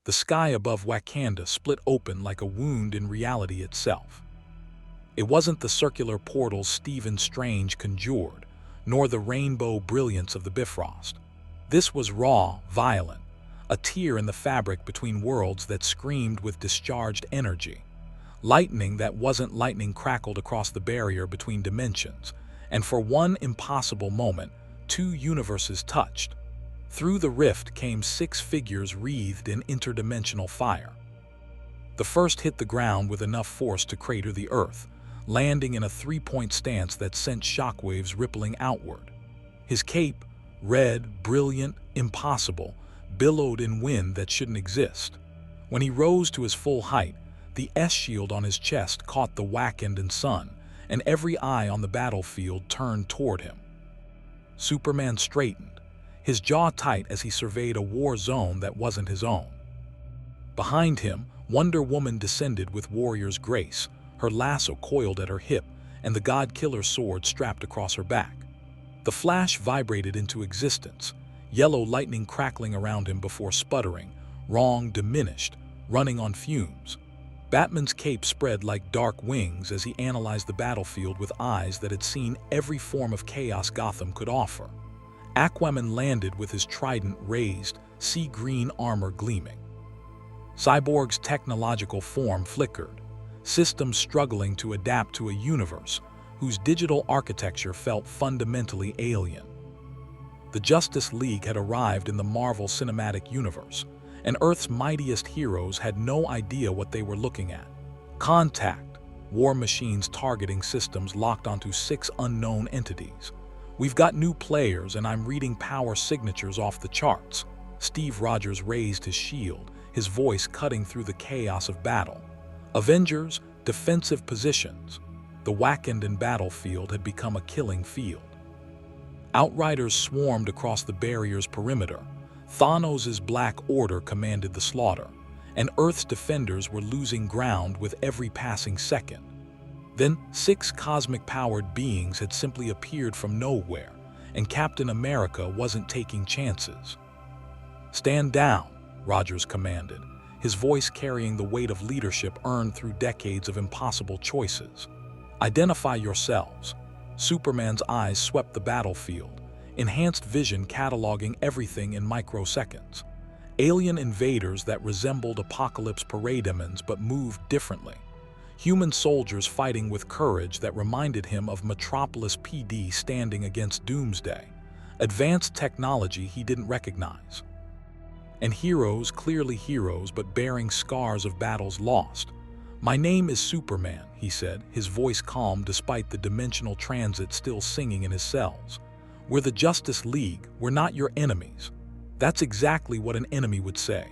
The sky above Wakanda split open like a wound in reality itself. It wasn't the circular portals Stephen Strange conjured, nor the rainbow brilliance of the Bifrost. This was raw, violent, a tear in the fabric between worlds that screamed with discharged energy. Lightning that wasn't lightning crackled across the barrier between dimensions, and for one impossible moment, two universes touched. Through the rift came 6 figures wreathed in interdimensional fire. The first hit the ground with enough force to crater the earth, landing in a 3-point stance that sent shockwaves rippling outward. His cape, red, brilliant, impossible, billowed in wind that shouldn't exist. When he rose to his full height, the S-shield on his chest caught the Wakandan sun, and every eye on the battlefield turned toward him. Superman straightened, his jaw tight as he surveyed a war zone that wasn't his own. Behind him, Wonder Woman descended with warrior's grace, her lasso coiled at her hip and the God-Killer sword strapped across her back. The Flash vibrated into existence, yellow lightning crackling around him before sputtering, wrong diminished, running on fumes. Batman's cape spread like dark wings as he analyzed the battlefield with eyes that had seen every form of chaos Gotham could offer. Aquaman landed with his trident raised, sea green armor gleaming. Cyborg's technological form flickered, systems struggling to adapt to a universe whose digital architecture felt fundamentally alien. The Justice League had arrived in the Marvel Cinematic Universe, and Earth's mightiest heroes had no idea what they were looking at. Contact, War Machine's targeting systems locked onto 6 unknown entities. We've got new players and I'm reading power signatures off the charts. Steve Rogers raised his shield, his voice cutting through the chaos of battle. Avengers, defensive positions. The Wakandan battlefield had become a killing field. Outriders swarmed across the barrier's perimeter. Thanos' Black Order commanded the slaughter, and Earth's defenders were losing ground with every passing second. Then 6 cosmic-powered beings had simply appeared from nowhere, and Captain America wasn't taking chances. "Stand down," Rogers commanded, his voice carrying the weight of leadership earned through decades of impossible choices. "Identify yourselves." Superman's eyes swept the battlefield, enhanced vision cataloging everything in microseconds. Alien invaders that resembled apocalypse parademons but moved differently. Human soldiers fighting with courage that reminded him of Metropolis PD standing against Doomsday. Advanced technology he didn't recognize. And heroes, clearly heroes, but bearing scars of battles lost. "My name is Superman," he said, his voice calm despite the dimensional transit still singing in his cells. "We're the Justice League, we're not your enemies." That's exactly what an enemy would say.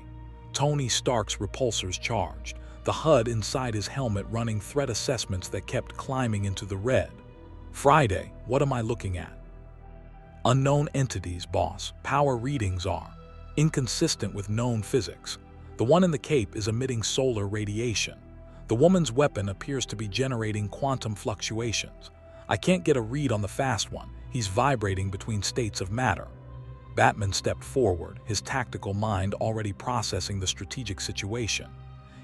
Tony Stark's repulsors charged, the HUD inside his helmet running threat assessments that kept climbing into the red. "Friday, what am I looking at?" "Unknown entities, boss. Power readings are inconsistent with known physics. The one in the cape is emitting solar radiation. The woman's weapon appears to be generating quantum fluctuations. I can't get a read on the fast one. He's vibrating between states of matter." Batman stepped forward, his tactical mind already processing the strategic situation.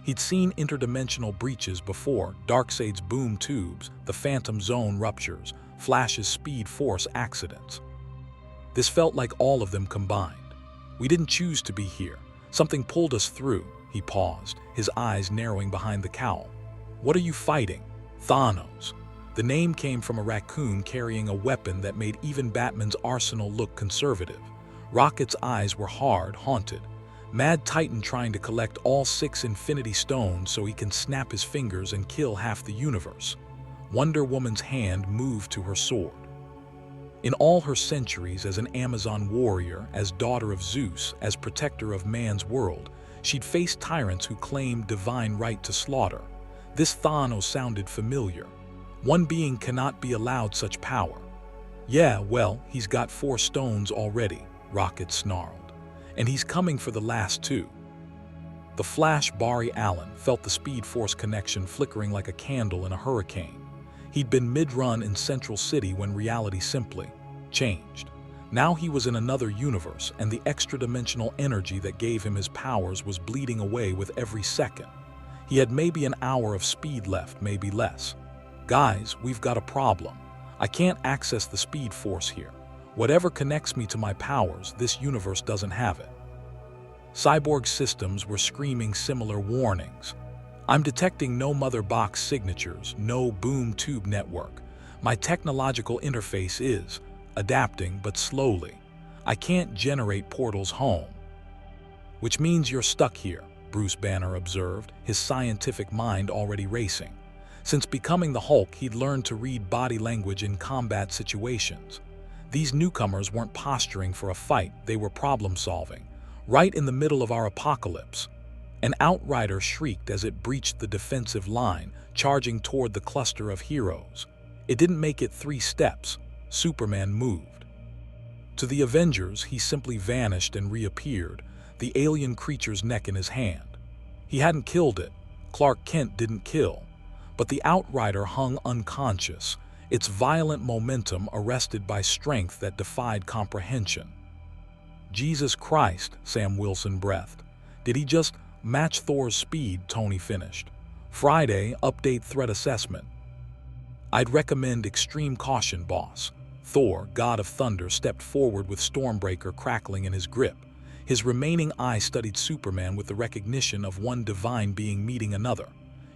He'd seen interdimensional breaches before, Darkseid's boom tubes, the Phantom Zone ruptures, Flash's Speed Force accidents. This felt like all of them combined. "We didn't choose to be here. Something pulled us through." He paused, his eyes narrowing behind the cowl. "What are you fighting?" "Thanos." The name came from a raccoon carrying a weapon that made even Batman's arsenal look conservative. Rocket's eyes were hard, haunted. Mad Titan trying to collect all 6 Infinity Stones so he can snap his fingers and kill half the universe. Wonder Woman's hand moved to her sword. In all her centuries as an Amazon warrior, as daughter of Zeus, as protector of man's world, she'd faced tyrants who claimed divine right to slaughter. This Thanos sounded familiar. One being cannot be allowed such power. "Yeah, well, he's got 4 stones already," Rocket snarled. "And he's coming for the last 2. The Flash Barry Allen felt the Speed Force connection flickering like a candle in a hurricane. He'd been mid-run in Central City when reality simply changed. Now he was in another universe, and the extra-dimensional energy that gave him his powers was bleeding away with every second. He had maybe an hour of speed left, maybe less. Guys, we've got a problem. I can't access the speed force here. Whatever connects me to my powers, this universe doesn't have it. Cyborg systems were screaming similar warnings. I'm detecting no mother box signatures, no boom tube network. My technological interface is adapting, but slowly. I can't generate portals home. Which means you're stuck here, Bruce Banner observed, his scientific mind already racing. Since becoming the Hulk, he'd learned to read body language in combat situations. These newcomers weren't posturing for a fight, they were problem-solving. Right in the middle of our apocalypse, an outrider shrieked as it breached the defensive line, charging toward the cluster of heroes. It didn't make it 3 steps. Superman moved. To the Avengers, he simply vanished and reappeared, the alien creature's neck in his hand. He hadn't killed it. Clark Kent didn't kill. But the outrider hung unconscious, its violent momentum arrested by strength that defied comprehension. Jesus Christ, Sam Wilson breathed. Did he just match Thor's speed? Tony finished. Friday, update threat assessment. I'd recommend extreme caution, boss. Thor, god of thunder, stepped forward with Stormbreaker crackling in his grip. His remaining eye studied Superman with the recognition of one divine being meeting another.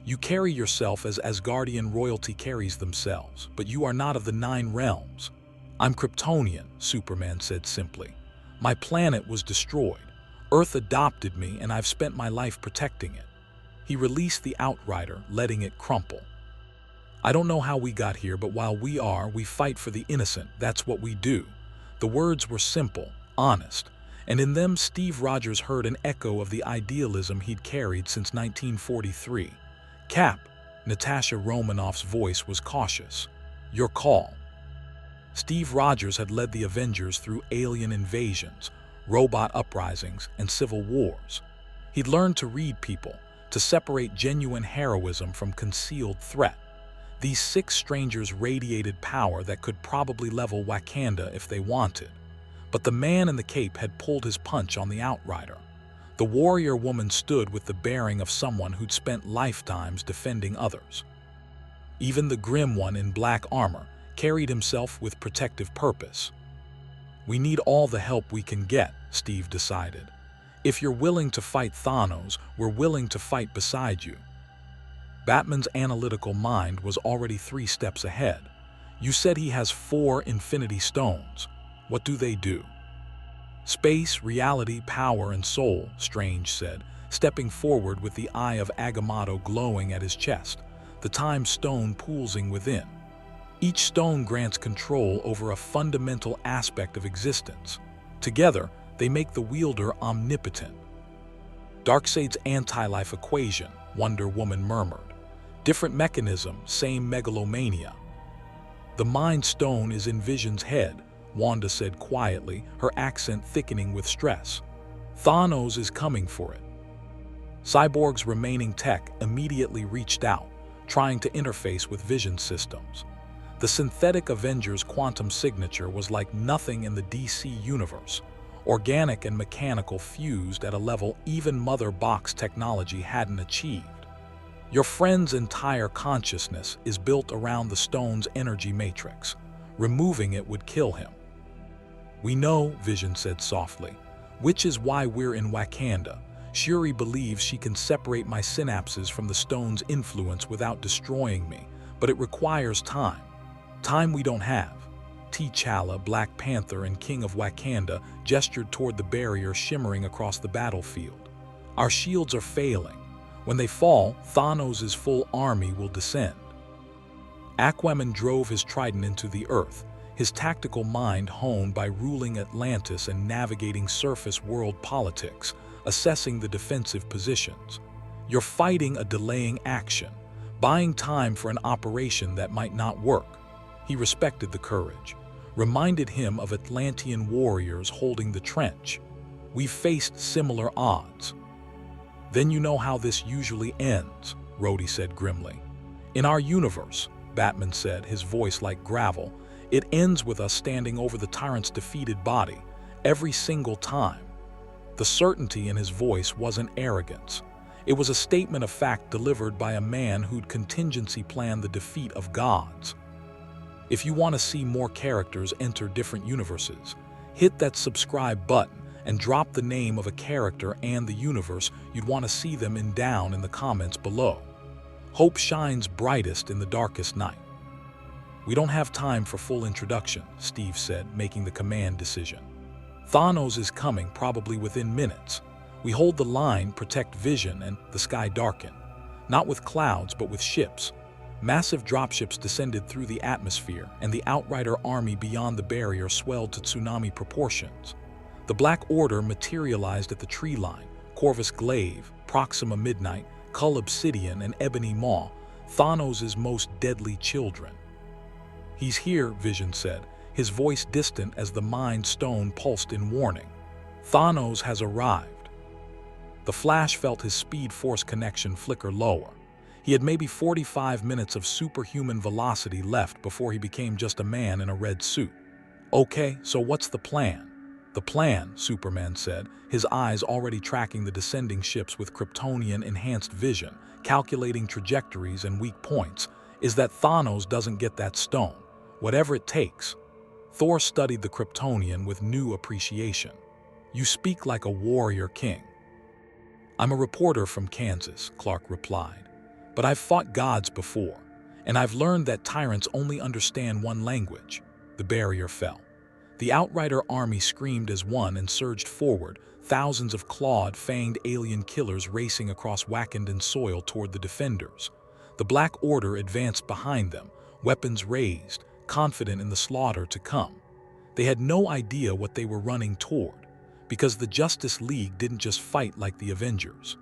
You carry yourself as Asgardian royalty carries themselves, but you are not of the 9 realms. I'm Kryptonian, Superman said simply. My planet was destroyed. Earth adopted me, and I've spent my life protecting it. He released the outrider, letting it crumple. I don't know how we got here, but while we fight for the innocent. That's what we do. The words were simple, honest, and in them Steve Rogers heard an echo of the idealism he'd carried since 1943. Cap, Natasha Romanoff's voice was cautious. Your call. Steve Rogers had led the Avengers through alien invasions, robot uprisings, and civil wars. He'd learned to read people, to separate genuine heroism from concealed threat. These 6 strangers radiated power that could probably level Wakanda if they wanted. But the man in the cape had pulled his punch on the outrider. The warrior woman stood with the bearing of someone who'd spent lifetimes defending others. Even the grim one in black armor carried himself with protective purpose. We need all the help we can get, Steve decided. If you're willing to fight Thanos, we're willing to fight beside you. Batman's analytical mind was already 3 steps ahead. You said he has 4 Infinity Stones. What do they do? Space, reality, power, and soul, Strange said, stepping forward with the eye of Agamotto glowing at his chest, the time stone pulsing within. Each stone grants control over a fundamental aspect of existence. Together, they make the wielder omnipotent. Darkseid's anti-life equation, Wonder Woman murmured. Different mechanism, same megalomania. The Mind Stone is in Vision's head, Wanda said quietly, her accent thickening with stress. Thanos is coming for it. Cyborg's remaining tech immediately reached out, trying to interface with Vision systems. The synthetic Avengers quantum signature was like nothing in the DC universe, organic and mechanical fused at a level even Mother Box technology hadn't achieved. Your friend's entire consciousness is built around the stone's energy matrix. Removing it would kill him. We know, Vision said softly, which is why we're in Wakanda. Shuri believes she can separate my synapses from the stone's influence without destroying me, but it requires time. Time we don't have. T'Challa, Black Panther, and King of Wakanda gestured toward the barrier shimmering across the battlefield. Our shields are failing. When they fall, Thanos' full army will descend. Aquaman drove his trident into the earth, his tactical mind honed by ruling Atlantis and navigating surface world politics, assessing the defensive positions. You're fighting a delaying action, buying time for an operation that might not work. He respected the courage, reminded him of Atlantean warriors holding the trench. We've faced similar odds. Then you know how this usually ends, Rhodey said grimly. In our universe, Batman said, his voice like gravel, It ends with us standing over the tyrant's defeated body, every single time. The certainty in his voice wasn't arrogance. It was a statement of fact delivered by a man who'd contingency planned the defeat of gods. If you want to see more characters enter different universes, hit that subscribe button and drop the name of a character and the universe you'd want to see them in down in the comments below. Hope shines brightest in the darkest night. We don't have time for full introduction, Steve said, making the command decision. Thanos is coming, probably within minutes. We hold the line, protect vision, and the sky darken. Not with clouds, but with ships. Massive dropships descended through the atmosphere, and the Outrider army beyond the barrier swelled to tsunami proportions. The Black Order materialized at the tree line, Corvus Glaive, Proxima Midnight, Cull Obsidian, and Ebony Maw, Thanos' most deadly children. "He's here," Vision said, his voice distant as the Mind Stone pulsed in warning. "Thanos has arrived." The Flash felt his Speed-Force connection flicker lower. He had maybe 45 minutes of superhuman velocity left before he became just a man in a red suit. "Okay, so what's the plan?" "The plan," Superman said, his eyes already tracking the descending ships with Kryptonian-enhanced vision, calculating trajectories and weak points, "is that Thanos doesn't get that stone, whatever it takes." Thor studied the Kryptonian with new appreciation. "You speak like a warrior king." "I'm a reporter from Kansas," Clark replied. "But I've fought gods before, and I've learned that tyrants only understand one language." The barrier fell. The Outrider army screamed as one and surged forward, thousands of clawed, fanged alien killers racing across Wakandan soil toward the defenders. The Black Order advanced behind them, weapons raised, confident in the slaughter to come. They had no idea what they were running toward, because the Justice League didn't just fight like the Avengers.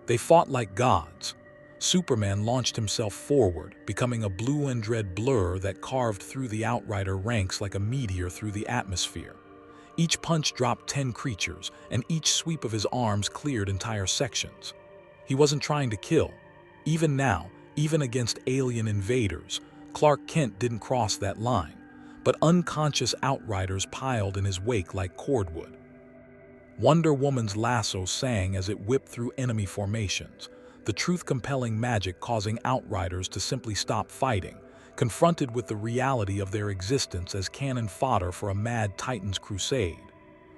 They fought like gods. Superman launched himself forward, becoming a blue and red blur that carved through the Outrider ranks like a meteor through the atmosphere. Each punch dropped 10 creatures, and each sweep of his arms cleared entire sections. He wasn't trying to kill. Even now, even against alien invaders, Clark Kent didn't cross that line, but unconscious Outriders piled in his wake like cordwood. Wonder Woman's lasso sang as it whipped through enemy formations, the truth-compelling magic causing Outriders to simply stop fighting, confronted with the reality of their existence as cannon fodder for a mad Titan's crusade.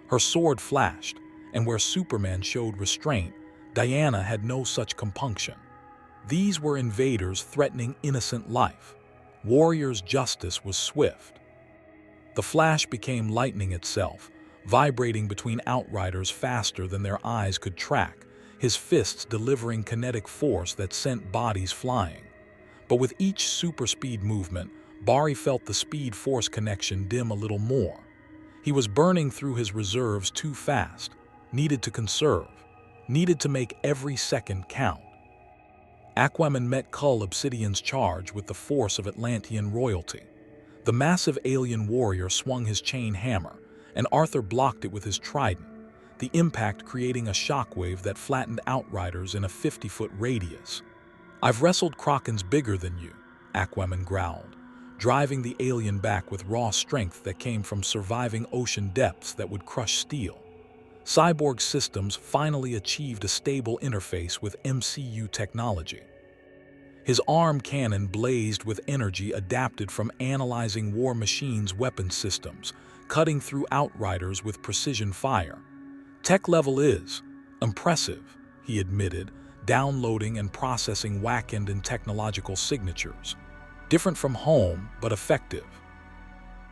Her sword flashed, and where Superman showed restraint, Diana had no such compunction. These were invaders threatening innocent life. Warriors' justice was swift. The Flash became lightning itself, vibrating between Outriders faster than their eyes could track, his fists delivering kinetic force that sent bodies flying. But with each super-speed movement, Barry felt the Speed-Force connection dim a little more. He was burning through his reserves too fast, needed to conserve, needed to make every second count. Aquaman met Cull Obsidian's charge with the force of Atlantean royalty. The massive alien warrior swung his chain hammer, and Arthur blocked it with his trident, the impact creating a shockwave that flattened Outriders in a 50-foot radius. "I've wrestled Krakens bigger than you," Aquaman growled, driving the alien back with raw strength that came from surviving ocean depths that would crush steel. Cyborg systems finally achieved a stable interface with MCU technology. His arm cannon blazed with energy adapted from analyzing War Machine's weapon systems, cutting through Outriders with precision fire. "Tech level is impressive," he admitted, downloading and processing Wakandan technological signatures. "Different from home, but effective."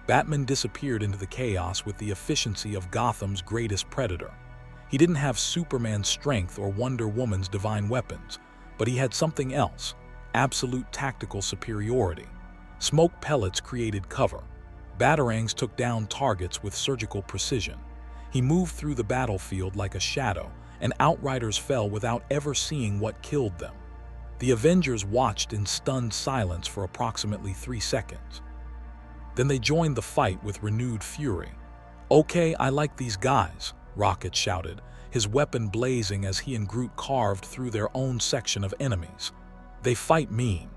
Batman disappeared into the chaos with the efficiency of Gotham's greatest predator. He didn't have Superman's strength or Wonder Woman's divine weapons, but he had something else: absolute tactical superiority. Smoke pellets created cover. Batarangs took down targets with surgical precision. He moved through the battlefield like a shadow, and Outriders fell without ever seeing what killed them. The Avengers watched in stunned silence for approximately 3 seconds. Then they joined the fight with renewed fury. "Okay, I like these guys," Rocket shouted, his weapon blazing as he and Groot carved through their own section of enemies. "They fight mean."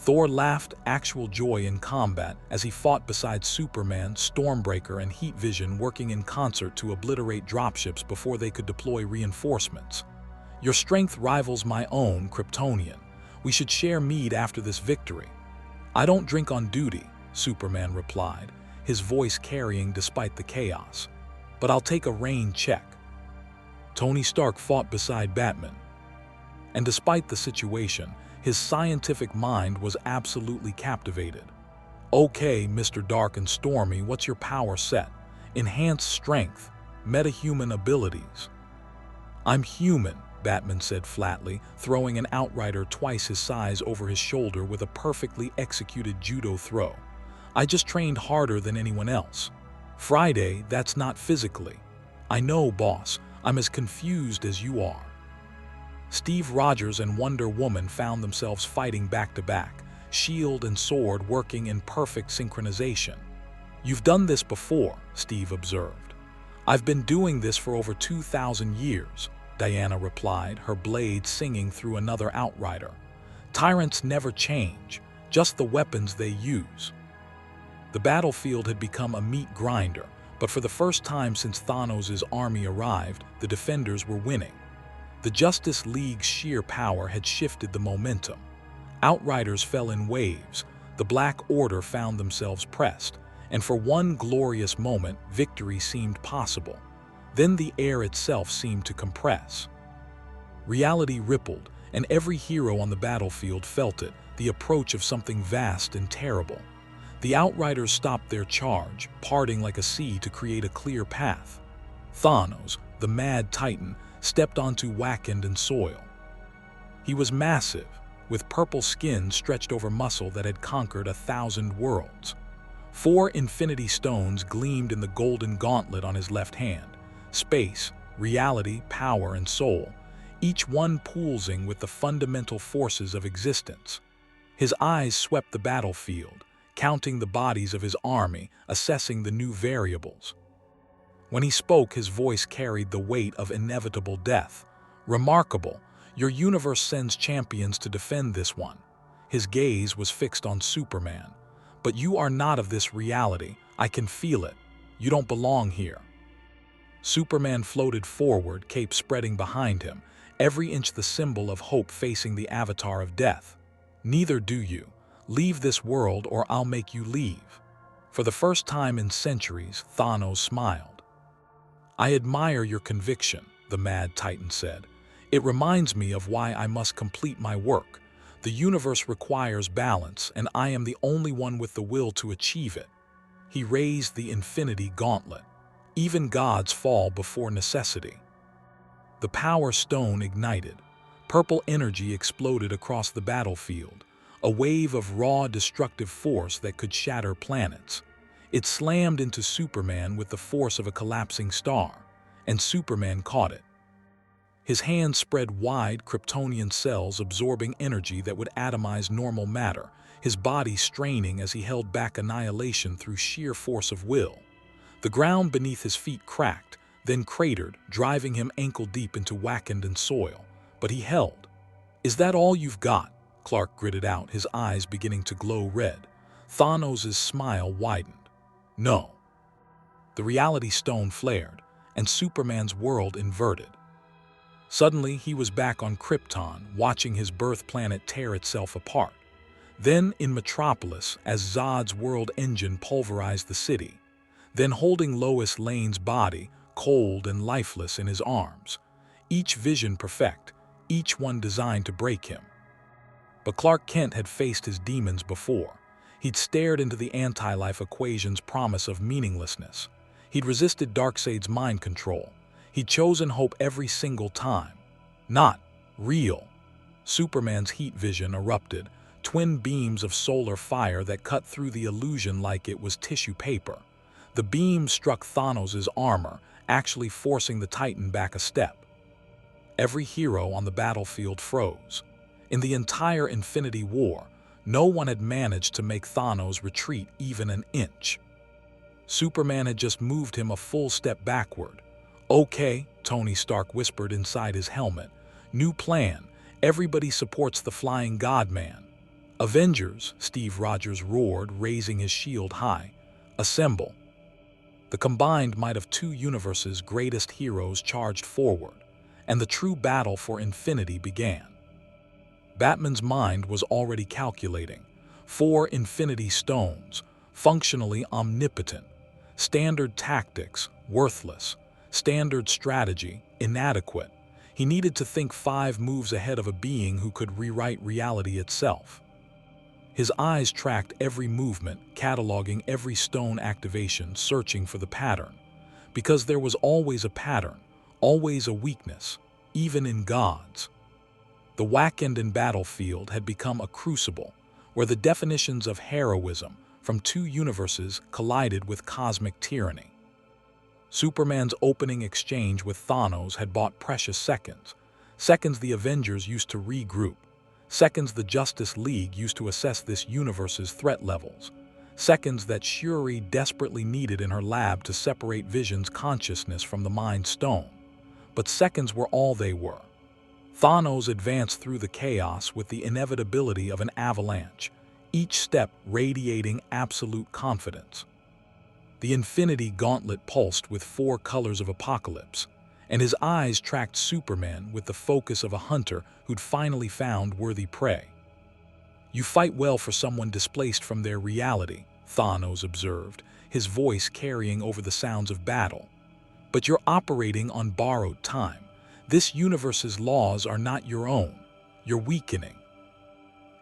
Thor laughed actual joy in combat as he fought beside Superman, Stormbreaker, and Heat Vision working in concert to obliterate dropships before they could deploy reinforcements. Your strength rivals my own, Kryptonian. We should share mead after this victory. I don't drink on duty, Superman replied, his voice carrying despite the chaos. But I'll take a rain check. Tony Stark fought beside Batman. And despite the situation, his scientific mind was absolutely captivated. Okay, Mr. Dark and Stormy, what's your power set? Enhanced strength, metahuman abilities. I'm human, Batman said flatly, throwing an Outrider twice his size over his shoulder with a perfectly executed judo throw. I just trained harder than anyone else. Friday, that's not physically. I know, boss, I'm as confused as you are. Steve Rogers and Wonder Woman found themselves fighting back-to-back, shield and sword working in perfect synchronization. You've done this before, Steve observed. I've been doing this for over 2,000 years, Diana replied, her blade singing through another Outrider. Tyrants never change, just the weapons they use. The battlefield had become a meat grinder, but for the first time since Thanos' army arrived, the defenders were winning. The Justice League's sheer power had shifted the momentum. Outriders fell in waves, the Black Order found themselves pressed, and for one glorious moment, victory seemed possible. Then the air itself seemed to compress. Reality rippled, and every hero on the battlefield felt it, the approach of something vast and terrible. The Outriders stopped their charge, parting like a sea to create a clear path. Thanos, the Mad Titan, stepped onto Wakanda soil. He was massive, with purple skin stretched over muscle that had conquered 1,000 worlds. 4 Infinity Stones gleamed in the golden gauntlet on his left hand. Space, reality, power, and soul, each one pulsing with the fundamental forces of existence. His eyes swept the battlefield, counting the bodies of his army, assessing the new variables. When he spoke, his voice carried the weight of inevitable death. Remarkable, your universe sends champions to defend this one. His gaze was fixed on Superman. But you are not of this reality. I can feel it. You don't belong here. Superman floated forward, cape spreading behind him, every inch the symbol of hope facing the avatar of death. Neither do you. Leave this world or I'll make you leave. For the first time in centuries, Thanos smiled. I admire your conviction, the Mad Titan said. It reminds me of why I must complete my work. The universe requires balance, and I am the only one with the will to achieve it. He raised the Infinity Gauntlet. Even gods fall before necessity. The Power Stone ignited. Purple energy exploded across the battlefield, a wave of raw, destructive force that could shatter planets. It slammed into Superman with the force of a collapsing star, and Superman caught it. His hands spread wide, Kryptonian cells absorbing energy that would atomize normal matter, his body straining as he held back annihilation through sheer force of will. The ground beneath his feet cracked, then cratered, driving him ankle-deep into Wakandan soil. But he held. Is that all you've got? Clark gritted out, his eyes beginning to glow red. Thanos' smile widened. No. The reality stone flared, and Superman's world inverted. Suddenly, he was back on Krypton, watching his birth planet tear itself apart. Then in Metropolis, as Zod's world engine pulverized the city. Then holding Lois Lane's body, cold and lifeless in his arms. Each vision perfect, each one designed to break him. But Clark Kent had faced his demons before. He'd stared into the anti-life equation's promise of meaninglessness. He'd resisted Darkseid's mind control. He'd chosen hope every single time. Not real. Superman's heat vision erupted, twin beams of solar fire that cut through the illusion like it was tissue paper. The beam struck Thanos' armor, actually forcing the Titan back a step. Every hero on the battlefield froze. In the entire Infinity War, no one had managed to make Thanos retreat even an inch. Superman had just moved him a full step backward. Okay, Tony Stark whispered inside his helmet. New plan. Everybody supports the Flying God-Man. "Avengers," Steve Rogers roared, raising his shield high. "Assemble." The combined might of two universes' greatest heroes charged forward, and the true battle for infinity began. Batman's mind was already calculating. 4 infinity stones, functionally omnipotent. Standard tactics, worthless. Standard strategy, inadequate. He needed to think 5 moves ahead of a being who could rewrite reality itself. His eyes tracked every movement, cataloging every stone activation, searching for the pattern. Because there was always a pattern, always a weakness, even in gods. The Wakandan battlefield had become a crucible, where the definitions of heroism from 2 universes collided with cosmic tyranny. Superman's opening exchange with Thanos had bought precious seconds. Seconds the Avengers used to regroup. Seconds the Justice League used to assess this universe's threat levels. Seconds that Shuri desperately needed in her lab to separate Vision's consciousness from the Mind Stone. But seconds were all they were. Thanos advanced through the chaos with the inevitability of an avalanche, each step radiating absolute confidence. The Infinity Gauntlet pulsed with 4 colors of apocalypse, and his eyes tracked Superman with the focus of a hunter who'd finally found worthy prey. "You fight well for someone displaced from their reality," Thanos observed, his voice carrying over the sounds of battle. "But you're operating on borrowed time. This universe's laws are not your own. You're weakening."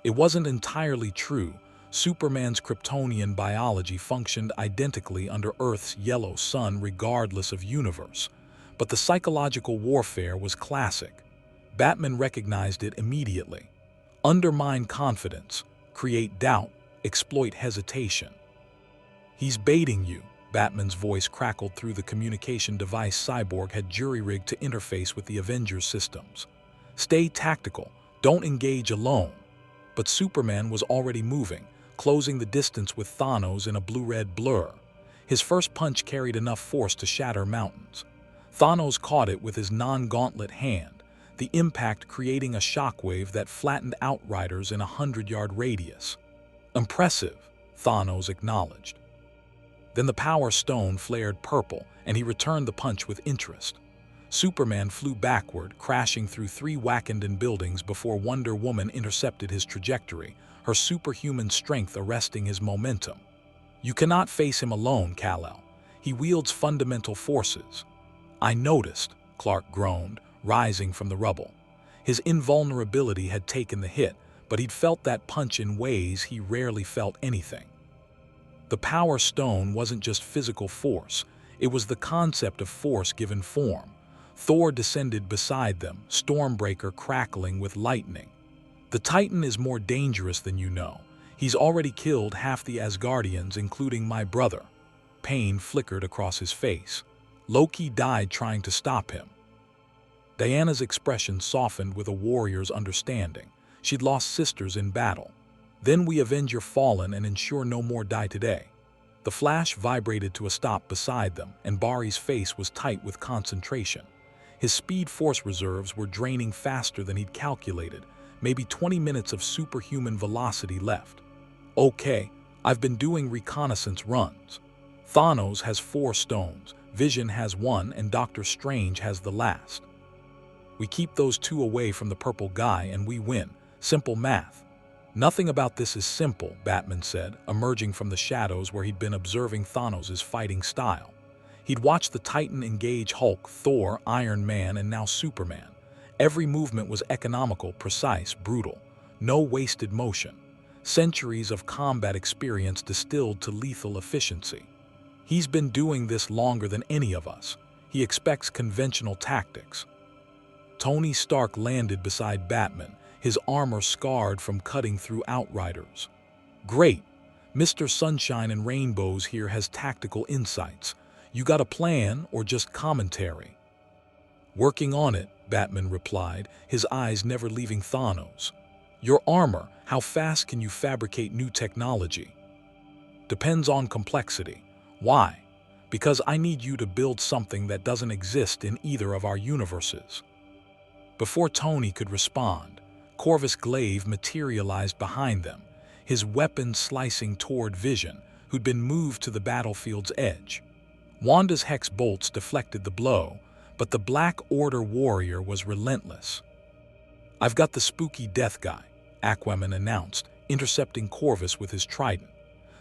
It wasn't entirely true. Superman's Kryptonian biology functioned identically under Earth's yellow sun regardless of universe. But the psychological warfare was classic. Batman recognized it immediately. Undermine confidence, create doubt, exploit hesitation. "He's baiting you," Batman's voice crackled through the communication device Cyborg had jury-rigged to interface with the Avengers systems. "Stay tactical, don't engage alone." But Superman was already moving, closing the distance with Thanos in a blue-red blur. His first punch carried enough force to shatter mountains. Thanos caught it with his non-gauntlet hand, the impact creating a shockwave that flattened Outriders in a 100-yard radius. "Impressive," Thanos acknowledged. Then the Power Stone flared purple, and he returned the punch with interest. Superman flew backward, crashing through 3 Wakandan buildings before Wonder Woman intercepted his trajectory, her superhuman strength arresting his momentum. "You cannot face him alone, Kal-El. He wields fundamental forces." "I noticed," Clark groaned, rising from the rubble. His invulnerability had taken the hit, but he'd felt that punch in ways he rarely felt anything. The Power Stone wasn't just physical force, it was the concept of force given form. Thor descended beside them, Stormbreaker crackling with lightning. "The Titan is more dangerous than you know. He's already killed half the Asgardians, including my brother." Pain flickered across his face. "Loki died trying to stop him." Diana's expression softened with a warrior's understanding. She'd lost sisters in battle. "Then we avenge your fallen and ensure no more die today." The Flash vibrated to a stop beside them, and Barry's face was tight with concentration. His speed force reserves were draining faster than he'd calculated, maybe 20 minutes of superhuman velocity left. "Okay, I've been doing reconnaissance runs. Thanos has 4 stones, Vision has 1, and Doctor Strange has the last. We keep those 2 away from the purple guy and we win. Simple math." "Nothing about this is simple," Batman said, emerging from the shadows where he'd been observing Thanos' fighting style. He'd watched the Titan engage Hulk, Thor, Iron Man, and now Superman. Every movement was economical, precise, brutal. No wasted motion. Centuries of combat experience distilled to lethal efficiency. "He's been doing this longer than any of us. He expects conventional tactics." Tony Stark landed beside Batman, his armor scarred from cutting through Outriders. "Great. Mr. Sunshine and Rainbows here has tactical insights. You got a plan or just commentary?" "Working on it," Batman replied, his eyes never leaving Thanos. "Your armor, how fast can you fabricate new technology?" "Depends on complexity." "Why?" "Because I need you to build something that doesn't exist in either of our universes." Before Tony could respond, Corvus Glaive materialized behind them, his weapon slicing toward Vision, who'd been moved to the battlefield's edge. Wanda's hex bolts deflected the blow, but the Black Order warrior was relentless. "I've got the spooky death guy," Aquaman announced, intercepting Corvus with his trident.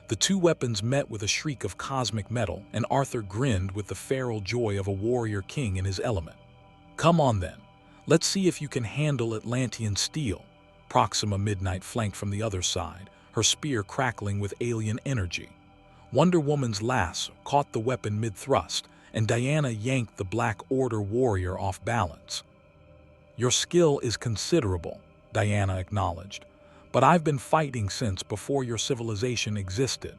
The two weapons met with a shriek of cosmic metal, and Arthur grinned with the feral joy of a warrior king in his element. "Come on then, let's see if you can handle Atlantean steel." Proxima Midnight flanked from the other side, her spear crackling with alien energy. Wonder Woman's lasso caught the weapon mid-thrust, and Diana yanked the Black Order warrior off balance. "Your skill is considerable," Diana acknowledged, "but I've been fighting since before your civilization existed."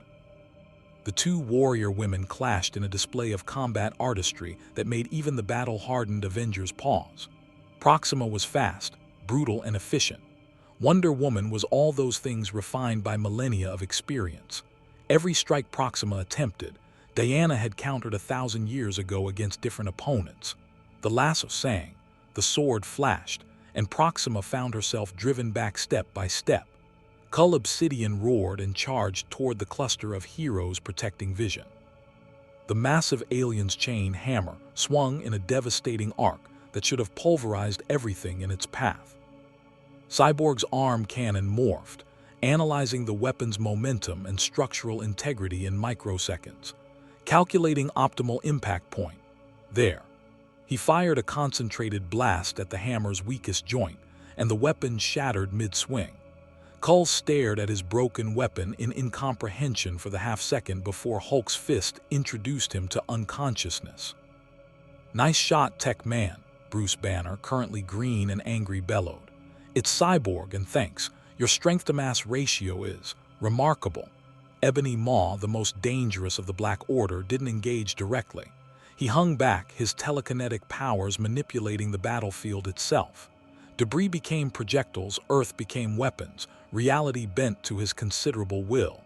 The two warrior women clashed in a display of combat artistry that made even the battle-hardened Avengers pause. Proxima was fast, brutal, and efficient. Wonder Woman was all those things refined by millennia of experience. Every strike Proxima attempted, Diana had countered 1,000 years ago against different opponents. The lasso sang, the sword flashed, and Proxima found herself driven back step by step. Cull Obsidian roared and charged toward the cluster of heroes protecting Vision. The massive alien's chain hammer swung in a devastating arc that should have pulverized everything in its path. Cyborg's arm cannon morphed, analyzing the weapon's momentum and structural integrity in microseconds, calculating optimal impact point. There. He fired a concentrated blast at the hammer's weakest joint, and the weapon shattered mid-swing. Cull stared at his broken weapon in incomprehension for the half-second before Hulk's fist introduced him to unconsciousness. "Nice shot, Tech Man," Bruce Banner, currently green and angry, bellowed. "It's Cyborg, and thanks. Your strength-to-mass ratio is remarkable." Ebony Maw, the most dangerous of the Black Order, didn't engage directly. He hung back, his telekinetic powers manipulating the battlefield itself. Debris became projectiles, Earth became weapons, reality bent to his considerable will.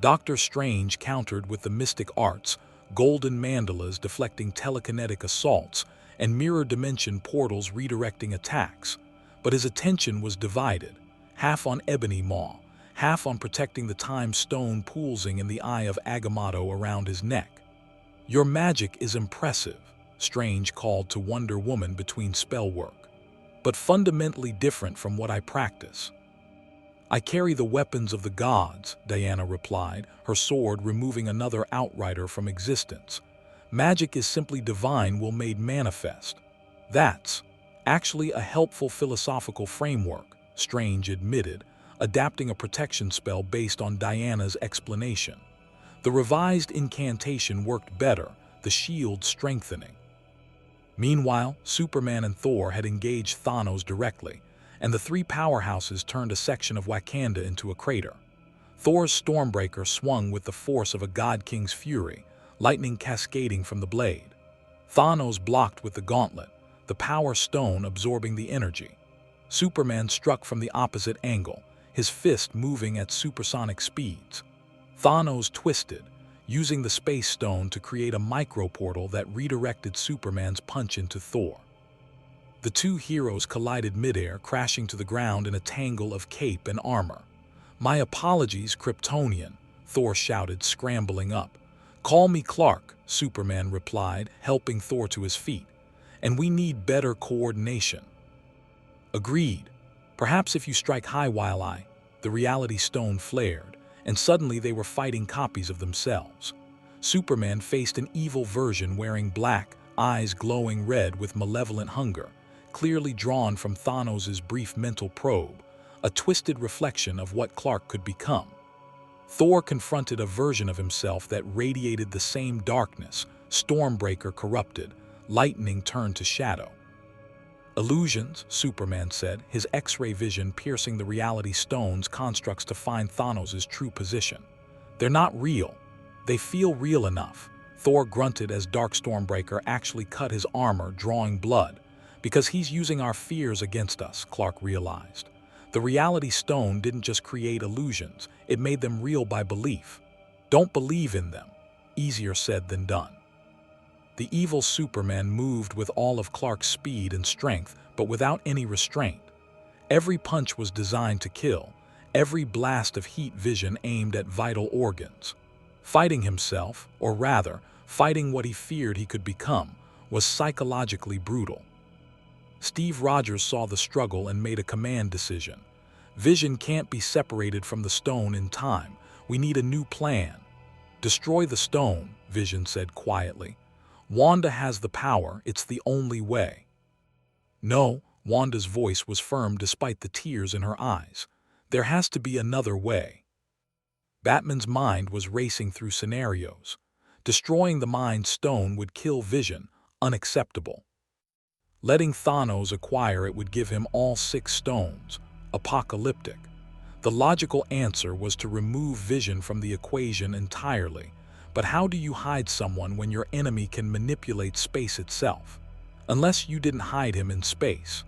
Doctor Strange countered with the mystic arts, golden mandalas deflecting telekinetic assaults, and mirror dimension portals redirecting attacks. But his attention was divided, half on Ebony Maw, half on protecting the time stone pulsing in the eye of Agamotto around his neck. "Your magic is impressive," Strange called to Wonder Woman between spell work, "but fundamentally different from what I practice." "I carry the weapons of the gods," Diana replied, her sword removing another outrider from existence. "Magic is simply divine will made manifest." "That's actually a helpful philosophical framework," Strange admitted, adapting a protection spell based on Diana's explanation. The revised incantation worked better, the shield strengthening. Meanwhile, Superman and Thor had engaged Thanos directly, and the three powerhouses turned a section of Wakanda into a crater. Thor's Stormbreaker swung with the force of a God King's fury, lightning cascading from the blade. Thanos blocked with the gauntlet, the Power Stone absorbing the energy. Superman struck from the opposite angle, his fist moving at supersonic speeds. Thanos twisted, using the Space Stone to create a microportal that redirected Superman's punch into Thor. The two heroes collided midair, crashing to the ground in a tangle of cape and armor. "My apologies, Kryptonian," Thor shouted, scrambling up. "Call me Clark," Superman replied, helping Thor to his feet. "And we need better coordination." "Agreed. Perhaps if you strike high while I..." The Reality Stone flared, and suddenly they were fighting copies of themselves. Superman faced an evil version wearing black, eyes glowing red with malevolent hunger, clearly drawn from Thanos' brief mental probe, a twisted reflection of what Clark could become. Thor confronted a version of himself that radiated the same darkness, Stormbreaker corrupted, lightning turned to shadow. "Illusions," Superman said, his X-ray vision piercing the Reality Stone's constructs to find Thanos' true position. "They're not real. They feel real enough." Thor grunted as Dark Stormbreaker actually cut his armor, drawing blood. "Because he's using our fears against us," Clark realized. The Reality Stone didn't just create illusions, it made them real by belief. "Don't believe in them." Easier said than done. The evil Superman moved with all of Clark's speed and strength, but without any restraint. Every punch was designed to kill, every blast of heat vision aimed at vital organs. Fighting himself, or rather, fighting what he feared he could become, was psychologically brutal. Steve Rogers saw the struggle and made a command decision. Vision can't be separated from the stone in time. We need a new plan. Destroy the stone, Vision said quietly. Wanda has the power, it's the only way. No, Wanda's voice was firm despite the tears in her eyes. There has to be another way. Batman's mind was racing through scenarios. Destroying the Mind Stone would kill Vision, unacceptable. Letting Thanos acquire it would give him all 6 stones, apocalyptic. The logical answer was to remove Vision from the equation entirely. But how do you hide someone when your enemy can manipulate space itself? Unless you didn't hide him in space.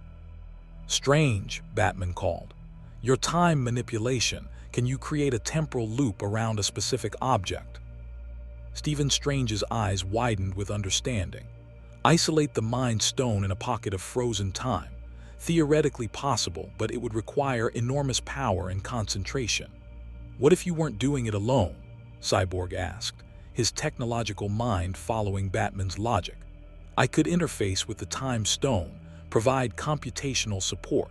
Strange, Batman called. Your time manipulation, can you create a temporal loop around a specific object? Stephen Strange's eyes widened with understanding. Isolate the Mind Stone in a pocket of frozen time. Theoretically possible, but it would require enormous power and concentration. What if you weren't doing it alone? Cyborg asked, his technological mind following Batman's logic. I could interface with the Time Stone, provide computational support,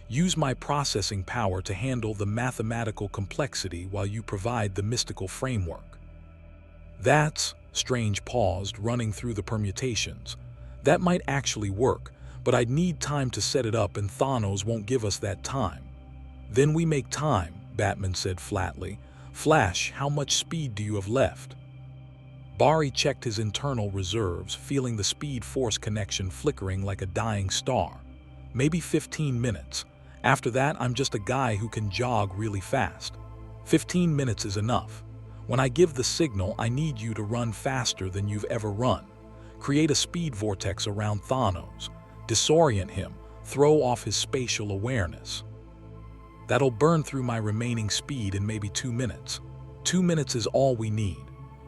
use my processing power to handle the mathematical complexity while you provide the mystical framework. That's, Strange paused, running through the permutations. That might actually work, but I'd need time to set it up and Thanos won't give us that time. Then we make time, Batman said flatly. Flash, how much speed do you have left? Barry checked his internal reserves, feeling the speed-force connection flickering like a dying star. Maybe 15 minutes. After that, I'm just a guy who can jog really fast. 15 minutes is enough. When I give the signal, I need you to run faster than you've ever run. Create a speed vortex around Thanos. Disorient him, throw off his spatial awareness. That'll burn through my remaining speed in maybe 2 minutes. 2 minutes is all we need.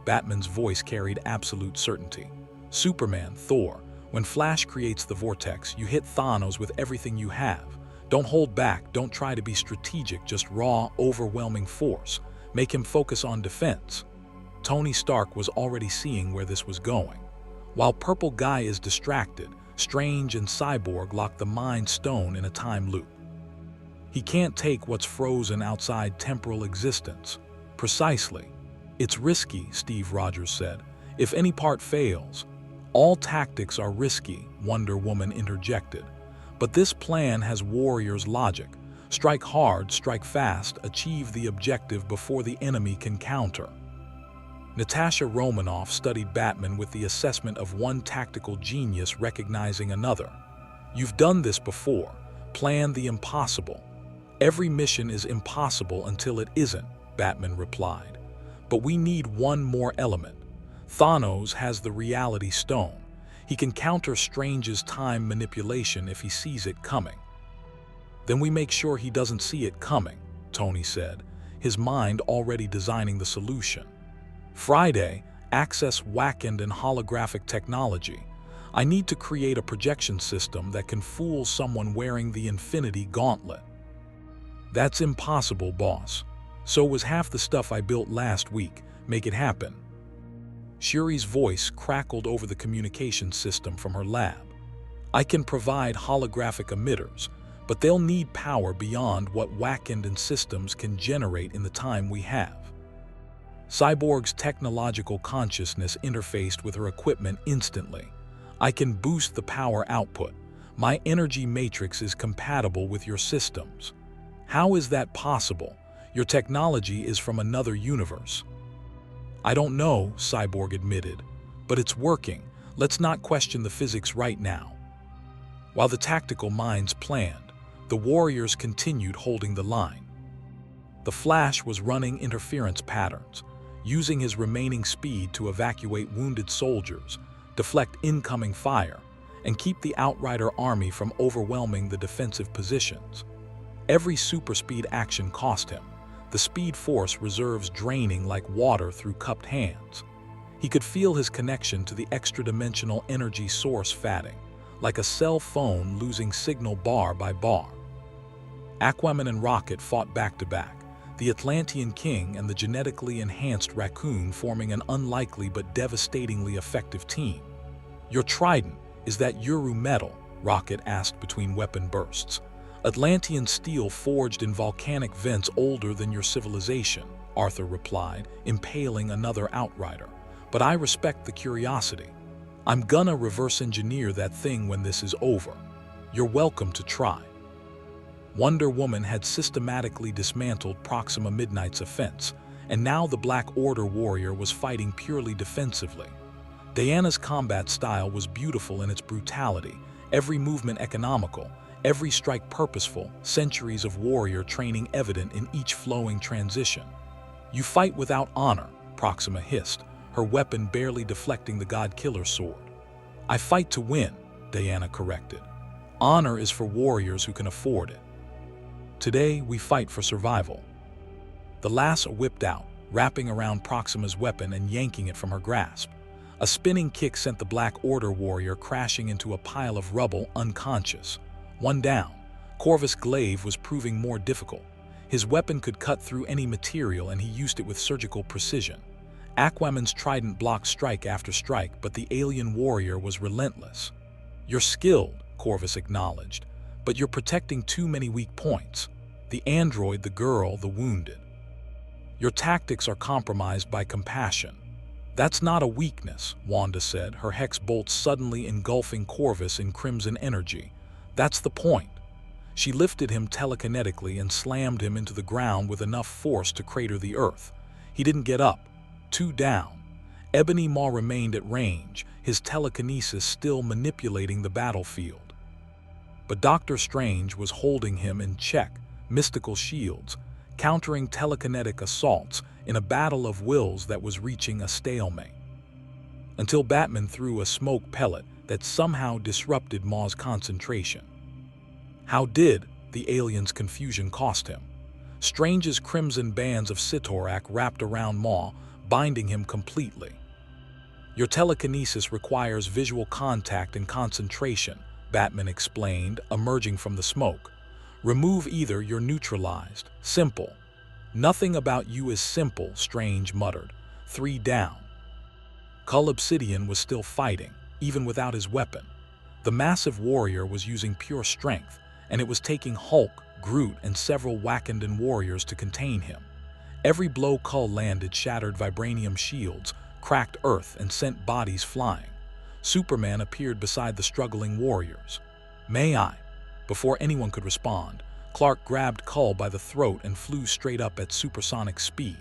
Batman's voice carried absolute certainty. Superman, Thor, when Flash creates the vortex, you hit Thanos with everything you have. Don't hold back, don't try to be strategic, just raw, overwhelming force. Make him focus on defense. Tony Stark was already seeing where this was going. While Purple Guy is distracted, Strange and Cyborg lock the Mind Stone in a time loop. He can't take what's frozen outside temporal existence. Precisely. It's risky, Steve Rogers said. If any part fails, all tactics are risky, Wonder Woman interjected. But this plan has Warrior's logic. Strike hard, strike fast, achieve the objective before the enemy can counter. Natasha Romanoff studied Batman with the assessment of one tactical genius recognizing another. You've done this before. Plan the impossible. Every mission is impossible until it isn't, Batman replied. But we need one more element. Thanos has the Reality Stone. He can counter Strange's time manipulation if he sees it coming. Then we make sure he doesn't see it coming, Tony said, his mind already designing the solution. Friday, access Wakanda and holographic technology. I need to create a projection system that can fool someone wearing the Infinity Gauntlet. That's impossible, boss. So was half the stuff I built last week. Make it happen. Shuri's voice crackled over the communication system from her lab. I can provide holographic emitters, but they'll need power beyond what Wakandan systems can generate in the time we have. Cyborg's technological consciousness interfaced with her equipment instantly. I can boost the power output. My energy matrix is compatible with your systems. How is that possible? Your technology is from another universe. I don't know, Cyborg admitted, but it's working. Let's not question the physics right now. While the tactical minds planned, the Warriors continued holding the line. The Flash was running interference patterns, using his remaining speed to evacuate wounded soldiers, deflect incoming fire, and keep the Outrider army from overwhelming the defensive positions. Every super-speed action cost him, the Speed Force reserves draining like water through cupped hands. He could feel his connection to the extra-dimensional energy source fatting, like a cell phone losing signal bar by bar. Aquaman and Rocket fought back-to-back, the Atlantean King and the genetically enhanced Raccoon forming an unlikely but devastatingly effective team. "Your trident, is that Uru metal?" Rocket asked between weapon bursts. "Atlantean steel forged in volcanic vents older than your civilization," Arthur replied, impaling another outrider. "But I respect the curiosity. I'm gonna reverse engineer that thing when this is over. You're welcome to try." Wonder Woman had systematically dismantled Proxima Midnight's offense, and now the Black Order warrior was fighting purely defensively. Diana's combat style was beautiful in its brutality, every movement economical, every strike purposeful, centuries of warrior training evident in each flowing transition. "You fight without honor," Proxima hissed, her weapon barely deflecting the God-Killer's sword. "I fight to win," Diana corrected. "Honor is for warriors who can afford it. Today, we fight for survival." The lasso whipped out, wrapping around Proxima's weapon and yanking it from her grasp. A spinning kick sent the Black Order warrior crashing into a pile of rubble, unconscious. One down. Corvus Glaive was proving more difficult. His weapon could cut through any material and he used it with surgical precision. Aquaman's trident blocked strike after strike, but the alien warrior was relentless. "You're skilled," Corvus acknowledged, "but you're protecting too many weak points. The android, the girl, the wounded. Your tactics are compromised by compassion." "That's not a weakness," Wanda said, her hex bolt suddenly engulfing Corvus in crimson energy. "That's the point." She lifted him telekinetically and slammed him into the ground with enough force to crater the earth. He didn't get up. 2 down. Ebony Maw remained at range, his telekinesis still manipulating the battlefield. But Doctor Strange was holding him in check, mystical shields, countering telekinetic assaults in a battle of wills that was reaching a stalemate. Until Batman threw a smoke pellet that somehow disrupted Maw's concentration. How did the alien's confusion cost him? Strange's crimson bands of Sitorak wrapped around Maw, binding him completely. "Your telekinesis requires visual contact and concentration," Batman explained, emerging from the smoke. "Remove either, you're neutralized. Simple." "Nothing about you is simple," Strange muttered. 3 down. Cull Obsidian was still fighting, even without his weapon. The massive warrior was using pure strength, and it was taking Hulk, Groot, and several Wakandan warriors to contain him. Every blow Cull landed shattered vibranium shields, cracked earth, and sent bodies flying. Superman appeared beside the struggling warriors. "May I?" Before anyone could respond, Clark grabbed Cull by the throat and flew straight up at supersonic speed.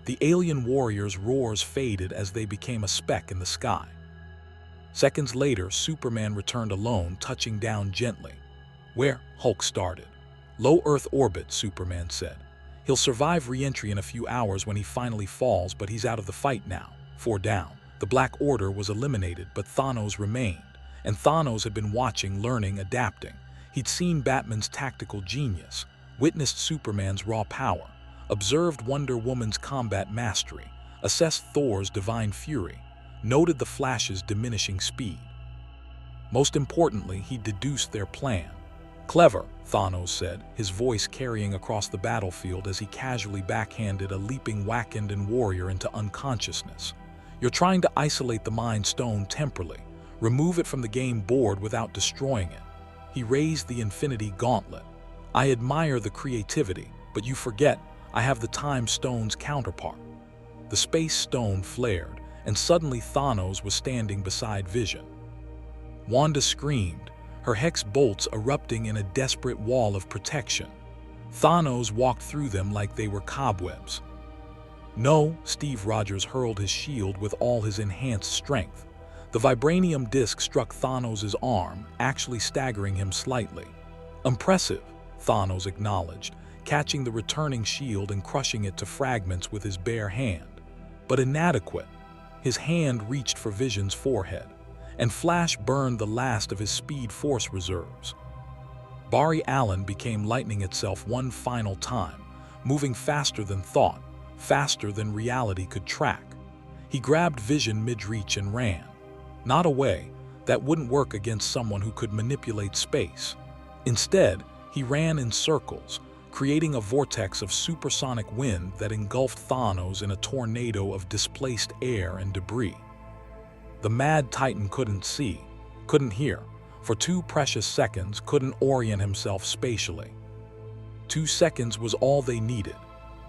The alien warriors' roars faded as they became a speck in the sky. Seconds later, Superman returned alone, touching down gently. "Where?" Hulk started. "Low Earth orbit," Superman said. "He'll survive re-entry in a few hours when he finally falls, but he's out of the fight now." 4 down. The Black Order was eliminated, but Thanos remained. And Thanos had been watching, learning, adapting. He'd seen Batman's tactical genius, witnessed Superman's raw power, observed Wonder Woman's combat mastery, assessed Thor's divine fury, noted the Flash's diminishing speed. Most importantly, he deduced their plan. "Clever," Thanos said, his voice carrying across the battlefield as he casually backhanded a leaping Wakandan warrior into unconsciousness. "You're trying to isolate the Mind Stone temporarily, remove it from the game board without destroying it." He raised the Infinity Gauntlet. "I admire the creativity, but you forget I have the Time Stone's counterpart." The Space Stone flared, and suddenly Thanos was standing beside Vision. Wanda screamed, her hex bolts erupting in a desperate wall of protection. Thanos walked through them like they were cobwebs. "No," Steve Rogers hurled his shield with all his enhanced strength. The vibranium disc struck Thanos' arm, actually staggering him slightly. "Impressive," Thanos acknowledged, catching the returning shield and crushing it to fragments with his bare hand. But inadequate. His hand reached for Vision's forehead, and Flash burned the last of his Speed Force reserves. Barry Allen became lightning itself one final time, moving faster than thought, faster than reality could track. He grabbed Vision mid-reach and ran. Not away, that wouldn't work against someone who could manipulate space. Instead, He ran in circles, creating a vortex of supersonic wind that engulfed Thanos in a tornado of displaced air and debris. The Mad Titan couldn't see, couldn't hear, for 2 precious seconds couldn't orient himself spatially. 2 seconds was all they needed.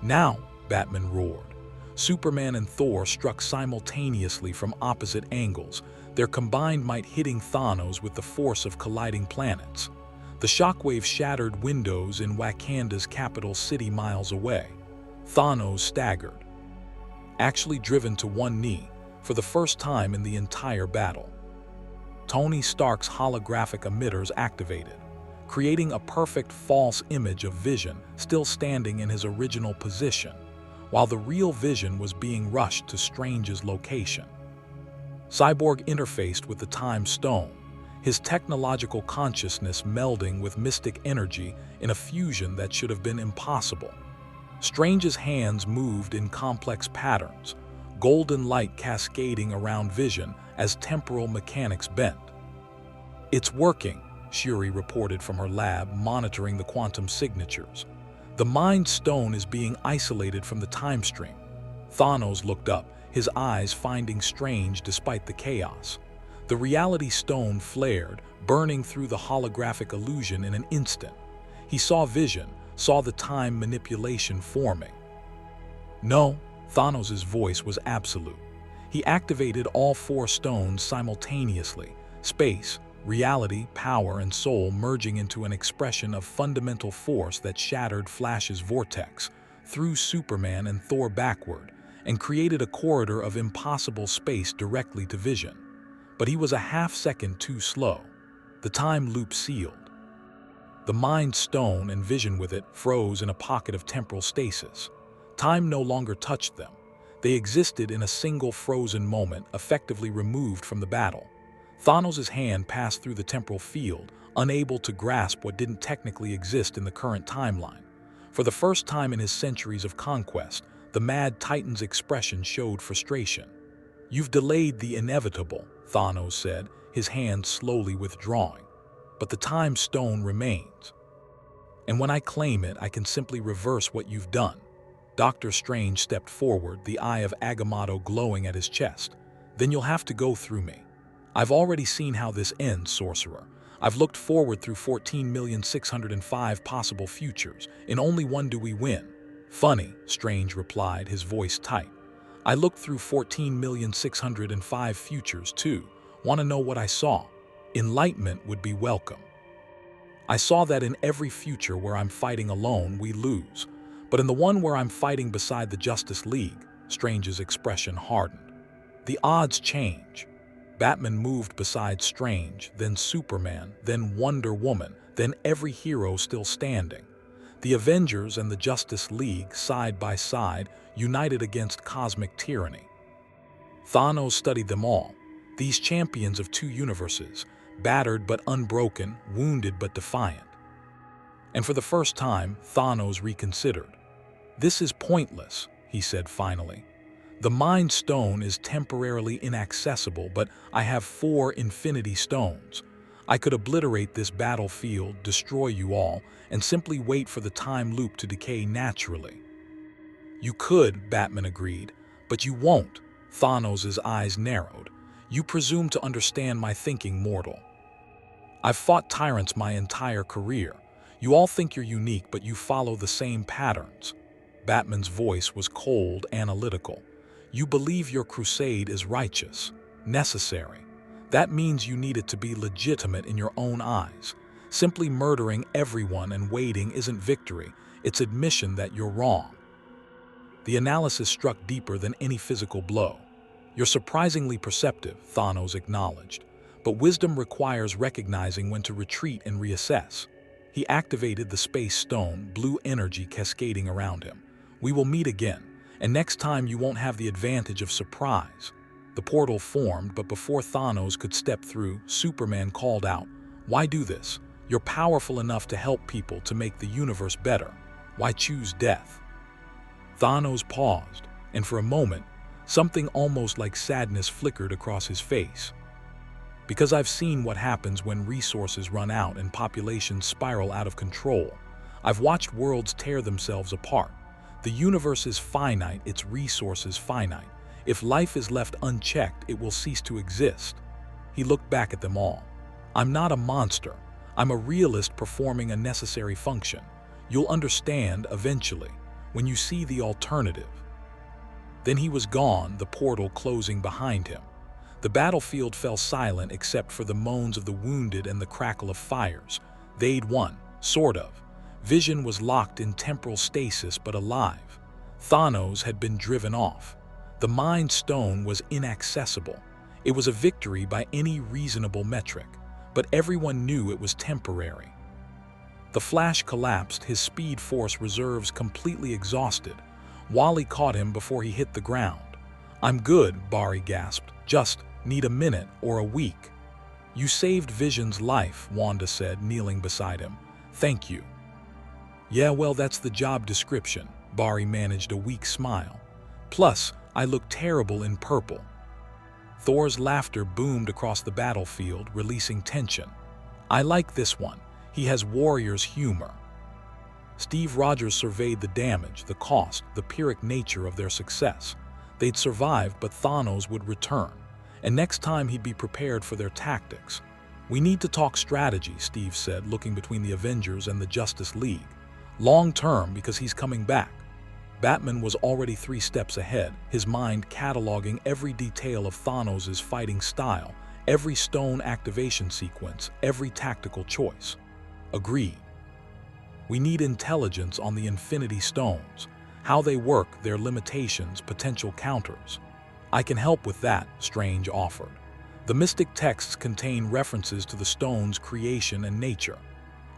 Now, Batman roared. Superman and Thor struck simultaneously from opposite angles, their combined might hitting Thanos with the force of colliding planets. The shockwave shattered windows in Wakanda's capital city miles away. Thanos staggered, actually driven to one knee for the first time in the entire battle. Tony Stark's holographic emitters activated, creating a perfect false image of Vision still standing in his original position, while the real Vision was being rushed to Strange's location. Cyborg interfaced with the Time Stone, his technological consciousness melding with mystic energy in a fusion that should have been impossible. Strange's hands moved in complex patterns, golden light cascading around Vision as temporal mechanics bent. "It's working," Shuri reported from her lab, monitoring the quantum signatures. "The Mind Stone is being isolated from the time stream." Thanos looked up, his eyes finding Strange despite the chaos. The Reality Stone flared, burning through the holographic illusion in an instant. He saw Vision, saw the time manipulation forming. "No," Thanos' voice was absolute. He activated all 4 stones simultaneously, space, reality, power, and soul merging into an expression of fundamental force that shattered Flash's vortex, threw Superman and Thor backward, and created a corridor of impossible space directly to Vision. But he was a half-second too slow. The time loop sealed. The Mind Stone and Vision with it froze in a pocket of temporal stasis. Time no longer touched them. They existed in a single frozen moment, effectively removed from the battle. Thanos' hand passed through the temporal field, unable to grasp what didn't technically exist in the current timeline. For the first time in his centuries of conquest, the Mad Titan's expression showed frustration. "You've delayed the inevitable," Thanos said, his hand slowly withdrawing. "But the Time Stone remains. And when I claim it, I can simply reverse what you've done." Doctor Strange stepped forward, the eye of Agamotto glowing at his chest. "Then you'll have to go through me. I've already seen how this ends, Sorcerer. I've looked forward through 14,605 possible futures. In only one do we win." "Funny," Strange replied, his voice tight. "I looked through 14,605 futures too. Want to know what I saw? Enlightenment would be welcome. I saw that in every future where I'm fighting alone, we lose. But in the one where I'm fighting beside the Justice League," Strange's expression hardened. "The odds change. Batman moved beside Strange, then Superman, then Wonder Woman, then every hero still standing. The Avengers and the Justice League, side by side, united against cosmic tyranny. Thanos studied them all, these champions of 2 universes, battered but unbroken, wounded but defiant. And for the first time, Thanos reconsidered. "This is pointless," he said finally. "The Mind Stone is temporarily inaccessible, but I have 4 Infinity Stones. I could obliterate this battlefield, destroy you all, and simply wait for the time loop to decay naturally." "You could," Batman agreed, "but you won't." Thanos' eyes narrowed. "You presume to understand my thinking, mortal. I've fought tyrants my entire career. You all think you're unique, but you follow the same patterns." Batman's voice was cold, analytical. "You believe your crusade is righteous, necessary. That means you need it to be legitimate in your own eyes. Simply murdering everyone and waiting isn't victory, it's admission that you're wrong." The analysis struck deeper than any physical blow. "You're surprisingly perceptive," Thanos acknowledged. "But wisdom requires recognizing when to retreat and reassess." He activated the Space Stone, blue energy cascading around him. "We will meet again, and next time you won't have the advantage of surprise." The portal formed, but before Thanos could step through, Superman called out, "Why do this? You're powerful enough to help people, to make the universe better. Why choose death?" Thanos paused, and for a moment, something almost like sadness flickered across his face. Because I've seen what happens when resources run out and populations spiral out of control. I've watched worlds tear themselves apart. The universe is finite, its resources finite. If life is left unchecked, it will cease to exist. He looked back at them all. I'm not a monster. I'm a realist performing a necessary function. You'll understand eventually, when you see the alternative. Then he was gone, the portal closing behind him. The battlefield fell silent except for the moans of the wounded and the crackle of fires. They'd won, sort of. Vision was locked in temporal stasis but alive. Thanos had been driven off. The Mind Stone was inaccessible. It was a victory by any reasonable metric, but everyone knew it was temporary. The Flash collapsed, his speed force reserves completely exhausted. Wally caught him before he hit the ground. I'm good, Barry gasped. Just need a minute or a week. You saved Vision's life, Wanda said, kneeling beside him. Thank you. Yeah, well, that's the job description. Barry managed a weak smile. Plus, I look terrible in purple. Thor's laughter boomed across the battlefield, releasing tension. I like this one. He has warrior's humor. Steve Rogers surveyed the damage, the cost, the pyrrhic nature of their success. They'd survived, but Thanos would return. And next time he'd be prepared for their tactics. We need to talk strategy, Steve said, looking between the Avengers and the Justice League. Long term, because he's coming back. Batman was already 3 steps ahead, his mind cataloging every detail of Thanos' fighting style, every stone activation sequence, every tactical choice. Agreed. We need intelligence on the Infinity Stones, how they work, their limitations, potential counters. I can help with that, Strange offered. The mystic texts contain references to the stones' creation and nature.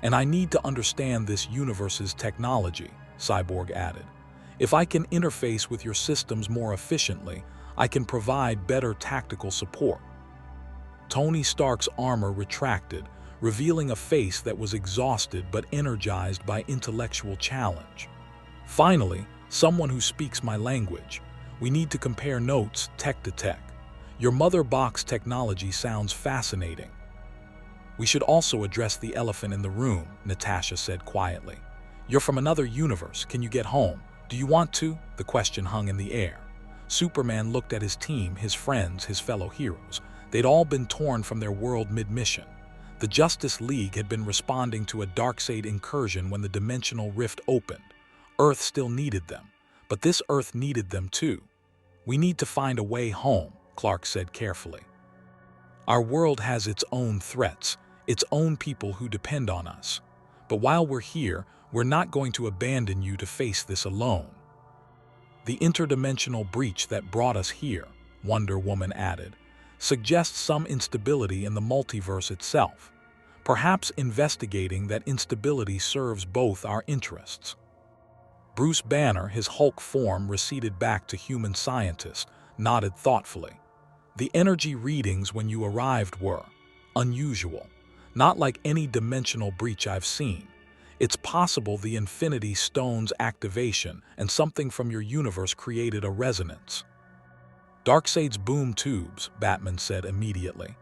And I need to understand this universe's technology, Cyborg added. If I can interface with your systems more efficiently, I can provide better tactical support. Tony Stark's armor retracted, revealing a face that was exhausted but energized by intellectual challenge. Finally, someone who speaks my language. We need to compare notes, tech to tech. Your mother box technology sounds fascinating. We should also address the elephant in the room, Natasha said quietly. You're from another universe. Can you get home? Do you want to? The question hung in the air. Superman looked at his team, his friends, his fellow heroes. They'd all been torn from their world mid-mission. The Justice League had been responding to a Darkseid incursion when the dimensional rift opened. Earth still needed them, but this Earth needed them too. We need to find a way home, Clark said carefully. Our world has its own threats, its own people who depend on us. But while we're here, we're not going to abandon you to face this alone. The interdimensional breach that brought us here, Wonder Woman added, suggests some instability in the multiverse itself. Perhaps investigating that instability serves both our interests. Bruce Banner, his Hulk form receded back to human scientist, nodded thoughtfully. The energy readings when you arrived were unusual, not like any dimensional breach I've seen. It's possible the Infinity Stone's activation and something from your universe created a resonance. Darkseid's boom tubes, Batman said immediately.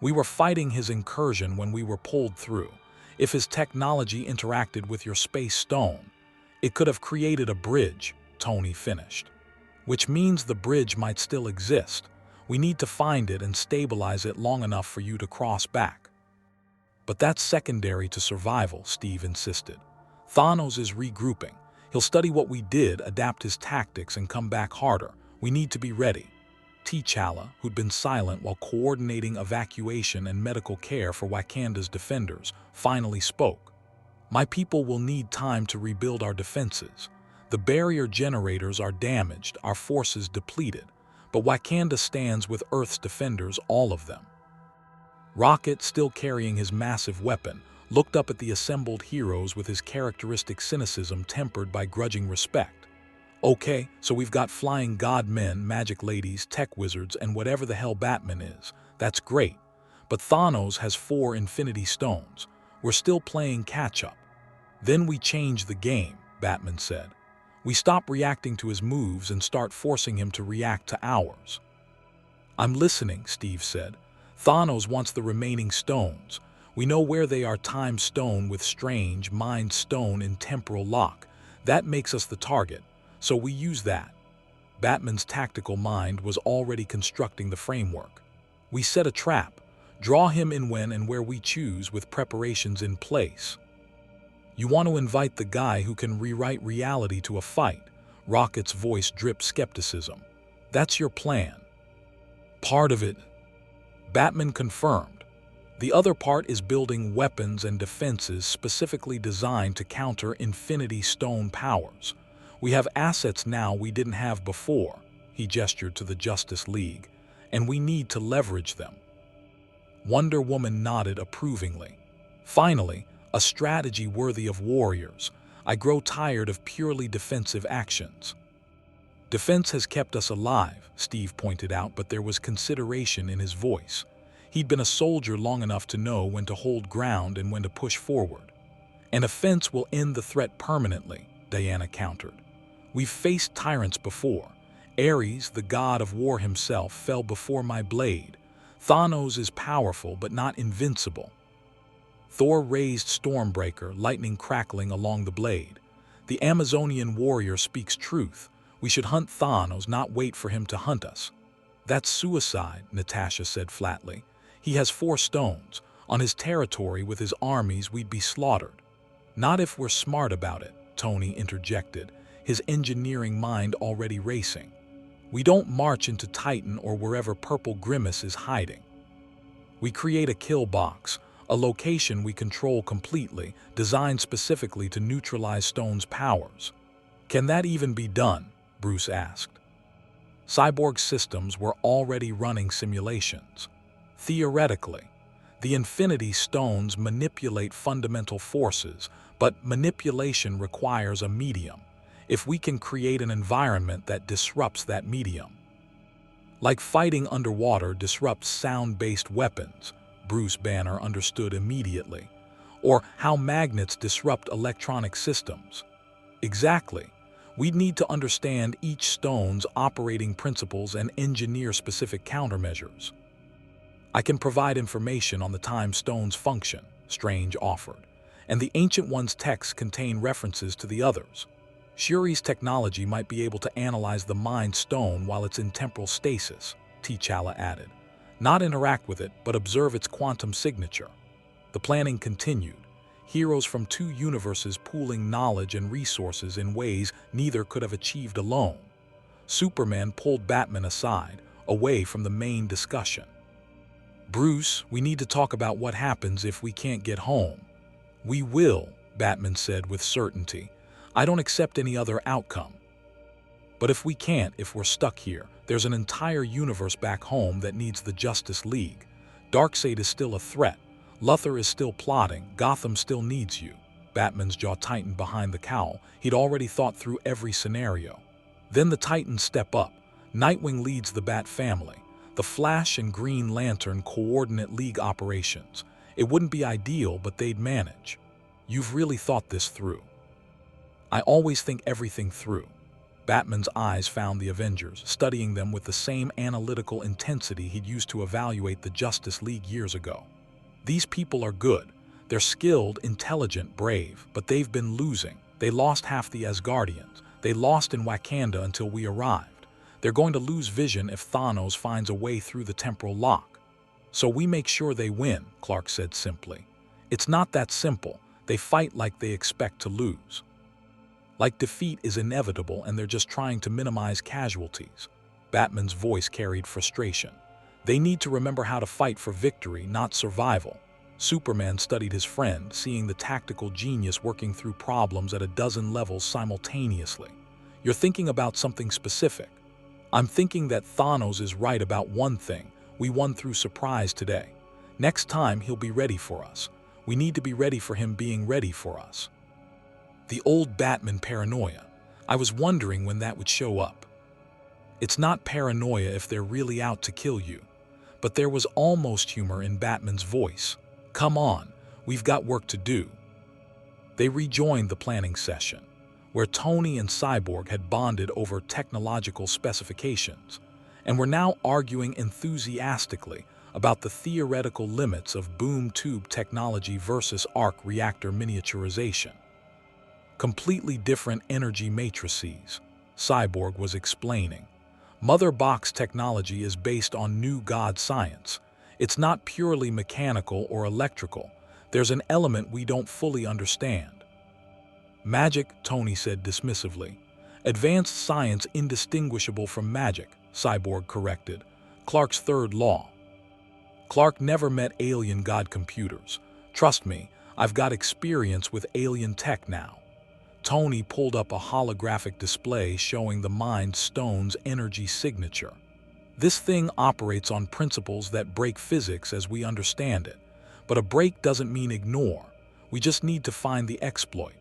We were fighting his incursion when we were pulled through. If his technology interacted with your space stone, it could have created a bridge, Tony finished. Which means the bridge might still exist. We need to find it and stabilize it long enough for you to cross back. But that's secondary to survival, Steve insisted. Thanos is regrouping. He'll study what we did, adapt his tactics, and come back harder. We need to be ready. T'Challa, who'd been silent while coordinating evacuation and medical care for Wakanda's defenders, finally spoke. My people will need time to rebuild our defenses. The barrier generators are damaged, our forces depleted, but Wakanda stands with Earth's defenders, all of them. Rocket, still carrying his massive weapon, looked up at the assembled heroes with his characteristic cynicism tempered by grudging respect. Okay, so we've got flying god men, magic ladies, tech wizards, and whatever the hell Batman is. That's great. But Thanos has 4 Infinity Stones. We're still playing catch-up. Then we change the game, Batman said. We stop reacting to his moves and start forcing him to react to ours. I'm listening, Steve said. Thanos wants the remaining stones. We know where they are: Time Stone with Strange, Mind Stone in Temporal Lock. That makes us the target, so we use that. Batman's tactical mind was already constructing the framework. We set a trap, draw him in when and where we choose with preparations in place. You want to invite the guy who can rewrite reality to a fight. Rocket's voice dripped skepticism. That's your plan. Part of it, Batman confirmed. The other part is building weapons and defenses specifically designed to counter Infinity Stone powers. We have assets now we didn't have before, he gestured to the Justice League, and we need to leverage them. Wonder Woman nodded approvingly. Finally, a strategy worthy of warriors. I grow tired of purely defensive actions. Defense has kept us alive, Steve pointed out, but there was consideration in his voice. He'd been a soldier long enough to know when to hold ground and when to push forward. An offense will end the threat permanently, Diana countered. We've faced tyrants before. Ares, the god of war himself, fell before my blade. Thanos is powerful but not invincible. Thor raised Stormbreaker, lightning crackling along the blade. The Amazonian warrior speaks truth. We should hunt Thanos, not wait for him to hunt us. That's suicide, Natasha said flatly. He has 4 stones. On his territory with his armies we'd be slaughtered. Not if we're smart about it, Tony interjected, his engineering mind already racing. We don't march into Titan or wherever Purple Grimace is hiding. We create a kill box, a location we control completely, designed specifically to neutralize Stone's powers. Can that even be done? Bruce asked. Cyborg systems were already running simulations. Theoretically, the Infinity Stones manipulate fundamental forces, but manipulation requires a medium. If we can create an environment that disrupts that medium. Like fighting underwater disrupts sound-based weapons, Bruce Banner understood immediately. Or how magnets disrupt electronic systems. Exactly. We'd need to understand each stone's operating principles and engineer specific countermeasures. I can provide information on the Time Stone's function, Strange offered, and the Ancient One's texts contain references to the others. Shuri's technology might be able to analyze the Mind Stone while it's in temporal stasis, T'Challa added. Not interact with it, but observe its quantum signature. The planning continued. Heroes from 2 universes pooling knowledge and resources in ways neither could have achieved alone. Superman pulled Batman aside, away from the main discussion. Bruce, we need to talk about what happens if we can't get home. We will, Batman said with certainty. I don't accept any other outcome. But if we can't, if we're stuck here, there's an entire universe back home that needs the Justice League. Darkseid is still a threat. Luthor is still plotting. Gotham still needs you. Batman's jaw tightened behind the cowl. He'd already thought through every scenario. Then the Titans step up. Nightwing leads the Bat family. The Flash and Green Lantern coordinate League operations. It wouldn't be ideal, but they'd manage. You've really thought this through. I always think everything through. Batman's eyes found the Avengers, studying them with the same analytical intensity he'd used to evaluate the Justice League years ago. These people are good. They're skilled, intelligent, brave, but they've been losing. They lost half the Asgardians. They lost in Wakanda until we arrived. They're going to lose vision if Thanos finds a way through the temporal lock. So we make sure they win, Clark said simply. It's not that simple. They fight like they expect to lose. Like defeat is inevitable and they're just trying to minimize casualties. Batman's voice carried frustration. They need to remember how to fight for victory, not survival. Superman studied his friend, seeing the tactical genius working through problems at a dozen levels simultaneously. You're thinking about something specific. I'm thinking that Thanos is right about one thing. We won through surprise today. Next time, he'll be ready for us. We need to be ready for him being ready for us. The old Batman paranoia. I was wondering when that would show up. It's not paranoia if they're really out to kill you. But there was almost humor in Batman's voice. Come on, we've got work to do. They rejoined the planning session, where Tony and Cyborg had bonded over technological specifications, and were now arguing enthusiastically, about the theoretical limits of boom tube technology versus arc reactor miniaturization. Completely different energy matrices, Cyborg was explaining. Mother box technology is based on new God science. It's not purely mechanical or electrical. There's an element we don't fully understand. Magic, Tony said dismissively. Advanced science indistinguishable from magic, Cyborg corrected. Clark's third law. Clark never met alien god computers. Trust me, I've got experience with alien tech now. Tony pulled up a holographic display showing the Mind Stone's energy signature. This thing operates on principles that break physics as we understand it. But a break doesn't mean ignore. We just need to find the exploit.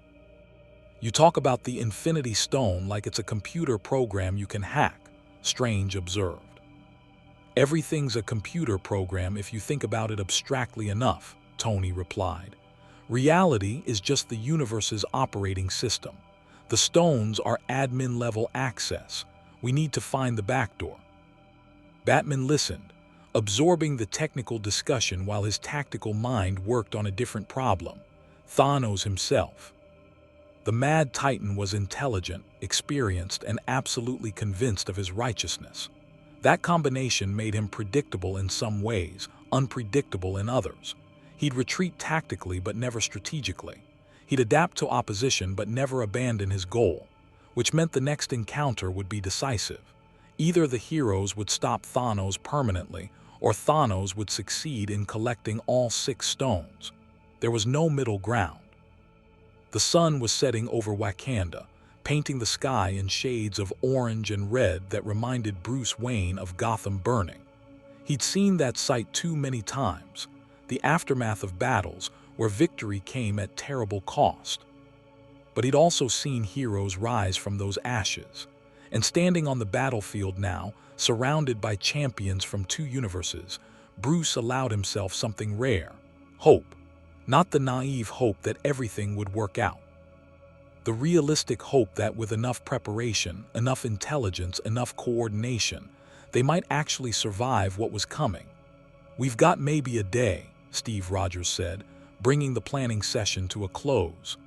You talk about the Infinity Stone like it's a computer program you can hack, Strange observed. Everything's a computer program if you think about it abstractly enough, Tony replied. Reality is just the universe's operating system. The stones are admin-level access. We need to find the backdoor. Batman listened, absorbing the technical discussion while his tactical mind worked on a different problem. Thanos himself. The Mad Titan was intelligent, experienced, and absolutely convinced of his righteousness. That combination made him predictable in some ways, unpredictable in others. He'd retreat tactically but never strategically. He'd adapt to opposition but never abandon his goal, which meant the next encounter would be decisive. Either the heroes would stop Thanos permanently, or Thanos would succeed in collecting all 6 stones. There was no middle ground. The sun was setting over Wakanda, painting the sky in shades of orange and red that reminded Bruce Wayne of Gotham burning. He'd seen that sight too many times, the aftermath of battles where victory came at terrible cost. But he'd also seen heroes rise from those ashes, and standing on the battlefield now, surrounded by champions from 2 universes, Bruce allowed himself something rare: hope. Not the naive hope that everything would work out. The realistic hope that with enough preparation, enough intelligence, enough coordination, they might actually survive what was coming. "We've got maybe a day," Steve Rogers said, bringing the planning session to a close.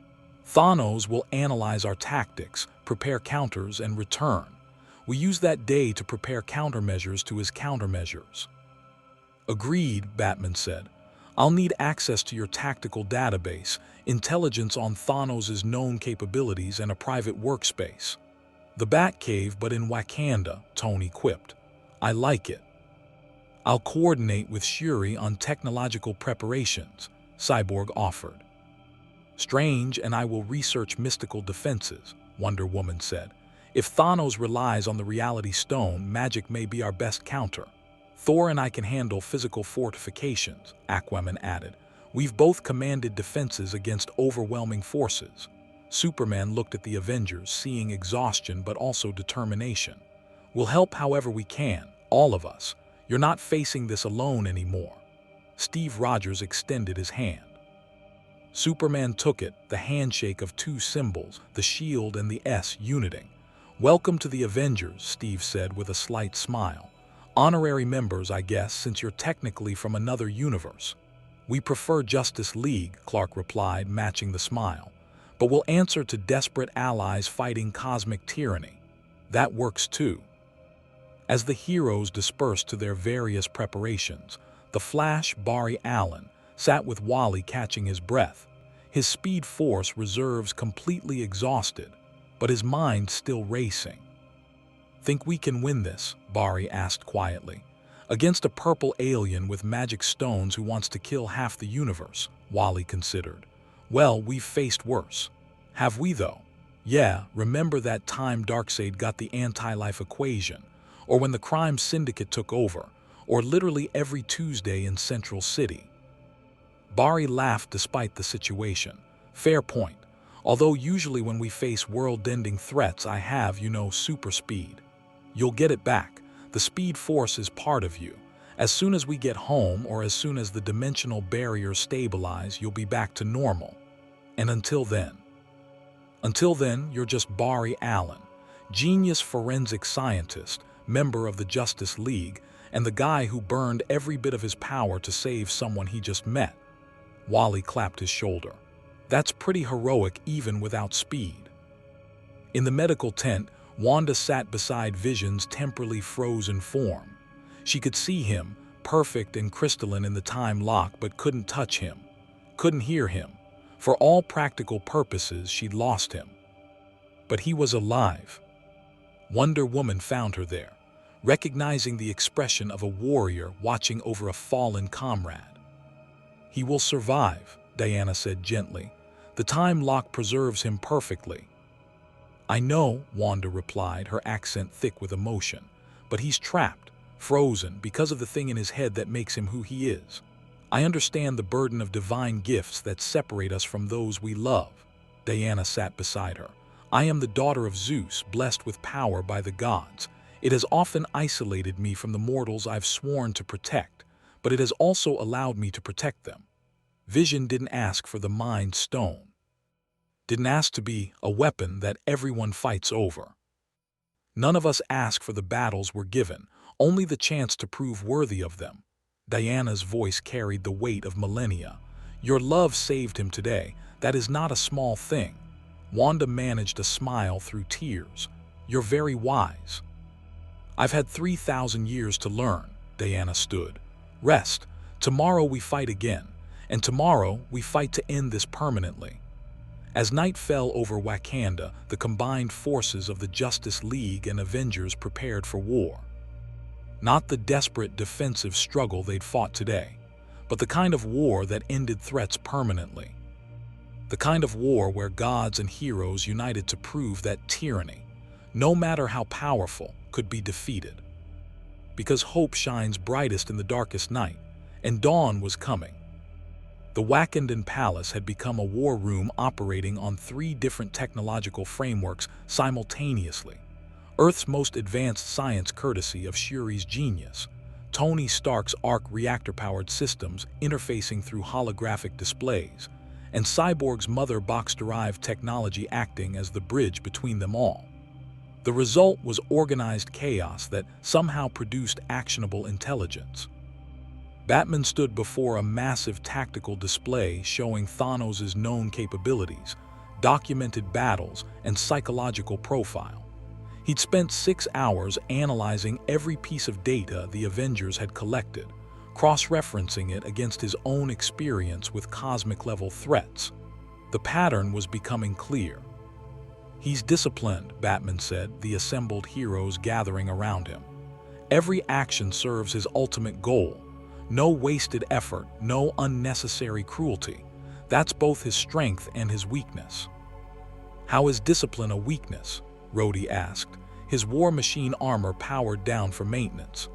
"Thanos will analyze our tactics, prepare counters, and return. We use that day to prepare countermeasures to his countermeasures." "Agreed," Batman said. "I'll need access to your tactical database, intelligence on Thanos' known capabilities, and a private workspace." "The Batcave, but in Wakanda," Tony quipped. "I like it." "I'll coordinate with Shuri on technological preparations," Cyborg offered. "Strange and I will research mystical defenses," Wonder Woman said. "If Thanos relies on the Reality Stone, magic may be our best counter." "Thor and I can handle physical fortifications," Aquaman added. "We've both commanded defenses against overwhelming forces." Superman looked at the Avengers, seeing exhaustion but also determination. "We'll help however we can, all of us. You're not facing this alone anymore." Steve Rogers extended his hand. Superman took it, the handshake of 2 symbols, the shield and the S uniting. "Welcome to the Avengers," Steve said with a slight smile. "Honorary members, I guess, since you're technically from another universe." "We prefer Justice League," Clark replied, matching the smile. "But we'll answer to desperate allies fighting cosmic tyranny." "That works too." As the heroes dispersed to their various preparations, the Flash, Barry Allen, sat with Wally catching his breath, his Speed Force reserves completely exhausted, but his mind still racing. "Think we can win this?" Barry asked quietly. "Against a purple alien with magic stones who wants to kill half the universe," Wally considered. "Well, we've faced worse." "Have we though?" "Yeah, remember that time Darkseid got the anti-life equation, or when the crime syndicate took over, or literally every Tuesday in Central City." Barry laughed despite the situation. "Fair point. Although usually when we face world-ending threats I have, super speed." "You'll get it back. The Speed Force is part of you. As soon as we get home or as soon as the dimensional barriers stabilize, you'll be back to normal. And until then?" "Until then, you're just Barry Allen, genius forensic scientist, member of the Justice League, and the guy who burned every bit of his power to save someone he just met. Wally clapped his shoulder. That's pretty heroic even without speed. In the medical tent, Wanda sat beside Vision's temporarily frozen form. She could see him, perfect and crystalline in the time lock, but couldn't touch him, couldn't hear him. For all practical purposes, she'd lost him. But he was alive. Wonder Woman found her there, recognizing the expression of a warrior watching over a fallen comrade. "He will survive," Diana said gently. "The time lock preserves him perfectly." "I know," Wanda replied, her accent thick with emotion, "but he's trapped, frozen, because of the thing in his head that makes him who he is. I understand the burden of divine gifts that separate us from those we love." Diana sat beside her. "I am the daughter of Zeus, blessed with power by the gods. It has often isolated me from the mortals I've sworn to protect, but it has also allowed me to protect them. Vision didn't ask for the Mind Stone. Didn't ask to be a weapon that everyone fights over. None of us ask for the battles we're given, only the chance to prove worthy of them." Diana's voice carried the weight of millennia. "Your love saved him today. That is not a small thing." Wanda managed a smile through tears. "You're very wise." "I've had 3,000 years to learn." Diana stood. "Rest. Tomorrow we fight again, and tomorrow we fight to end this permanently." As night fell over Wakanda, the combined forces of the Justice League and Avengers prepared for war. Not the desperate defensive struggle they'd fought today, but the kind of war that ended threats permanently. The kind of war where gods and heroes united to prove that tyranny, no matter how powerful, could be defeated. Because hope shines brightest in the darkest night, and dawn was coming. The Wakandan palace had become a war room operating on 3 different technological frameworks simultaneously. Earth's most advanced science, courtesy of Shuri's genius, Tony Stark's arc reactor-powered systems interfacing through holographic displays, and Cyborg's mother box-derived technology acting as the bridge between them all. The result was organized chaos that somehow produced actionable intelligence. Batman stood before a massive tactical display showing Thanos' known capabilities, documented battles, and psychological profile. He'd spent 6 hours analyzing every piece of data the Avengers had collected, cross-referencing it against his own experience with cosmic-level threats. The pattern was becoming clear. "He's disciplined," Batman said, the assembled heroes gathering around him. "Every action serves his ultimate goal. No wasted effort, no unnecessary cruelty. That's both his strength and his weakness." "How is discipline a weakness?" Rhodey asked, his war machine armor powered down for maintenance.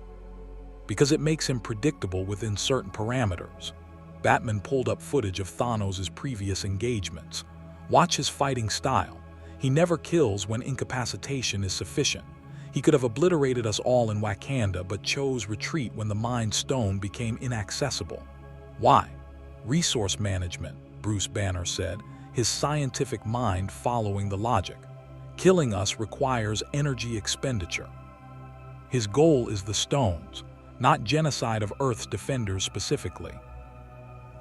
"Because it makes him predictable within certain parameters." Batman pulled up footage of Thanos' previous engagements. "Watch his fighting style. He never kills when incapacitation is sufficient. He could have obliterated us all in Wakanda, but chose retreat when the Mind Stone became inaccessible. Why? Resource management," Bruce Banner said, his scientific mind following the logic. "Killing us requires energy expenditure. His goal is the stones, not genocide of Earth's defenders specifically."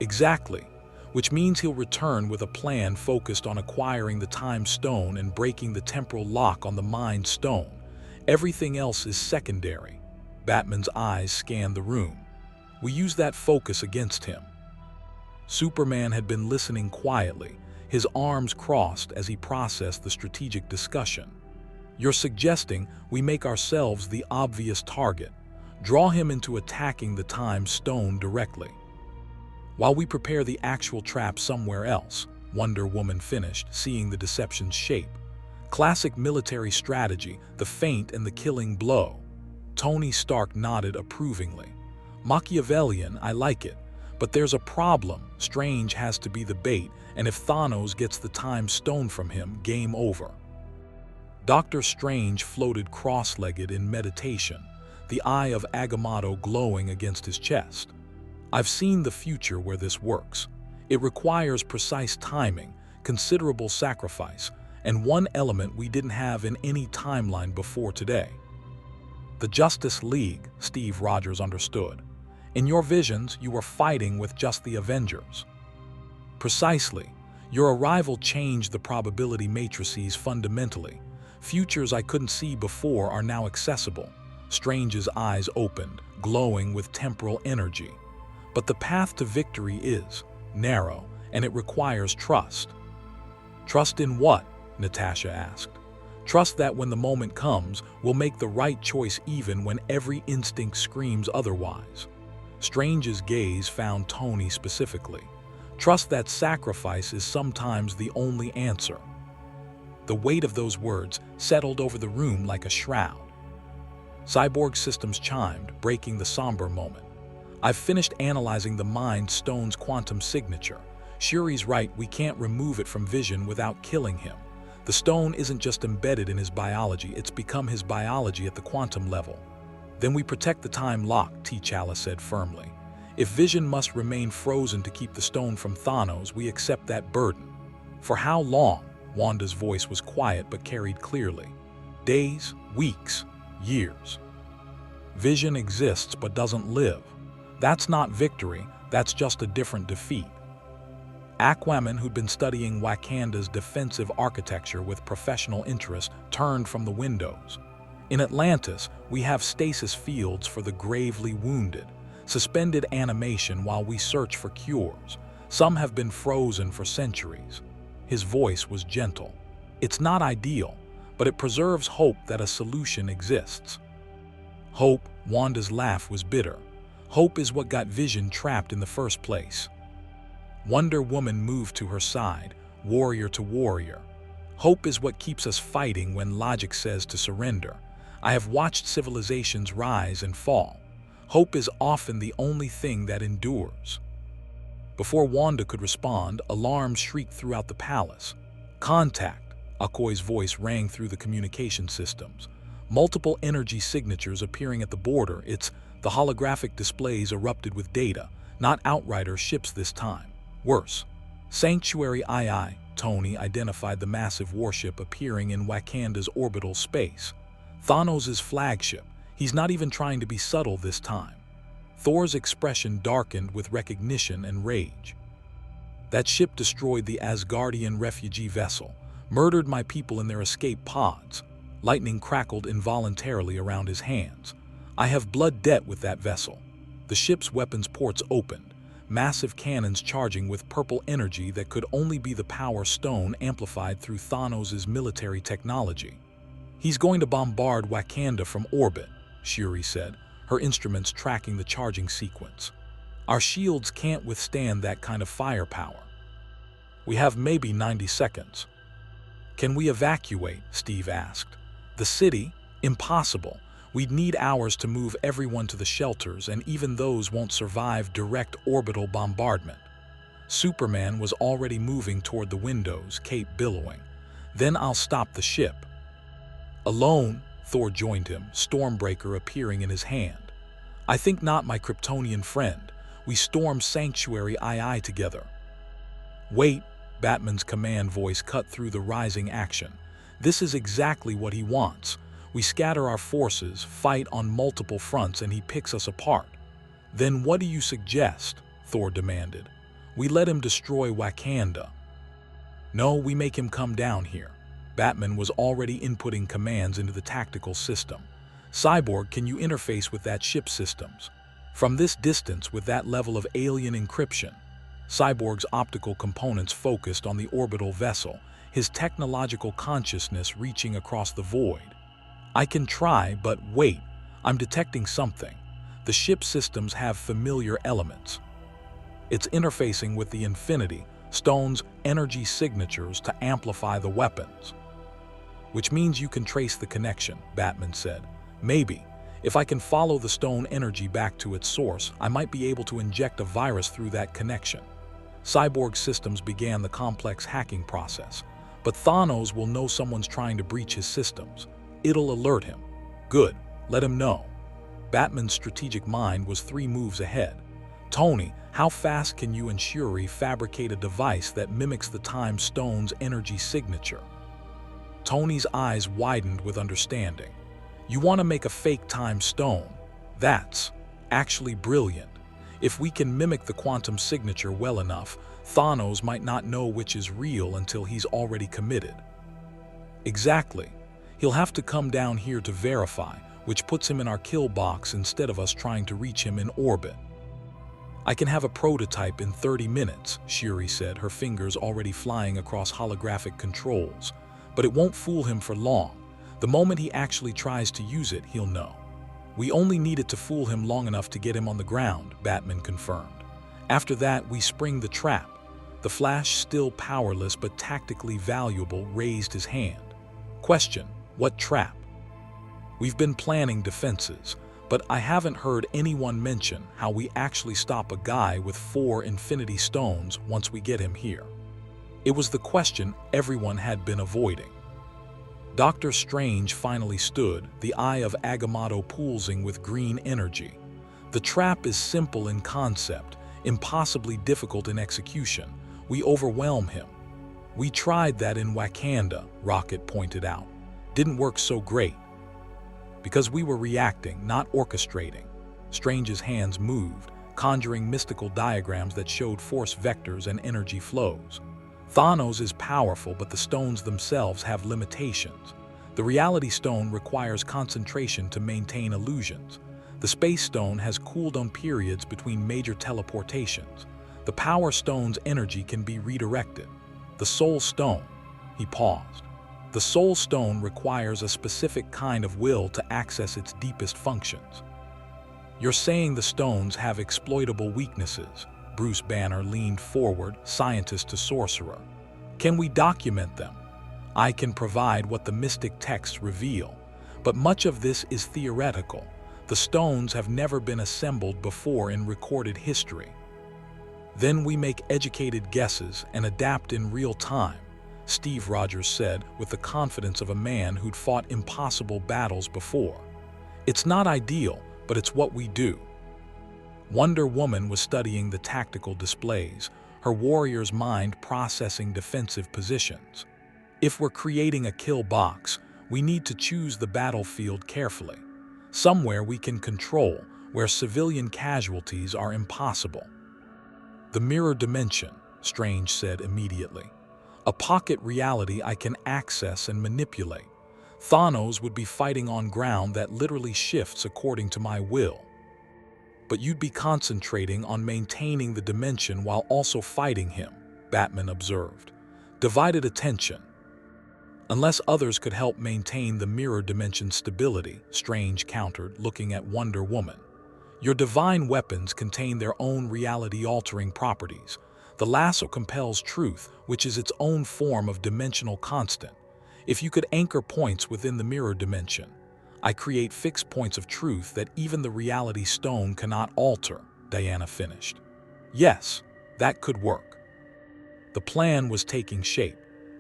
"Exactly, which means he'll return with a plan focused on acquiring the Time Stone and breaking the temporal lock on the Mind Stone. Everything else is secondary." Batman's eyes scanned the room. "We use that focus against him." Superman had been listening quietly, his arms crossed as he processed the strategic discussion. "You're suggesting we make ourselves the obvious target, draw him into attacking the Time Stone directly, while we prepare the actual trap somewhere else," Wonder Woman finished, seeing the deception's shape. "Classic military strategy, the feint and the killing blow." Tony Stark nodded approvingly. "Machiavellian, I like it. But there's a problem. Strange has to be the bait, and if Thanos gets the Time Stone from him, game over." Dr. Strange floated cross-legged in meditation, the eye of Agamotto glowing against his chest. "I've seen the future where this works. It requires precise timing, considerable sacrifice, and one element we didn't have in any timeline before today." The Justice League, Steve Rogers understood. In your visions, you were fighting with just the Avengers. Precisely. Your arrival changed the probability matrices fundamentally. Futures I couldn't see before are now accessible. Strange's eyes opened, glowing with temporal energy. But the path to victory is narrow, and it requires trust. Trust in what? Natasha asked. Trust that when the moment comes, we'll make the right choice even when every instinct screams otherwise. Strange's gaze found Tony specifically. Trust that sacrifice is sometimes the only answer. The weight of those words settled over the room like a shroud. Cyborg systems chimed, breaking the somber moment. I've finished analyzing the Mind Stone's quantum signature. Shuri's right, we can't remove it from vision without killing him. The stone isn't just embedded in his biology, it's become his biology at the quantum level. Then we protect the time lock, T'Challa said firmly. If vision must remain frozen to keep the stone from Thanos, we accept that burden. For how long? Wanda's voice was quiet but carried clearly. Days, weeks, years. Vision exists but doesn't live. That's not victory, that's just a different defeat. Aquaman, who'd been studying Wakanda's defensive architecture with professional interest, turned from the windows. In Atlantis, we have stasis fields for the gravely wounded, suspended animation while we search for cures. Some have been frozen for centuries. His voice was gentle. It's not ideal, but it preserves hope that a solution exists. Hope, Wanda's laugh was bitter. Hope is what got Vision trapped in the first place. Wonder Woman moved to her side, warrior to warrior. Hope is what keeps us fighting when logic says to surrender. I have watched civilizations rise and fall. Hope is often the only thing that endures. Before Wanda could respond, alarms shrieked throughout the palace. Contact, Okoye's voice rang through the communication systems. Multiple energy signatures appearing at the border. The holographic displays erupted with data, not Outrider ships this time. Worse, Sanctuary II, Tony identified the massive warship appearing in Wakanda's orbital space. Thanos' flagship. He's not even trying to be subtle this time. Thor's expression darkened with recognition and rage. That ship destroyed the Asgardian refugee vessel, murdered my people in their escape pods. Lightning crackled involuntarily around his hands. I have blood debt with that vessel. The ship's weapons ports opened, massive cannons charging with purple energy that could only be the power stone amplified through Thanos' military technology. He's going to bombard Wakanda from orbit, Shuri said, her instruments tracking the charging sequence. Our shields can't withstand that kind of firepower. We have maybe 90 seconds. Can we evacuate? Steve asked. The city? Impossible. We'd need hours to move everyone to the shelters, and even those won't survive direct orbital bombardment. Superman was already moving toward the windows, cape billowing. Then I'll stop the ship. Alone, Thor joined him, Stormbreaker appearing in his hand. I think not, my Kryptonian friend. We storm Sanctuary II together. Wait, Batman's command voice cut through the rising action. This is exactly what he wants. We scatter our forces, fight on multiple fronts, and he picks us apart. Then what do you suggest? Thor demanded. We let him destroy Wakanda. No, we make him come down here. Batman was already inputting commands into the tactical system. Cyborg, can you interface with that ship systems? From this distance, with that level of alien encryption? Cyborg's optical components focused on the orbital vessel, his technological consciousness reaching across the void. I can try, but wait, I'm detecting something. The ship systems have familiar elements. It's interfacing with the Infinity Stone's energy signatures to amplify the weapons. Which means you can trace the connection, Batman said. Maybe. If I can follow the stone energy back to its source, I might be able to inject a virus through that connection. Cyborg systems began the complex hacking process. But Thanos will know someone's trying to breach his systems. It'll alert him. Good, let him know. Batman's strategic mind was 3 moves ahead. Tony, how fast can you and Shuri fabricate a device that mimics the Time Stone's energy signature? Tony's eyes widened with understanding. You want to make a fake time stone? That's actually brilliant. If we can mimic the quantum signature well enough, Thanos might not know which is real until he's already committed. Exactly. He'll have to come down here to verify, which puts him in our kill box instead of us trying to reach him in orbit. I can have a prototype in 30 minutes, Shuri said, her fingers already flying across holographic controls. But it won't fool him for long. The moment he actually tries to use it, he'll know. We only need it to fool him long enough to get him on the ground, Batman confirmed. After that, we spring the trap. The Flash, still powerless but tactically valuable, raised his hand. Question: what trap? We've been planning defenses, but I haven't heard anyone mention how we actually stop a guy with 4 Infinity Stones once we get him here. It was the question everyone had been avoiding. Doctor Strange finally stood, the eye of Agamotto pulsing with green energy. The trap is simple in concept, impossibly difficult in execution. We overwhelm him. We tried that in Wakanda, Rocket pointed out. Didn't work so great. Because we were reacting, not orchestrating. Strange's hands moved, conjuring mystical diagrams that showed force vectors and energy flows. Thanos is powerful, but the stones themselves have limitations. The Reality Stone requires concentration to maintain illusions. The Space Stone has cooldown periods between major teleportations. The Power Stone's energy can be redirected. The Soul Stone, he paused. The Soul Stone requires a specific kind of will to access its deepest functions. You're saying the stones have exploitable weaknesses? Bruce Banner leaned forward, scientist to sorcerer. Can we document them? I can provide what the mystic texts reveal, but much of this is theoretical. The stones have never been assembled before in recorded history. Then we make educated guesses and adapt in real time, Steve Rogers said with the confidence of a man who'd fought impossible battles before. It's not ideal, but it's what we do. Wonder Woman was studying the tactical displays, her warrior's mind processing defensive positions. If we're creating a kill box, we need to choose the battlefield carefully. Somewhere we can control, where civilian casualties are impossible. The mirror dimension, Strange said immediately. A pocket reality I can access and manipulate. Thanos would be fighting on ground that literally shifts according to my will. But you'd be concentrating on maintaining the dimension while also fighting him, Batman observed. Divided attention. Unless others could help maintain the mirror dimension stability, Strange countered, looking at Wonder Woman. Your divine weapons contain their own reality-altering properties. The lasso compels truth, which is its own form of dimensional constant. If you could anchor points within the mirror dimension, I create fixed points of truth that even the Reality Stone cannot alter, Diana finished. Yes, that could work. The plan was taking shape,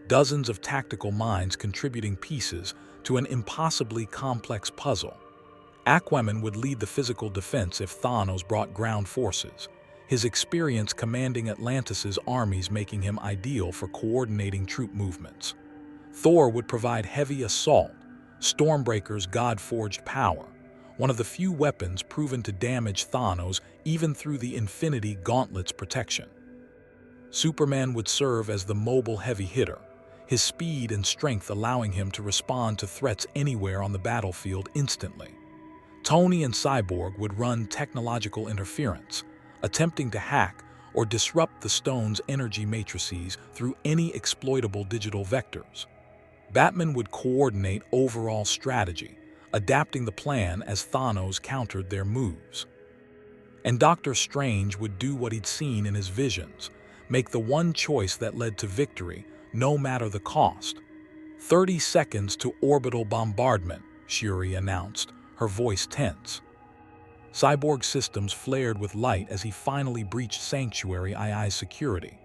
dozens of tactical minds contributing pieces to an impossibly complex puzzle. Aquaman would lead the physical defense if Thanos brought ground forces, his experience commanding Atlantis' armies making him ideal for coordinating troop movements. Thor would provide heavy assault, Stormbreaker's God-forged power, one of the few weapons proven to damage Thanos even through the Infinity Gauntlet's protection. Superman would serve as the mobile heavy hitter, his speed and strength allowing him to respond to threats anywhere on the battlefield instantly. Tony and Cyborg would run technological interference, attempting to hack or disrupt the stone's energy matrices through any exploitable digital vectors. Batman would coordinate overall strategy, adapting the plan as Thanos countered their moves. And Doctor Strange would do what he'd seen in his visions, make the one choice that led to victory, no matter the cost. 30 seconds to orbital bombardment, Shuri announced, her voice tense. Cyborg systems flared with light as he finally breached Sanctuary II's security.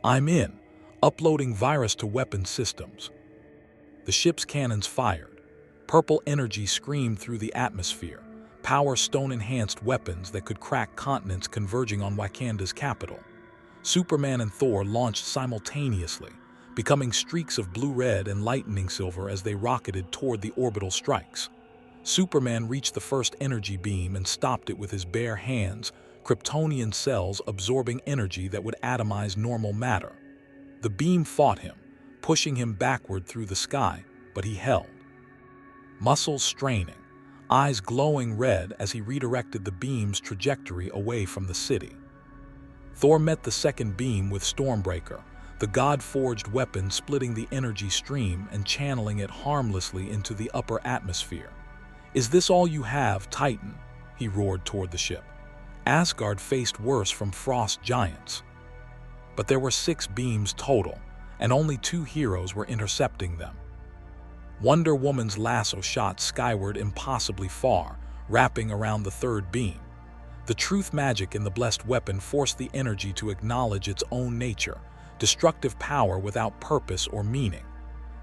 I'm in, uploading virus to weapon systems. The ship's cannons fired. Purple energy screamed through the atmosphere, Power Stone-enhanced weapons that could crack continents converging on Wakanda's capital. Superman and Thor launched simultaneously, becoming streaks of blue-red and lightning silver as they rocketed toward the orbital strikes. Superman reached the first energy beam and stopped it with his bare hands, Kryptonian cells absorbing energy that would atomize normal matter. The beam fought him, pushing him backward through the sky, but he held. Muscles straining, eyes glowing red as he redirected the beam's trajectory away from the city. Thor met the second beam with Stormbreaker, the god-forged weapon splitting the energy stream and channeling it harmlessly into the upper atmosphere. "Is this all you have, Titan?" he roared toward the ship. Asgard faced worse from frost giants. But there were 6 beams total, and only 2 heroes were intercepting them. Wonder Woman's lasso shot skyward impossibly far, wrapping around the third beam. The truth magic in the blessed weapon forced the energy to acknowledge its own nature, destructive power without purpose or meaning.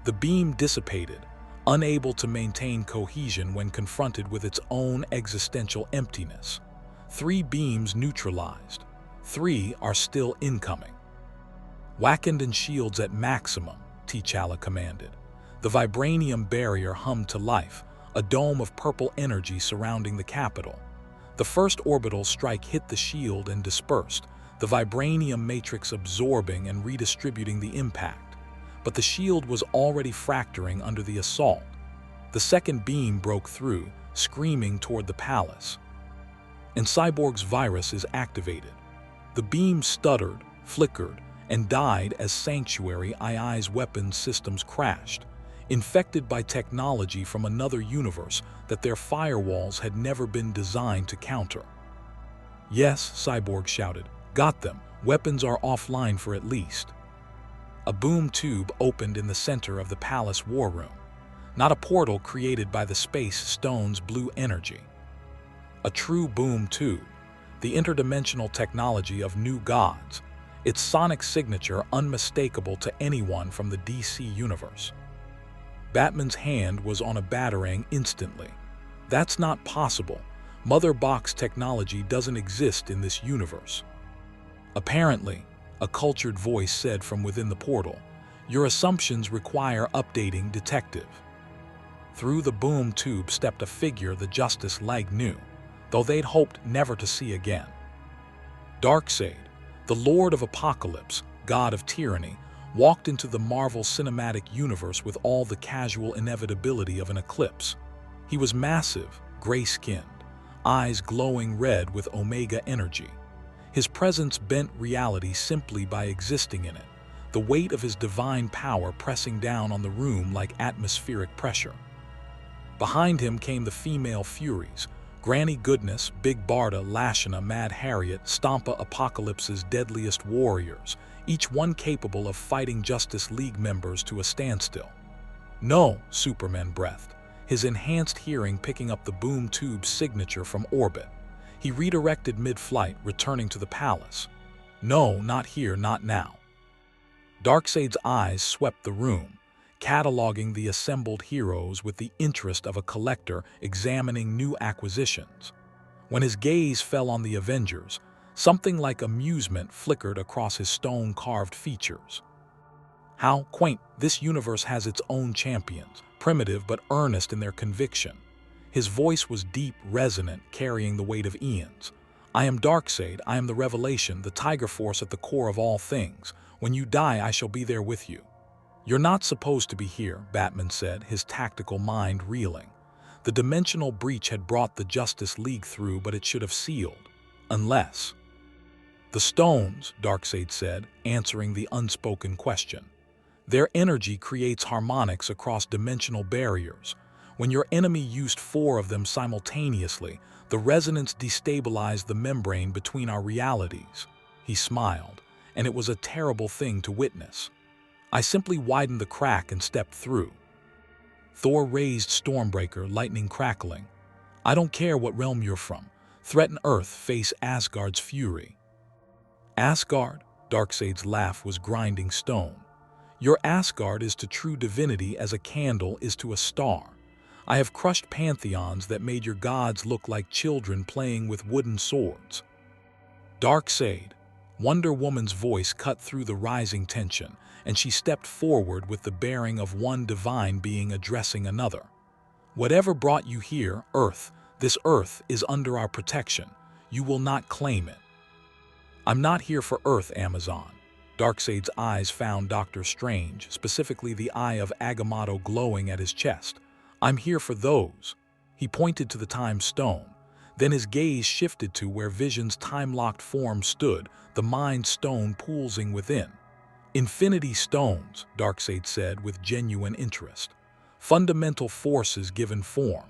The beam dissipated, unable to maintain cohesion when confronted with its own existential emptiness. 3 beams neutralized. 3 are still incoming. "Wakandan shields at maximum," T'Challa commanded. The vibranium barrier hummed to life, a dome of purple energy surrounding the capital. The first orbital strike hit the shield and dispersed, the vibranium matrix absorbing and redistributing the impact. But the shield was already fracturing under the assault. The second beam broke through, screaming toward the palace. And Cyborg's virus is activated. The beam stuttered, flickered, and died as Sanctuary II's weapons systems crashed, infected by technology from another universe that their firewalls had never been designed to counter. "Yes," Cyborg shouted. "Got them. Weapons are offline for at least." A boom tube opened in the center of the palace war room, not a portal created by the space stone's blue energy. A true boom tube, the interdimensional technology of new gods, its sonic signature unmistakable to anyone from the DC universe. Batman's hand was on a batarang instantly. "That's not possible. Mother Box technology doesn't exist in this universe." "Apparently," a cultured voice said from within the portal, "your assumptions require updating, detective." Through the boom tube stepped a figure the Justice League knew, though they'd hoped never to see again. Darkseid, the Lord of Apocalypse, God of Tyranny, walked into the Marvel Cinematic Universe with all the casual inevitability of an eclipse. He was massive, gray-skinned, eyes glowing red with Omega energy. His presence bent reality simply by existing in it, the weight of his divine power pressing down on the room like atmospheric pressure. Behind him came the female Furies, Granny Goodness, Big Barda, Lashana, Mad Harriet, Stampa, Apocalypse's deadliest warriors, each one capable of fighting Justice League members to a standstill. "No," Superman breathed, his enhanced hearing picking up the boom tube's signature from orbit. He redirected mid-flight, returning to the palace. "No, not here, not now." Darkseid's eyes swept the room, cataloging the assembled heroes with the interest of a collector examining new acquisitions. When his gaze fell on the Avengers, something like amusement flickered across his stone-carved features. "How quaint, this universe has its own champions, primitive but earnest in their conviction." His voice was deep, resonant, carrying the weight of eons. "I am Darkseid, I am the revelation, the Tiger Force at the core of all things. When you die, I shall be there with you." "You're not supposed to be here," Batman said, his tactical mind reeling. The dimensional breach had brought the Justice League through, but it should have sealed. Unless... "The stones," Darkseid said, answering the unspoken question. "Their energy creates harmonics across dimensional barriers. When your enemy used 4 of them simultaneously, the resonance destabilized the membrane between our realities." He smiled, and it was a terrible thing to witness. "I simply widened the crack and stepped through." Thor raised Stormbreaker, lightning crackling. "I don't care what realm you're from. Threaten Earth, face Asgard's fury." "Asgard?" Darkseid's laugh was grinding stone. "Your Asgard is to true divinity as a candle is to a star. I have crushed pantheons that made your gods look like children playing with wooden swords." "Darkseid," Wonder Woman's voice cut through the rising tension, and she stepped forward with the bearing of one divine being addressing another. Whatever brought you here, Earth, this Earth is under our protection. You will not claim it. I'm not here for Earth, Amazon. Darkseid's eyes found Doctor Strange, specifically the eye of Agamotto glowing at his chest. I'm here for those. He pointed to the time stone. Then his gaze shifted to where Vision's time-locked form stood, the Mind Stone pulsing within. Infinity stones, Darkseid said with genuine interest. Fundamental forces given form.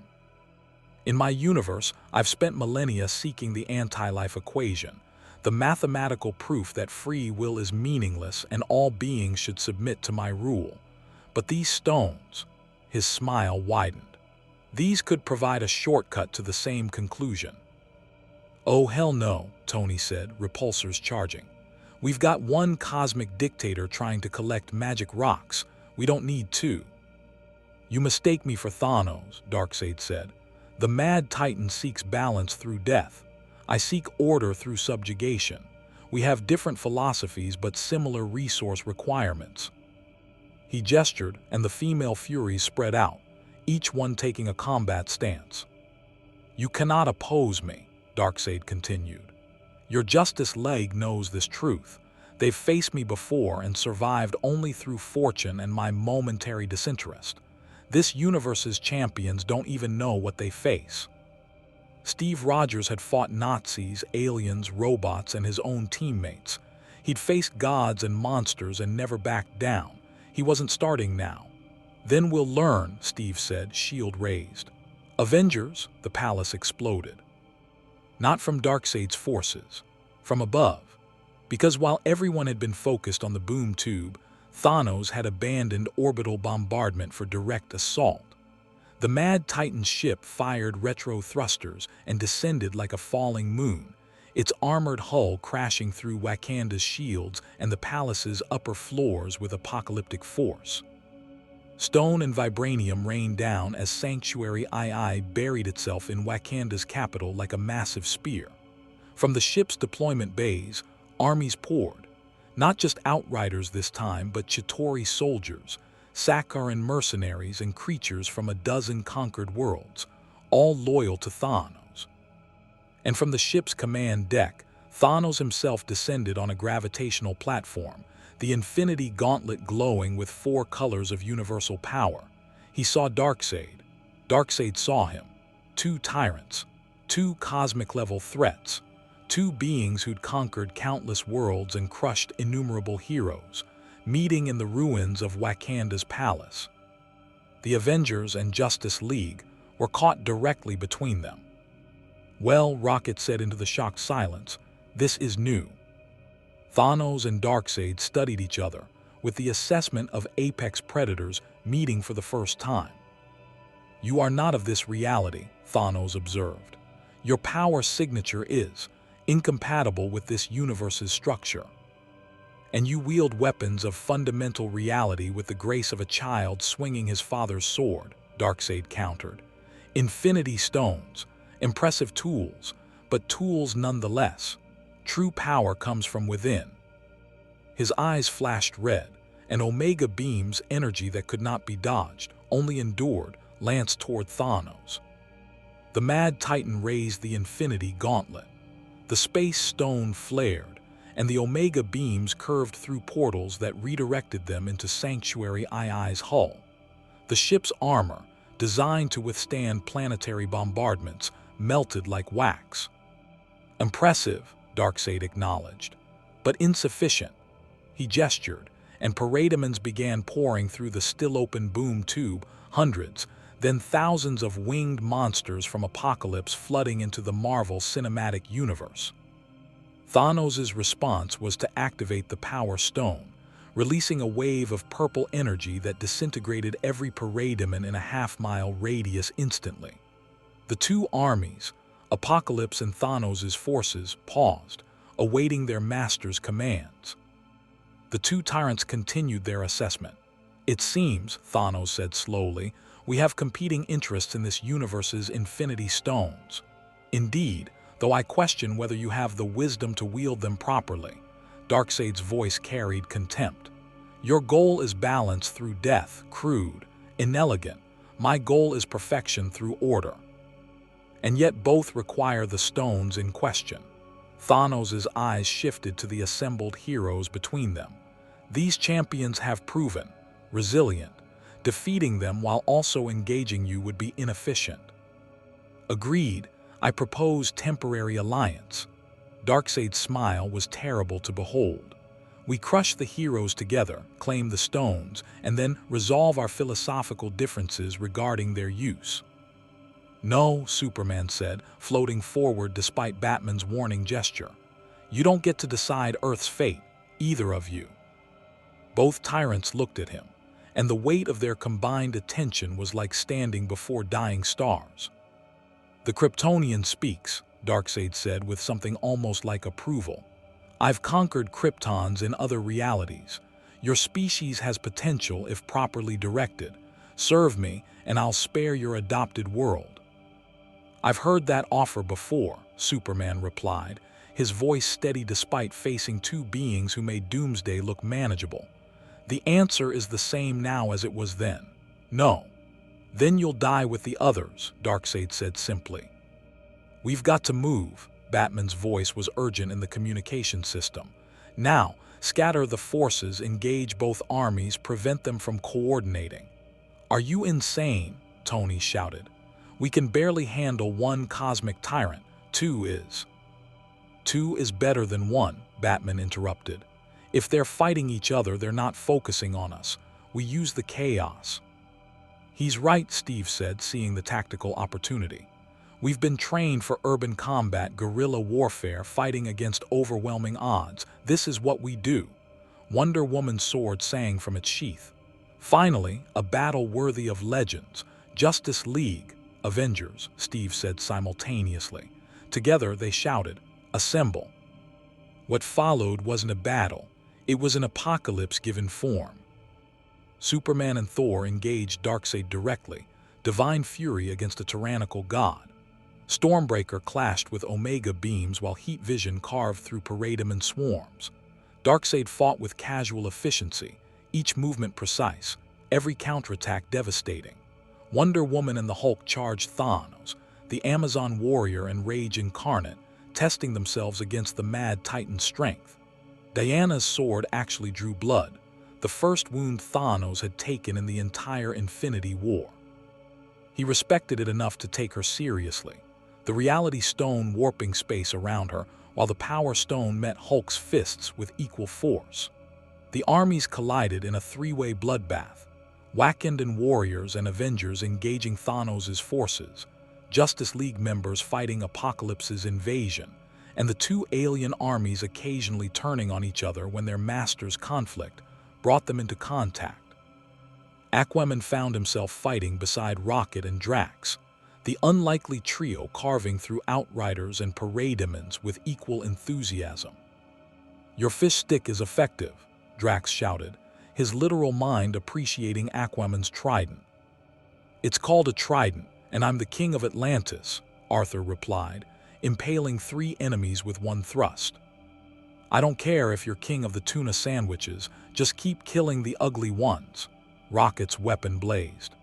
In my universe, I've spent millennia seeking the anti-life equation, the mathematical proof that free will is meaningless and all beings should submit to my rule. But these stones, his smile widened. These could provide a shortcut to the same conclusion. Oh hell no, Tony said, repulsors charging. We've got one cosmic dictator trying to collect magic rocks. We don't need two. You mistake me for Thanos, Darkseid said. The mad titan seeks balance through death. I seek order through subjugation. We have different philosophies but similar resource requirements. He gestured, and the female Furies spread out, each one taking a combat stance. You cannot oppose me, Darkseid continued. Your Justice League knows this truth. They've faced me before and survived only through fortune and my momentary disinterest. This universe's champions don't even know what they face. Steve Rogers had fought Nazis, aliens, robots, and his own teammates. He'd faced gods and monsters and never backed down. He wasn't starting now. Then we'll learn, Steve said, shield raised. Avengers, the palace exploded. Not from Darkseid's forces, from above. Because while everyone had been focused on the boom tube, Thanos had abandoned orbital bombardment for direct assault. The Mad Titan's ship fired retro thrusters and descended like a falling moon, its armored hull crashing through Wakanda's shields and the palace's upper floors with apocalyptic force. Stone and vibranium rained down as Sanctuary II buried itself in Wakanda's capital like a massive spear. From the ship's deployment bays, armies poured, not just outriders this time, but Chitauri soldiers, Sakaran mercenaries, and creatures from a dozen conquered worlds, all loyal to Thanos. And from the ship's command deck, Thanos himself descended on a gravitational platform, the Infinity Gauntlet glowing with 4 colors of universal power. He saw Darkseid. Darkseid saw him. 2 tyrants, 2 cosmic-level threats, 2 beings who'd conquered countless worlds and crushed innumerable heroes, meeting in the ruins of Wakanda's palace. The Avengers and Justice League were caught directly between them. Well, Rocket said into the shocked silence, this is new. Thanos and Darkseid studied each other, with the assessment of apex predators meeting for the first time. You are not of this reality, Thanos observed. Your power signature is incompatible with this universe's structure. And you wield weapons of fundamental reality with the grace of a child swinging his father's sword, Darkseid countered. Infinity stones, impressive tools, but tools nonetheless. True power comes from within. His eyes flashed red, and Omega beams, energy that could not be dodged, only endured, lanced toward Thanos. The Mad Titan raised the Infinity Gauntlet. The Space Stone flared, and the Omega beams curved through portals that redirected them into Sanctuary II's hull. The ship's armor, designed to withstand planetary bombardments, melted like wax. Impressive, Darkseid acknowledged, but insufficient. He gestured, and parademons began pouring through the still-open boom tube, hundreds, then thousands of winged monsters from Apocalypse flooding into the Marvel Cinematic Universe. Thanos' response was to activate the Power Stone, releasing a wave of purple energy that disintegrated every parademon in a half-mile radius instantly. The 2 armies, Apocalypse and Thanos' forces, paused, awaiting their master's commands. The 2 tyrants continued their assessment. It seems, Thanos said slowly, we have competing interests in this universe's Infinity Stones. Indeed, though I question whether you have the wisdom to wield them properly. Darkseid's voice carried contempt. Your goal is balance through death, crude, inelegant, My goal is perfection through order. And yet both require the stones in question. Thanos' eyes shifted to the assembled heroes between them. These champions have proven resilient. Defeating them while also engaging you would be inefficient. Agreed, I propose temporary alliance. Darkseid's smile was terrible to behold. We crush the heroes together, claim the stones, and then resolve our philosophical differences regarding their use. No, Superman said, floating forward despite Batman's warning gesture. You don't get to decide Earth's fate, either of you. Both tyrants looked at him, and the weight of their combined attention was like standing before dying stars. The Kryptonian speaks, Darkseid said with something almost like approval. I've conquered Kryptons in other realities. Your species has potential if properly directed. Serve me, and I'll spare your adopted world. I've heard that offer before, Superman replied, his voice steady despite facing two beings who made Doomsday look manageable. The answer is the same now as it was then. No. Then you'll die with the others, Darkseid said simply. We've got to move, Batman's voice was urgent in the communication system. Now, scatter the forces, engage both armies, prevent them from coordinating. Are you insane? Tony shouted. We can barely handle one cosmic tyrant. Two is better than one, Batman interrupted. If they're fighting each other, they're not focusing on us. We use the chaos. He's right, Steve said, seeing the tactical opportunity. We've been trained for urban combat, guerrilla warfare, fighting against overwhelming odds. This is what we do. Wonder Woman's sword sang from its sheath. Finally, a battle worthy of legends. Justice League, Avengers, Steve said simultaneously. Together they shouted, Assemble. What followed wasn't a battle. It was an apocalypse given form. Superman and Thor engaged Darkseid directly, divine fury against a tyrannical god. Stormbreaker clashed with Omega beams while Heat Vision carved through Parademon swarms. Darkseid fought with casual efficiency, each movement precise, every counterattack devastating. Wonder Woman and the Hulk charged Thanos, the Amazon warrior and Rage incarnate, testing themselves against the Mad Titan's strength. Diana's sword actually drew blood, the first wound Thanos had taken in the entire Infinity War. He respected it enough to take her seriously, the Reality Stone warping space around her, while the Power Stone met Hulk's fists with equal force. The armies collided in a three-way bloodbath, Wakandan warriors and Avengers engaging Thanos' forces, Justice League members fighting Apocalypse's invasion, and the two alien armies occasionally turning on each other when their masters' conflict brought them into contact. Aquaman found himself fighting beside Rocket and Drax, the unlikely trio carving through Outriders and Parademons with equal enthusiasm. Your fish stick is effective, Drax shouted, his literal mind appreciating Aquaman's trident. It's called a trident, and I'm the king of Atlantis, Arthur replied, impaling three enemies with one thrust. I don't care if you're king of the tuna sandwiches, just keep killing the ugly ones. Rocket's weapon blazed.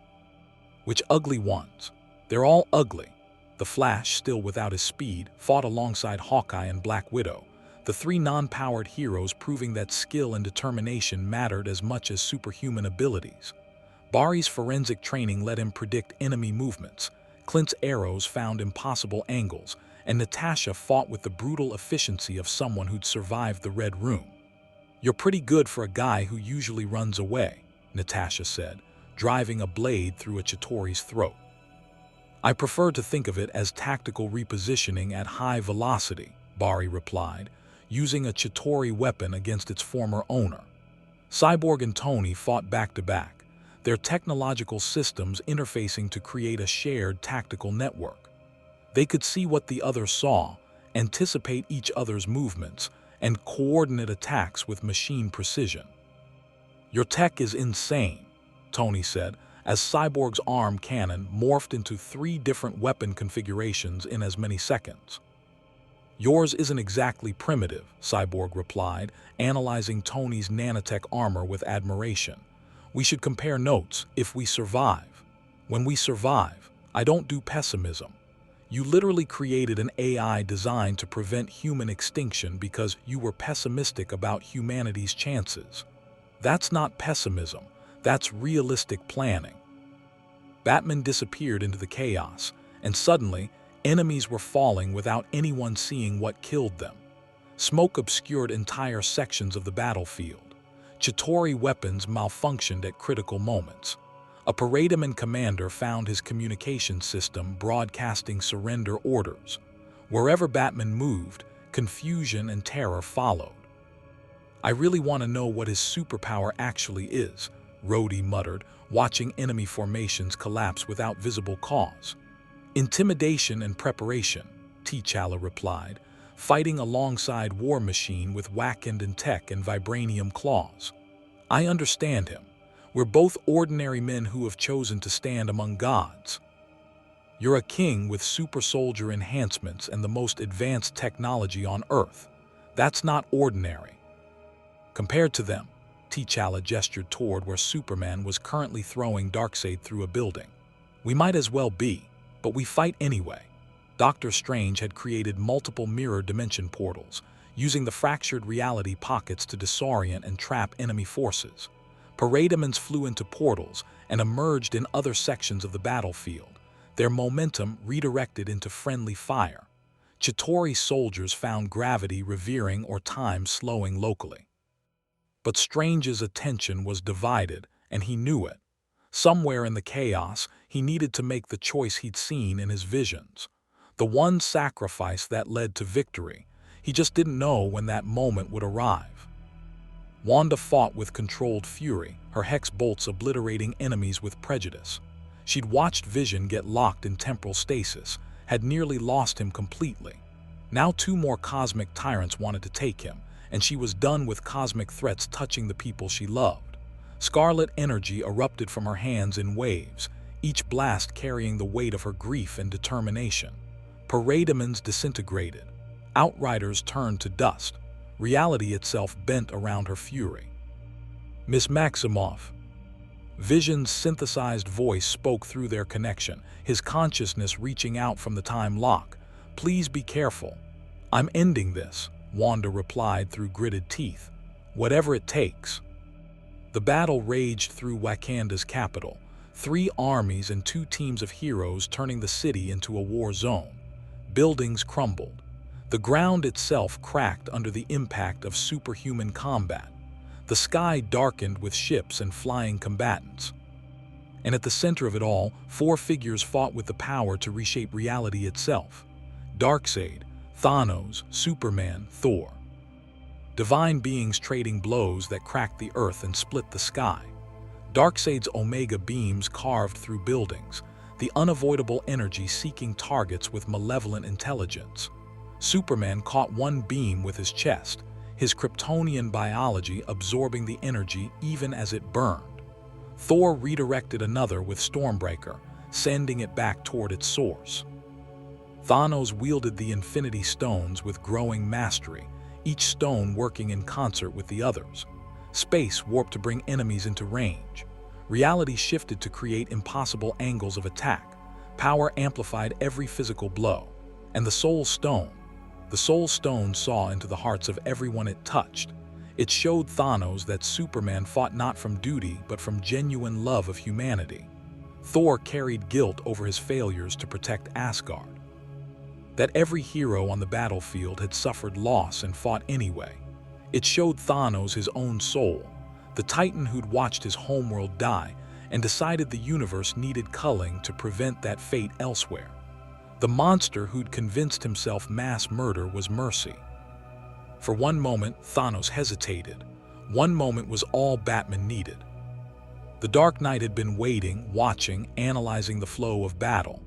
Which ugly ones? They're all ugly. The Flash, still without his speed, fought alongside Hawkeye and Black Widow, the three non-powered heroes proving that skill and determination mattered as much as superhuman abilities. Barry's forensic training let him predict enemy movements, Clint's arrows found impossible angles, and Natasha fought with the brutal efficiency of someone who'd survived the Red Room. You're pretty good for a guy who usually runs away, Natasha said, driving a blade through a Chitauri's throat. I prefer to think of it as tactical repositioning at high velocity, Barry replied, using a Chitauri weapon against its former owner. Cyborg and Tony fought back-to-back, their technological systems interfacing to create a shared tactical network. They could see what the other saw, anticipate each other's movements, and coordinate attacks with machine precision. Your tech is insane, Tony said, as Cyborg's arm cannon morphed into 3 different weapon configurations in as many seconds. Yours isn't exactly primitive, Cyborg replied, analyzing Tony's nanotech armor with admiration. We should compare notes if we survive. When we survive, I don't do pessimism. You literally created an AI designed to prevent human extinction because you were pessimistic about humanity's chances. That's not pessimism, that's realistic planning. Batman disappeared into the chaos, and suddenly, enemies were falling without anyone seeing what killed them. Smoke obscured entire sections of the battlefield. Chitauri weapons malfunctioned at critical moments. A Paradaman commander found his communication system broadcasting surrender orders. Wherever Batman moved, confusion and terror followed. "I really want to know what his superpower actually is," Rhodey muttered, watching enemy formations collapse without visible cause. "Intimidation and preparation," T'Challa replied, fighting alongside War Machine with Wakanda tech and vibranium claws. "I understand him. We're both ordinary men who have chosen to stand among gods. You're a king with super soldier enhancements and the most advanced technology on Earth. That's not ordinary." Compared to them, T'Challa gestured toward where Superman was currently throwing Darkseid through a building. "We might as well be, but we fight anyway." Doctor Strange had created multiple mirror dimension portals, using the fractured reality pockets to disorient and trap enemy forces. Parademons flew into portals and emerged in other sections of the battlefield, their momentum redirected into friendly fire. Chitauri soldiers found gravity revering or time slowing locally. But Strange's attention was divided, and he knew it. Somewhere in the chaos, he needed to make the choice he'd seen in his visions. The one sacrifice that led to victory. He just didn't know when that moment would arrive. Wanda fought with controlled fury, her hex bolts obliterating enemies with prejudice. She'd watched Vision get locked in temporal stasis, had nearly lost him completely. Now 2 more cosmic tyrants wanted to take him, and she was done with cosmic threats touching the people she loved. Scarlet energy erupted from her hands in waves, each blast carrying the weight of her grief and determination. Parademons disintegrated. Outriders turned to dust. Reality itself bent around her fury. "Miss Maximoff." Vision's synthesized voice spoke through their connection, his consciousness reaching out from the time lock. "Please be careful." "I'm ending this," Wanda replied through gritted teeth. "Whatever it takes." The battle raged through Wakanda's capital, 3 armies and 2 teams of heroes turning the city into a war zone. Buildings crumbled. The ground itself cracked under the impact of superhuman combat. The sky darkened with ships and flying combatants. And at the center of it all, 4 figures fought with the power to reshape reality itself. Darkseid, Thanos, Superman, Thor. Divine beings trading blows that cracked the earth and split the sky. Darkseid's Omega beams carved through buildings, the unavoidable energy seeking targets with malevolent intelligence. Superman caught one beam with his chest, his Kryptonian biology absorbing the energy even as it burned. Thor redirected another with Stormbreaker, sending it back toward its source. Thanos wielded the Infinity Stones with growing mastery, each stone working in concert with the others. Space warped to bring enemies into range. Reality shifted to create impossible angles of attack. Power amplified every physical blow. And the Soul Stone saw into the hearts of everyone it touched. It showed Thanos that Superman fought not from duty but from genuine love of humanity. Thor carried guilt over his failures to protect Asgard. That every hero on the battlefield had suffered loss and fought anyway. It showed Thanos his own soul, the Titan who'd watched his homeworld die and decided the universe needed culling to prevent that fate elsewhere. The monster who'd convinced himself mass murder was mercy. For one moment, Thanos hesitated. One moment was all Batman needed. The Dark Knight had been waiting, watching, analyzing the flow of battle.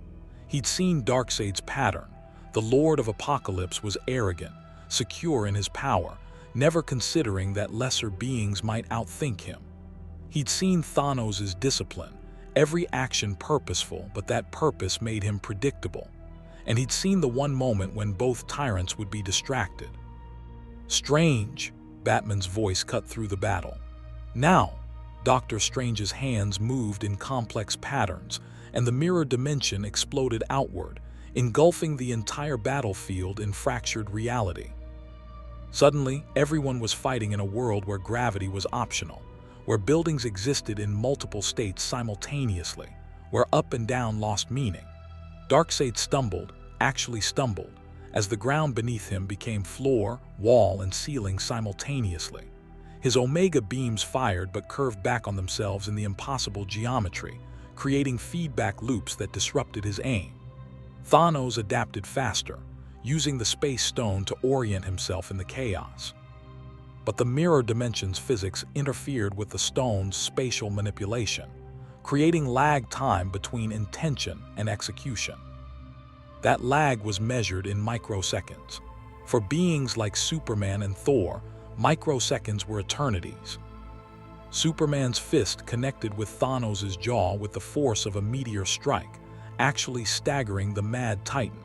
He'd seen Darkseid's pattern. The Lord of Apocalypse was arrogant, secure in his power, never considering that lesser beings might outthink him. He'd seen Thanos' discipline, every action purposeful, but that purpose made him predictable. And he'd seen the one moment when both tyrants would be distracted. "Strange," Batman's voice cut through the battle. "Now," Doctor Strange's hands moved in complex patterns, and the mirror dimension exploded outward, engulfing the entire battlefield in fractured reality. Suddenly, everyone was fighting in a world where gravity was optional, where buildings existed in multiple states simultaneously, where up and down lost meaning. Darkseid stumbled, actually stumbled, as the ground beneath him became floor, wall, and ceiling simultaneously. His Omega beams fired but curved back on themselves in the impossible geometry, creating feedback loops that disrupted his aim. Thanos adapted faster, using the space stone to orient himself in the chaos. But the mirror dimension's physics interfered with the stone's spatial manipulation, creating lag time between intention and execution. That lag was measured in microseconds. For beings like Superman and Thor, microseconds were eternities. Superman's fist connected with Thanos' jaw with the force of a meteor strike, actually staggering the mad Titan.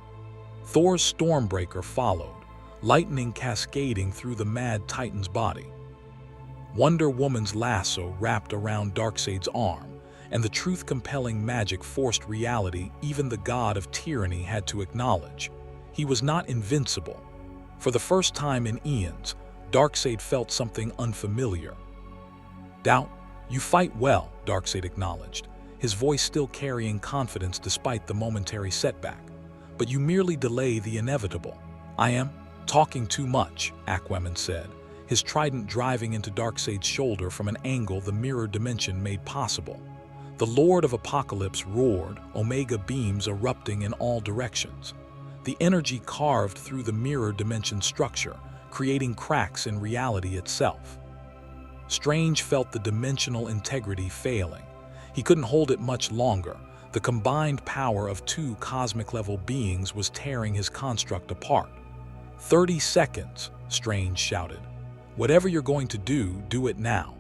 Thor's Stormbreaker followed, lightning cascading through the mad Titan's body. Wonder Woman's lasso wrapped around Darkseid's arm, and the truth-compelling magic forced reality even the god of tyranny had to acknowledge. He was not invincible. For the first time in eons, Darkseid felt something unfamiliar. "Doubt, you fight well," Darkseid acknowledged, his voice still carrying confidence despite the momentary setback. "But you merely delay the inevitable." "I am talking too much," Aquaman said, his trident driving into Darkseid's shoulder from an angle the mirror dimension made possible. The Lord of Apocalypse roared, Omega beams erupting in all directions. The energy carved through the mirror dimension structure, creating cracks in reality itself. Strange felt the dimensional integrity failing. He couldn't hold it much longer. The combined power of two cosmic-level beings was tearing his construct apart. 30 seconds, Strange shouted. "Whatever you're going to do it now."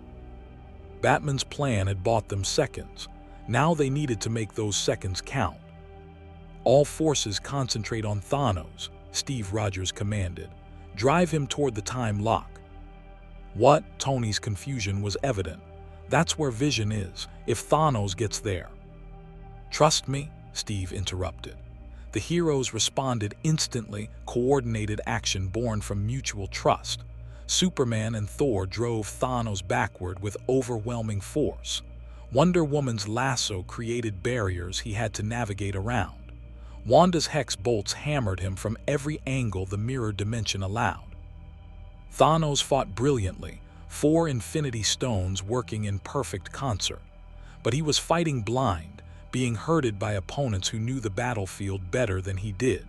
Batman's plan had bought them seconds. Now they needed to make those seconds count. "All forces concentrate on Thanos," Steve Rogers commanded. "Drive him toward the time lock." "What?" Tony's confusion was evident. "That's where Vision is, if Thanos gets there." "Trust me," Steve interrupted. The heroes responded instantly, coordinated action born from mutual trust. Superman and Thor drove Thanos backward with overwhelming force. Wonder Woman's lasso created barriers he had to navigate around. Wanda's hex bolts hammered him from every angle the mirror dimension allowed. Thanos fought brilliantly, 4 Infinity Stones working in perfect concert. But he was fighting blind, being herded by opponents who knew the battlefield better than he did.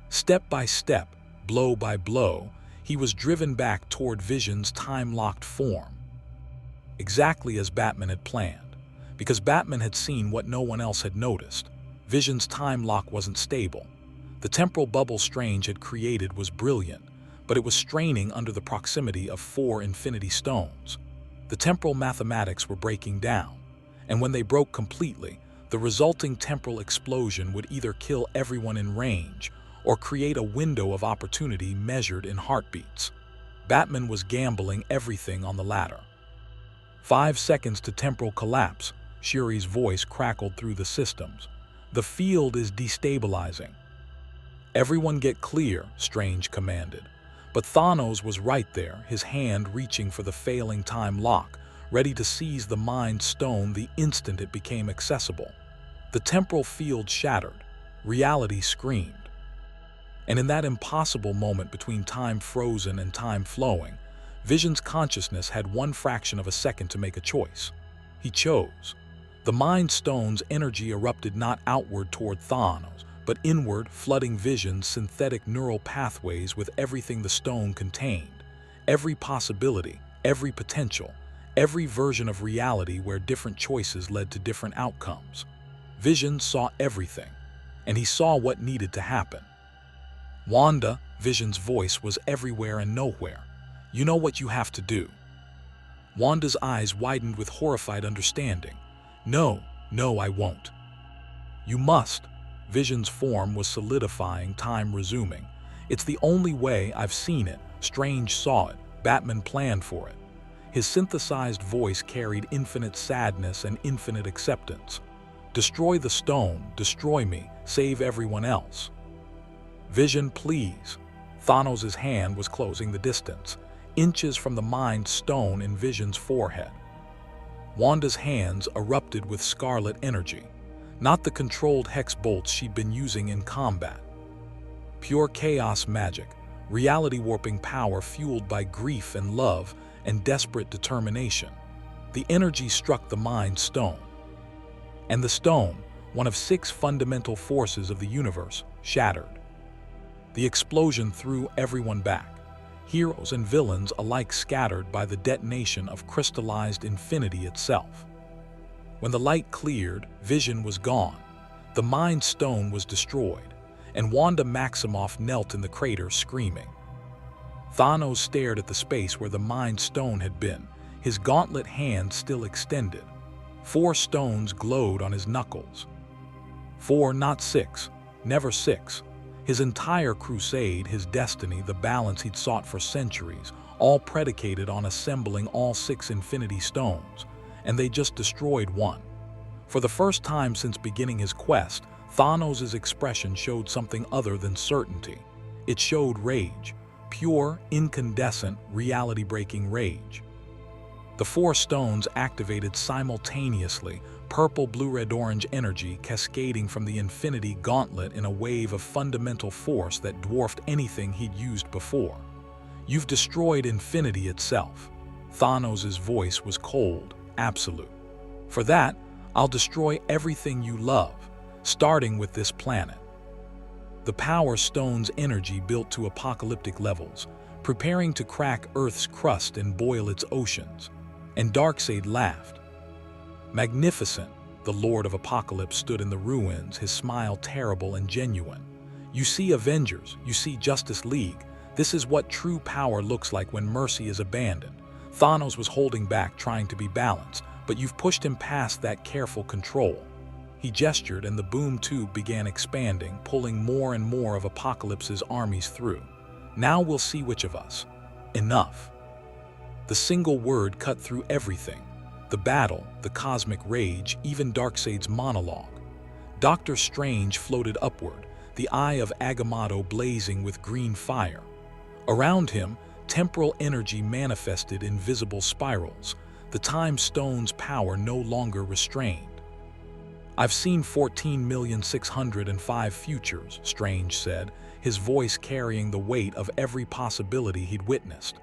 Step by step, blow by blow, he was driven back toward Vision's time-locked form. Exactly as Batman had planned. Because Batman had seen what no one else had noticed. Vision's time lock wasn't stable. The temporal bubble Strange had created was brilliant, but it was straining under the proximity of 4 Infinity Stones. The temporal mathematics were breaking down, and when they broke completely, the resulting temporal explosion would either kill everyone in range or create a window of opportunity measured in heartbeats. Batman was gambling everything on the latter. 5 seconds to temporal collapse, Shuri's voice crackled through the systems. "The field is destabilizing." "Everyone get clear," Strange commanded. But Thanos was right there, his hand reaching for the failing time lock, ready to seize the Mind Stone the instant it became accessible. The temporal field shattered. Reality screamed. And in that impossible moment between time frozen and time flowing, Vision's consciousness had 1 fraction of a second to make a choice. He chose. The Mind Stone's energy erupted not outward toward Thanos, but inward, flooding Vision's synthetic neural pathways with everything the stone contained. Every possibility, every potential, every version of reality where different choices led to different outcomes. Vision saw everything, and he saw what needed to happen. "Wanda," Vision's voice was everywhere and nowhere. "You know what you have to do." Wanda's eyes widened with horrified understanding. No, I won't." "You must." Vision's form was solidifying, time resuming. "It's the only way I've seen it. Strange saw it. Batman planned for it." His synthesized voice carried infinite sadness and infinite acceptance. Destroy the stone, destroy me, save everyone else. Vision, please. Thanos' hand was closing the distance, inches from the Mind Stone in Vision's forehead. Wanda's hands erupted with scarlet energy, not the controlled hex bolts she'd been using in combat. Pure chaos magic, reality-warping power fueled by grief and love and desperate determination. The energy struck the Mind Stone. And the stone, one of 6 fundamental forces of the universe, shattered. The explosion threw everyone back, heroes and villains alike scattered by the detonation of crystallized infinity itself. When the light cleared, Vision was gone, the Mind Stone was destroyed, and Wanda Maximoff knelt in the crater screaming. Thanos stared at the space where the Mind Stone had been, his gauntlet hand still extended. 4 stones glowed on his knuckles. 4, not 6, never 6. His entire crusade, his destiny, the balance he'd sought for centuries, all predicated on assembling all 6 Infinity Stones, and they just destroyed one. For the first time since beginning his quest, Thanos' expression showed something other than certainty. It showed rage, pure, incandescent, reality-breaking rage. The 4 stones activated simultaneously, purple, blue, red, orange energy cascading from the Infinity Gauntlet in a wave of fundamental force that dwarfed anything he'd used before. You've destroyed infinity itself. Thanos' voice was cold, absolute. For that, I'll destroy everything you love, starting with this planet. The Power Stone's energy built to apocalyptic levels, preparing to crack Earth's crust and boil its oceans. And Darkseid laughed. Magnificent, the Lord of Apocalypse stood in the ruins, his smile terrible and genuine. You see Avengers, you see Justice League. This is what true power looks like when mercy is abandoned. Thanos was holding back, trying to be balanced, but you've pushed him past that careful control. He gestured and the boom tube began expanding, pulling more and more of Apocalypse's armies through. Now we'll see which of us. Enough. The single word cut through everything. The battle, the cosmic rage, even Darkseid's monologue. Doctor Strange floated upward, the eye of Agamotto blazing with green fire. Around him, temporal energy manifested in visible spirals, the Time Stone's power no longer restrained. I've seen 14,605 futures, Strange said, his voice carrying the weight of every possibility he'd witnessed.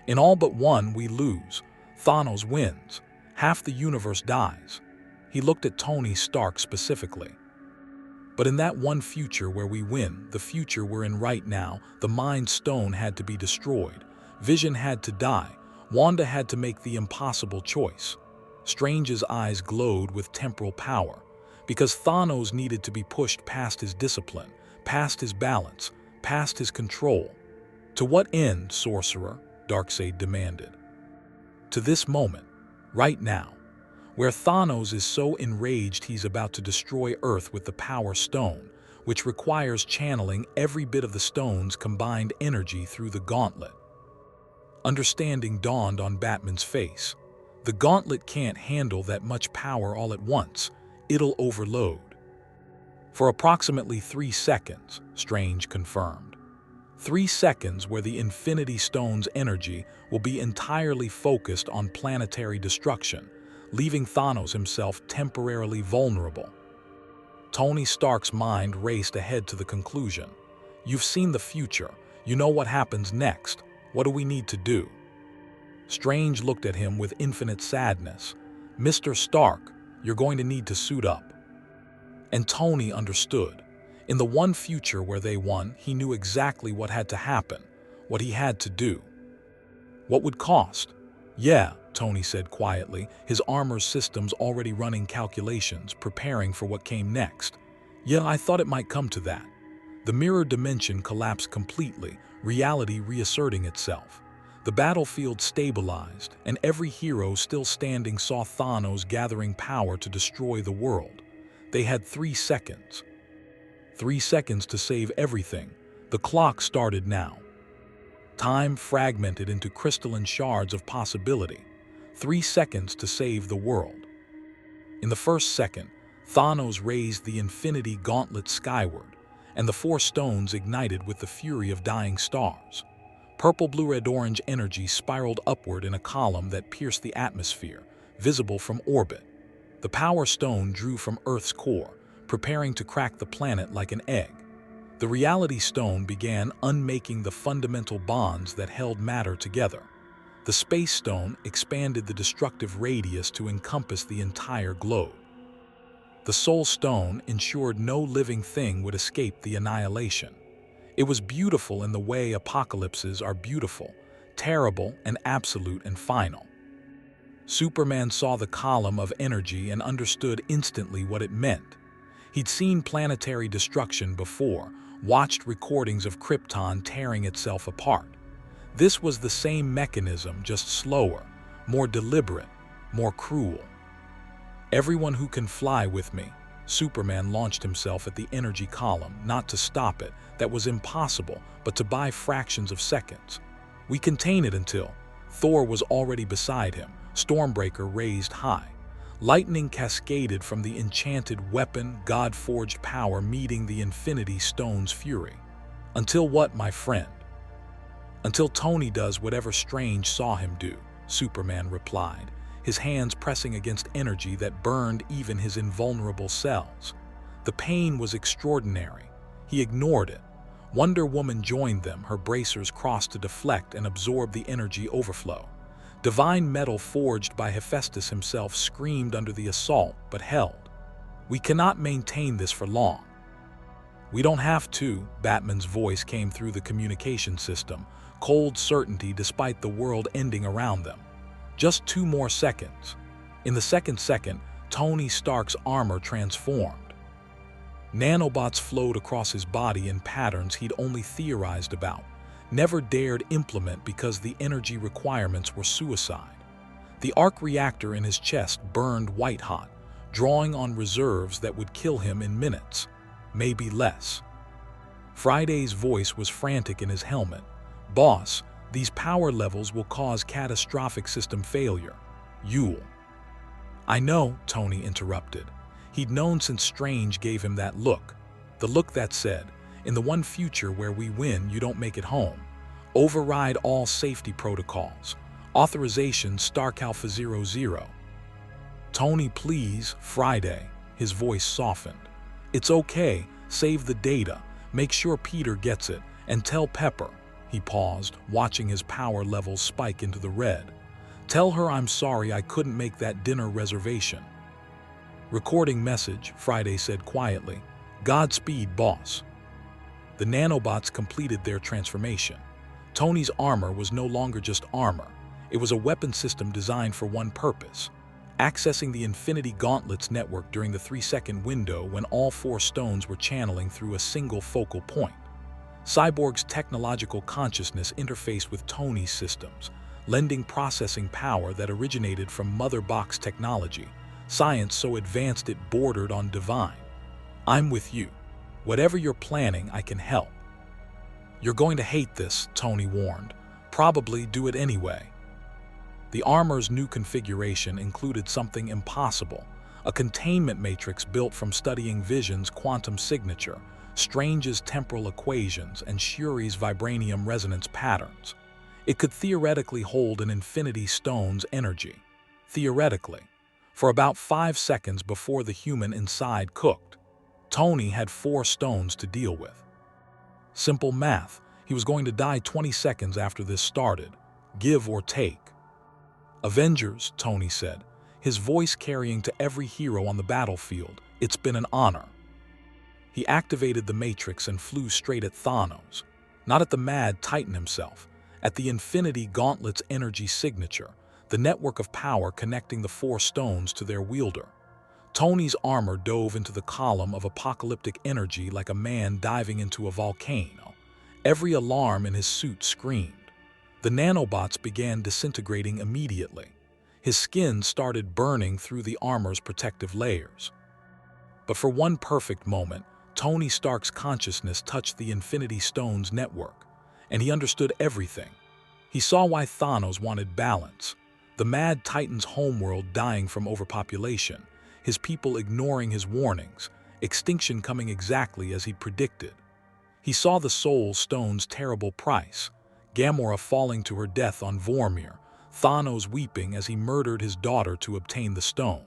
In all but one, we lose. Thanos wins. Half the universe dies. He looked at Tony Stark specifically. But in that one future where we win, the future we're in right now, the Mind Stone had to be destroyed. Vision had to die. Wanda had to make the impossible choice. Strange's eyes glowed with temporal power, because Thanos needed to be pushed past his discipline, past his balance, past his control. To what end, sorcerer? Darkseid demanded. To this moment, right now, where Thanos is so enraged he's about to destroy Earth with the Power Stone, which requires channeling every bit of the stone's combined energy through the gauntlet. Understanding dawned on Batman's face. The gauntlet can't handle that much power all at once. It'll overload. For approximately 3 seconds, Strange confirmed. 3 seconds where the Infinity Stone's energy will be entirely focused on planetary destruction, leaving Thanos himself temporarily vulnerable. Tony Stark's mind raced ahead to the conclusion. You've seen the future. You know what happens next. What do we need to do? Strange looked at him with infinite sadness. Mr. Stark, you're going to need to suit up. And Tony understood. In the one future where they won, he knew exactly what had to happen, what he had to do. What would cost? Yeah, Tony said quietly, his armor systems already running calculations, preparing for what came next. Yeah, I thought it might come to that. The mirror dimension collapsed completely, reality reasserting itself. The battlefield stabilized, and every hero still standing saw Thanos gathering power to destroy the world. They had 3 seconds. 3 seconds to save everything. The clock started now. Time fragmented into crystalline shards of possibility. 3 seconds to save the world. In the first second, Thanos raised the Infinity Gauntlet skyward, and the 4 stones ignited with the fury of dying stars. Purple, blue, red, orange energy spiraled upward in a column that pierced the atmosphere, visible from orbit. The Power Stone drew from Earth's core, preparing to crack the planet like an egg. The Reality Stone began unmaking the fundamental bonds that held matter together. The Space Stone expanded the destructive radius to encompass the entire globe. The Soul Stone ensured no living thing would escape the annihilation. It was beautiful in the way apocalypses are beautiful, terrible and absolute and final. Superman saw the column of energy and understood instantly what it meant. He'd seen planetary destruction before, watched recordings of Krypton tearing itself apart. This was the same mechanism, just slower, more deliberate, more cruel. Everyone who can fly with me. Superman launched himself at the energy column, not to stop it, that was impossible, but to buy fractions of seconds. We contain it until Thor was already beside him, Stormbreaker raised high. Lightning cascaded from the enchanted weapon, God-forged power meeting the Infinity Stone's fury. Until what, my friend? Until Tony does whatever Strange saw him do, Superman replied, his hands pressing against energy that burned even his invulnerable cells. The pain was extraordinary. He ignored it. Wonder Woman joined them, her bracers crossed to deflect and absorb the energy overflow. Divine metal forged by Hephaestus himself screamed under the assault, but held. We cannot maintain this for long. We don't have to, Batman's voice came through the communication system, cold certainty despite the world ending around them. Just 2 more seconds. In the second, Tony Stark's armor transformed. Nanobots flowed across his body in patterns he'd only theorized about, never dared implement because the energy requirements were suicide. The arc reactor in his chest burned white-hot, drawing on reserves that would kill him in minutes, maybe less. Friday's voice was frantic in his helmet. Boss, these power levels will cause catastrophic system failure. You'll. I know, Tony interrupted. He'd known since Strange gave him that look. The look that said, in the one future where we win, you don't make it home. Override all safety protocols. Authorization Stark Alpha 00. Tony, please, Friday. His voice softened. It's okay, save the data, make sure Peter gets it, and tell Pepper. He paused, watching his power levels spike into the red. Tell her I'm sorry I couldn't make that dinner reservation. Recording message, Friday said quietly. Godspeed, boss. The nanobots completed their transformation. Tony's armor was no longer just armor. It was a weapon system designed for one purpose: accessing the Infinity Gauntlet's network during the 3-second window when all 4 stones were channeling through a single focal point. Cyborg's technological consciousness interfaced with Tony's systems, lending processing power that originated from Mother Box technology, science so advanced it bordered on divine. I'm with you. Whatever you're planning, I can help. You're going to hate this, Tony warned. Probably do it anyway. The armor's new configuration included something impossible, a containment matrix built from studying Vision's quantum signature, Strange's temporal equations, and Shuri's vibranium resonance patterns. It could theoretically hold an Infinity Stone's energy. Theoretically. For about 5 seconds before the human inside cooked, Tony had 4 stones to deal with. Simple math. He was going to die 20 seconds after this started. Give or take. Avengers, Tony said, his voice carrying to every hero on the battlefield. It's been an honor. He activated the Matrix and flew straight at Thanos. Not at the mad Titan himself, at the Infinity Gauntlet's energy signature, the network of power connecting the 4 stones to their wielder. Tony's armor dove into the column of apocalyptic energy like a man diving into a volcano. Every alarm in his suit screamed. The nanobots began disintegrating immediately. His skin started burning through the armor's protective layers. But for one perfect moment, Tony Stark's consciousness touched the Infinity Stone's network, and he understood everything. He saw why Thanos wanted balance. The Mad Titan's homeworld dying from overpopulation, his people ignoring his warnings, extinction coming exactly as he'd predicted. He saw the Soul Stone's terrible price, Gamora falling to her death on Vormir, Thanos weeping as he murdered his daughter to obtain the stone.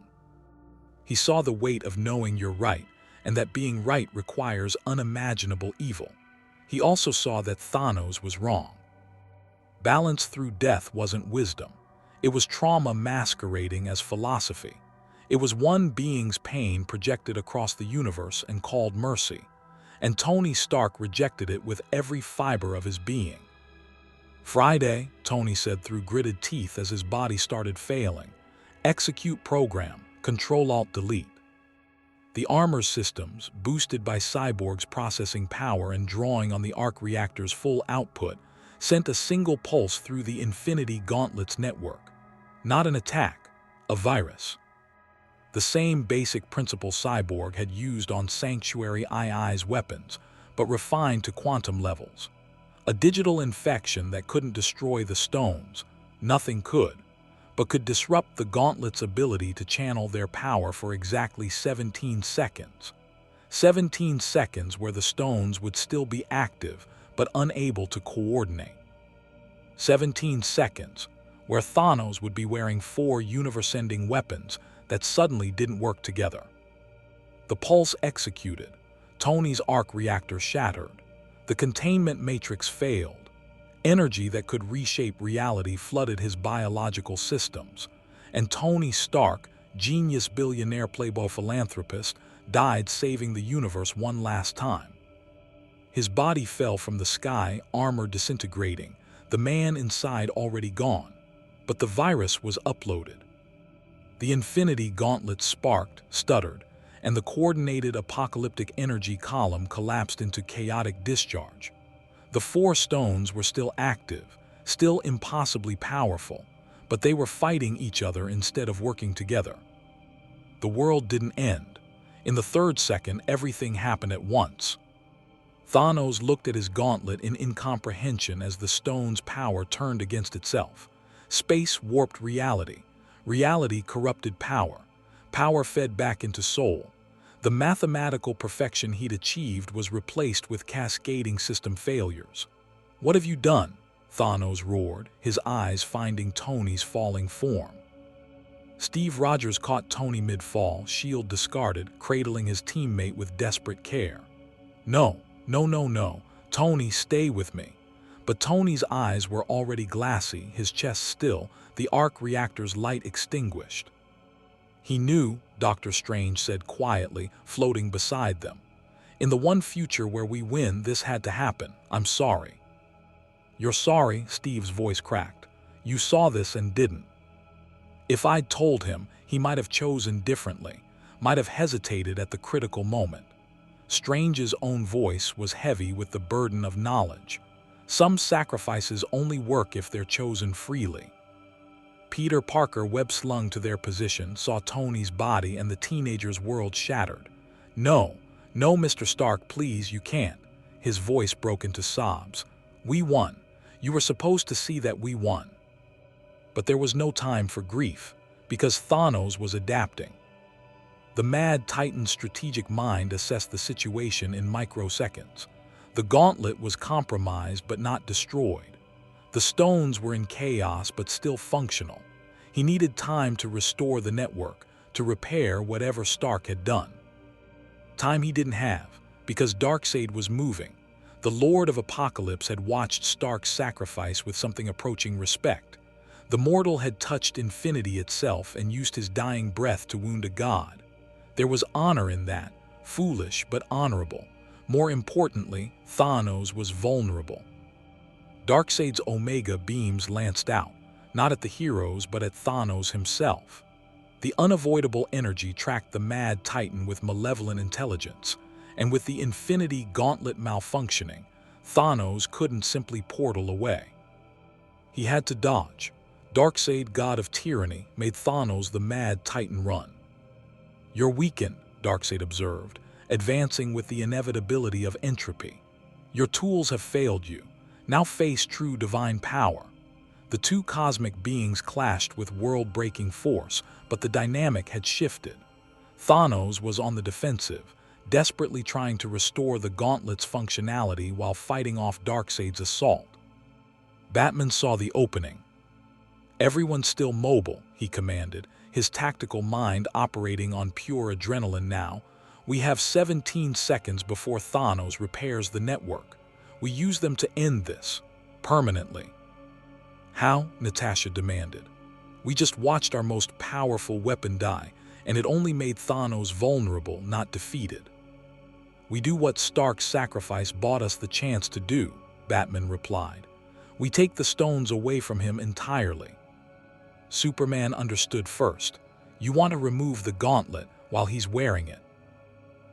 He saw the weight of knowing you're right, and that being right requires unimaginable evil. He also saw that Thanos was wrong. Balance through death wasn't wisdom. It was trauma masquerading as philosophy. It was one being's pain projected across the universe and called mercy. And Tony Stark rejected it with every fiber of his being. "Friday," Tony said through gritted teeth as his body started failing. "Execute program, Control-Alt-Delete." The armor systems, boosted by Cyborg's processing power and drawing on the arc reactor's full output, sent a single pulse through the Infinity Gauntlet's network. Not an attack, a virus. The same basic principle Cyborg had used on Sanctuary II's weapons, but refined to quantum levels. A digital infection that couldn't destroy the stones, nothing could, but could disrupt the Gauntlet's ability to channel their power for exactly 17 seconds. 17 seconds where the stones would still be active, but unable to coordinate. 17 seconds where Thanos would be wearing 4 universe-ending weapons that suddenly didn't work together. The pulse executed. Tony's arc reactor shattered. The containment matrix failed. Energy that could reshape reality flooded his biological systems. And Tony Stark, genius billionaire playboy philanthropist, died saving the universe one last time. His body fell from the sky, armor disintegrating, the man inside already gone. But the virus was uploaded. The Infinity Gauntlet sparked, stuttered, and the coordinated apocalyptic energy column collapsed into chaotic discharge. The 4 stones were still active, still impossibly powerful, but they were fighting each other instead of working together. The world didn't end. In the 3rd second, everything happened at once. Thanos looked at his gauntlet in incomprehension as the stone's power turned against itself. Space warped reality. Reality corrupted power. Power fed back into soul. The mathematical perfection he'd achieved was replaced with cascading system failures. "What have you done?" Thanos roared, his eyes finding Tony's falling form. Steve Rogers caught Tony mid-fall, shield discarded, cradling his teammate with desperate care. No, Tony, stay with me." But Tony's eyes were already glassy, his chest still, the arc reactor's light extinguished. "He knew," Dr. Strange said quietly, floating beside them. "In the one future where we win, this had to happen. I'm sorry." "You're sorry," Steve's voice cracked. "You saw this and didn't." If I'd told him, he might have chosen differently, might have hesitated at the critical moment. Strange's own voice was heavy with the burden of knowledge. Some sacrifices only work if they're chosen freely. Peter Parker, web-slung to their position, saw Tony's body and the teenager's world shattered. No, Mr. Stark, please, you can't." His voice broke into sobs. "We won. You were supposed to see that we won." But there was no time for grief, because Thanos was adapting. The Mad Titan's strategic mind assessed the situation in microseconds. The gauntlet was compromised but not destroyed. The stones were in chaos but still functional. He needed time to restore the network, to repair whatever Stark had done. Time he didn't have, because Darkseid was moving. The Lord of Apocalypse had watched Stark's sacrifice with something approaching respect. The mortal had touched infinity itself and used his dying breath to wound a god. There was honor in that, foolish but honorable. More importantly, Thanos was vulnerable. Darkseid's Omega beams lanced out, not at the heroes but at Thanos himself. The unavoidable energy tracked the Mad Titan with malevolent intelligence, and with the Infinity Gauntlet malfunctioning, Thanos couldn't simply portal away. He had to dodge. Darkseid, god of tyranny, made Thanos the Mad Titan run. "You're weakened," Darkseid observed, advancing with the inevitability of entropy. "Your tools have failed you. Now face true divine power." The two cosmic beings clashed with world-breaking force, but the dynamic had shifted. Thanos was on the defensive, desperately trying to restore the gauntlet's functionality while fighting off Darkseid's assault. Batman saw the opening. "Everyone still mobile," he commanded, his tactical mind operating on pure adrenaline now. "We have 17 seconds before Thanos repairs the network. We use them to end this, permanently." "How?" Natasha demanded. "We just watched our most powerful weapon die, and it only made Thanos vulnerable, not defeated." "We do what Stark's sacrifice bought us the chance to do," Batman replied. "We take the stones away from him entirely." Superman understood first. "You want to remove the gauntlet while he's wearing it.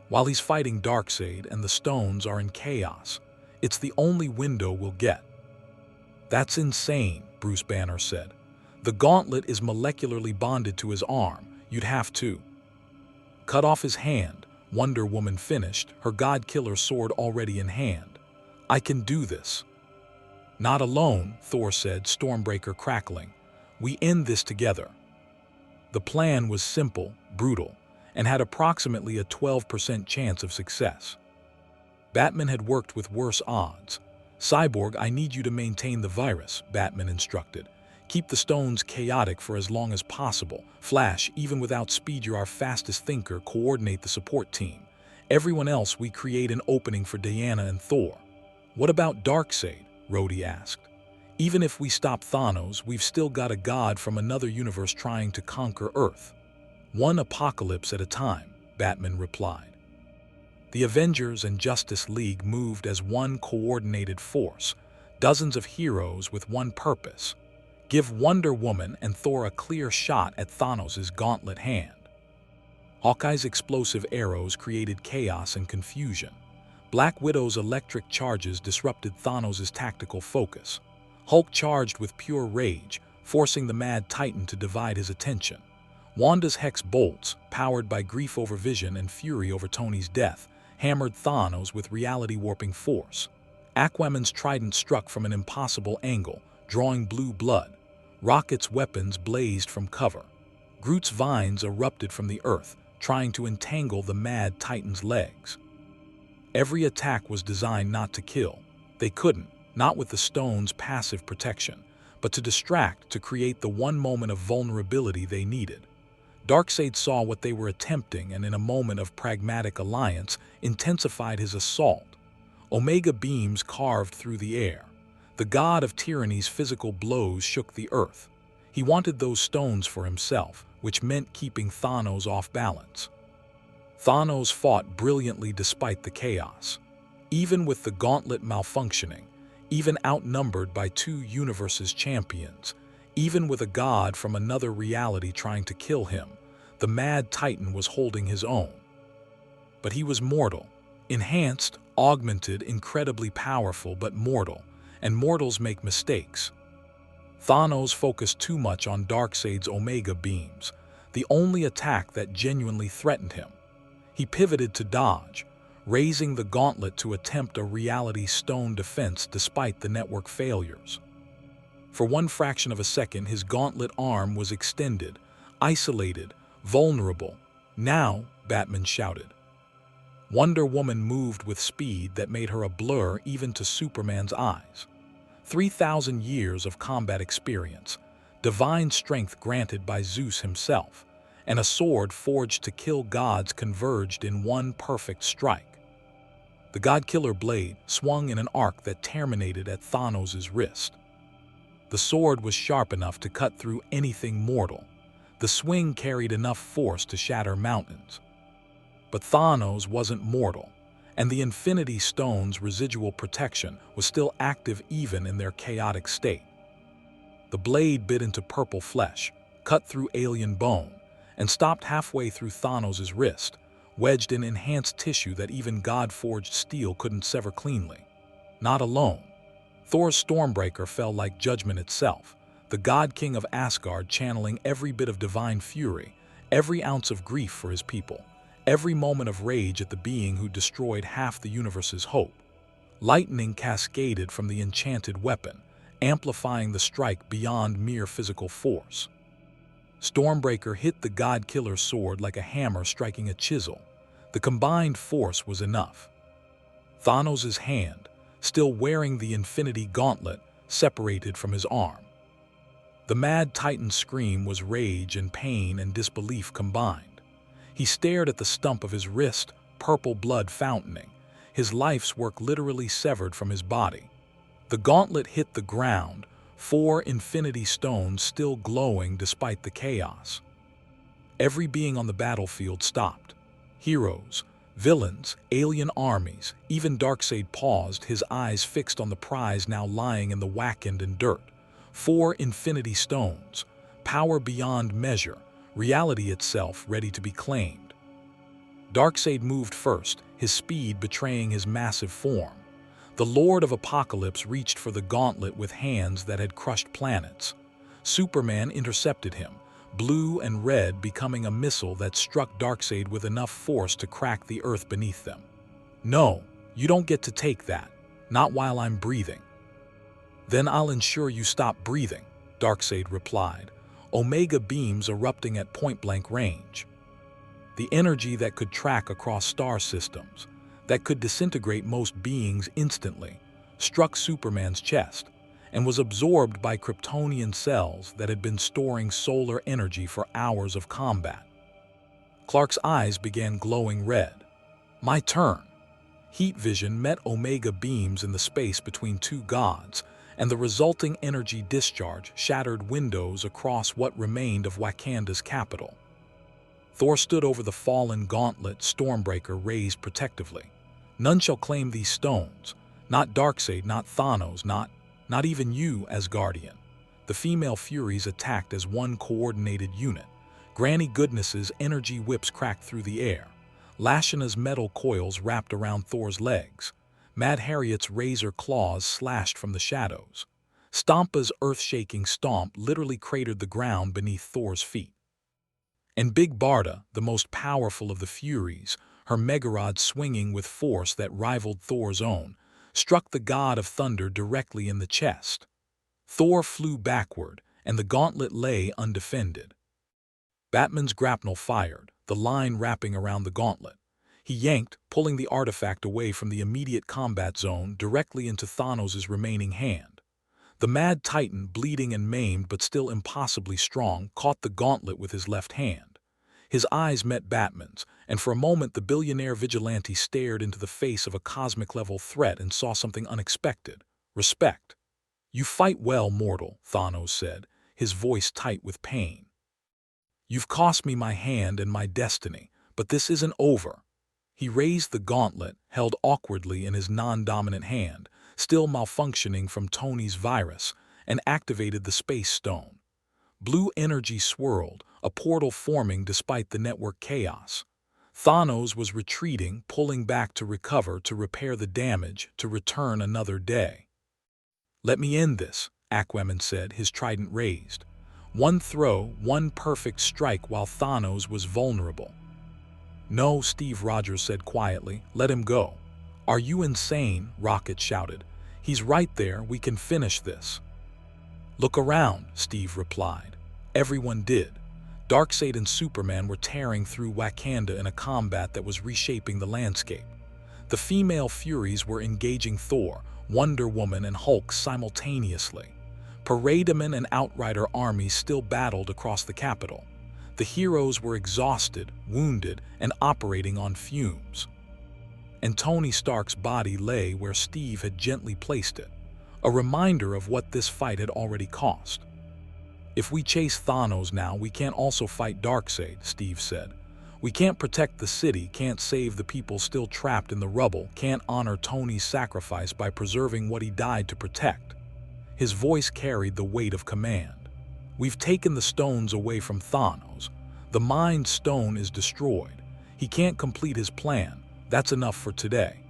While he's fighting Darkseid and the stones are in chaos. It's the only window we'll get." "That's insane," Bruce Banner said. "The gauntlet is molecularly bonded to his arm. You'd have to cut off his hand," Wonder Woman finished, her God-killer sword already in hand. "I can do this." "Not alone," Thor said, Stormbreaker crackling. "We end this together." The plan was simple, brutal, and had approximately a 12% chance of success. Batman had worked with worse odds. "Cyborg, I need you to maintain the virus," Batman instructed. "Keep the stones chaotic for as long as possible. Flash, even without speed, you're our fastest thinker. Coordinate the support team. Everyone else, we create an opening for Diana and Thor." "What about Darkseid?" Rhodey asked. "Even if we stop Thanos, we've still got a god from another universe trying to conquer Earth." "One apocalypse at a time," Batman replied. The Avengers and Justice League moved as one coordinated force, dozens of heroes with one purpose: give Wonder Woman and Thor a clear shot at Thanos' gauntlet hand. Hawkeye's explosive arrows created chaos and confusion. Black Widow's electric charges disrupted Thanos' tactical focus. Hulk charged with pure rage, forcing the Mad Titan to divide his attention. Wanda's Hex bolts, powered by grief over Vision and fury over Tony's death, hammered Thanos with reality-warping force. Aquaman's trident struck from an impossible angle, drawing blue blood. Rocket's weapons blazed from cover. Groot's vines erupted from the earth, trying to entangle the Mad Titan's legs. Every attack was designed not to kill. They couldn't, not with the stone's passive protection, but to distract, to create the one moment of vulnerability they needed. Darkseid saw what they were attempting and in a moment of pragmatic alliance intensified his assault. Omega beams carved through the air. The god of tyranny's physical blows shook the earth. He wanted those stones for himself, which meant keeping Thanos off balance. Thanos fought brilliantly despite the chaos. Even with the gauntlet malfunctioning, even outnumbered by two universes' champions, even with a god from another reality trying to kill him, the Mad Titan was holding his own. But he was mortal. Enhanced, augmented, incredibly powerful, but mortal, and mortals make mistakes. Thanos focused too much on Darkseid's Omega beams, the only attack that genuinely threatened him. He pivoted to dodge, raising the gauntlet to attempt a reality stone defense despite the network failures. For one fraction of a second, his gauntlet arm was extended, isolated, vulnerable. "Now," Batman shouted. Wonder Woman moved with speed that made her a blur even to Superman's eyes. 3,000 years of combat experience, divine strength granted by Zeus himself, and a sword forged to kill gods converged in one perfect strike. The God-Killer blade swung in an arc that terminated at Thanos' wrist. The sword was sharp enough to cut through anything mortal. The swing carried enough force to shatter mountains. But Thanos wasn't mortal, and the Infinity Stone's residual protection was still active even in their chaotic state. The blade bit into purple flesh, cut through alien bone, and stopped halfway through Thanos' wrist, wedged in enhanced tissue that even God-forged steel couldn't sever cleanly. Not alone. Thor's Stormbreaker fell like judgment itself, the God-King of Asgard channeling every bit of divine fury, every ounce of grief for his people, every moment of rage at the being who destroyed half the universe's hope. Lightning cascaded from the enchanted weapon, amplifying the strike beyond mere physical force. Stormbreaker hit the God-Killer's sword like a hammer striking a chisel. The combined force was enough. Thanos' hand, still wearing the Infinity Gauntlet, separated from his arm. The Mad Titan's scream was rage and pain and disbelief combined. He stared at the stump of his wrist, purple blood fountaining, his life's work literally severed from his body. The gauntlet hit the ground, 4 infinity stones still glowing despite the chaos. Every being on the battlefield stopped. Heroes, villains, alien armies, even Darkseid paused, his eyes fixed on the prize now lying in the Wakanda dirt. 4 infinity stones, power beyond measure, reality itself ready to be claimed. Darkseid moved first, his speed betraying his massive form. The Lord of Apocalypse reached for the gauntlet with hands that had crushed planets. Superman intercepted him, blue and red becoming a missile that struck Darkseid with enough force to crack the earth beneath them. "No, you don't get to take that, not while I'm breathing." "Then I'll ensure you stop breathing," Darkseid replied, Omega beams erupting at point-blank range. The energy that could track across star systems, that could disintegrate most beings instantly, struck Superman's chest and was absorbed by Kryptonian cells that had been storing solar energy for hours of combat. Clark's eyes began glowing red. "My turn." Heat vision met Omega beams in the space between 2 gods, and the resulting energy discharge shattered windows across what remained of Wakanda's capital. Thor stood over the fallen gauntlet Stormbreaker raised protectively. "None shall claim these stones. Not Darkseid, not Thanos, not even you, Asgardian." The female Furies attacked as one coordinated unit. Granny Goodness's energy whips cracked through the air. Lashana's metal coils wrapped around Thor's legs. Mad Harriet's razor claws slashed from the shadows. Stompa's earth-shaking stomp literally cratered the ground beneath Thor's feet. And Big Barda, the most powerful of the Furies, her Megarod swinging with force that rivaled Thor's own, struck the god of thunder directly in the chest. Thor flew backward, and the gauntlet lay undefended. Batman's grapnel fired, the line wrapping around the gauntlet. He yanked, pulling the artifact away from the immediate combat zone directly into Thanos' remaining hand. The Mad Titan, bleeding and maimed but still impossibly strong, caught the gauntlet with his left hand. His eyes met Batman's, and for a moment the billionaire vigilante stared into the face of a cosmic-level threat and saw something unexpected: respect. "You fight well, mortal," Thanos said, his voice tight with pain. "You've cost me my hand and my destiny, but this isn't over." He raised the gauntlet, held awkwardly in his non-dominant hand, still malfunctioning from Tony's virus, and activated the Space Stone. Blue energy swirled, a portal forming despite the network chaos. Thanos was retreating, pulling back to recover, to repair the damage, to return another day. "Let me end this," Aquaman said, his trident raised. One throw, one perfect strike while Thanos was vulnerable. "No," Steve Rogers said quietly, "let him go." "Are you insane?" Rocket shouted. "He's right there, we can finish this." "Look around," Steve replied. Everyone did. Darkseid and Superman were tearing through Wakanda in a combat that was reshaping the landscape. The female Furies were engaging Thor, Wonder Woman, and Hulk simultaneously. Parademon and Outrider armies still battled across the capital. The heroes were exhausted, wounded, and operating on fumes. And Tony Stark's body lay where Steve had gently placed it, a reminder of what this fight had already cost. "If we chase Thanos now, we can't also fight Darkseid," Steve said. "We can't protect the city, can't save the people still trapped in the rubble, can't honor Tony's sacrifice by preserving what he died to protect." His voice carried the weight of command. "We've taken the stones away from Thanos. The Mind Stone is destroyed. He can't complete his plan. That's enough for today."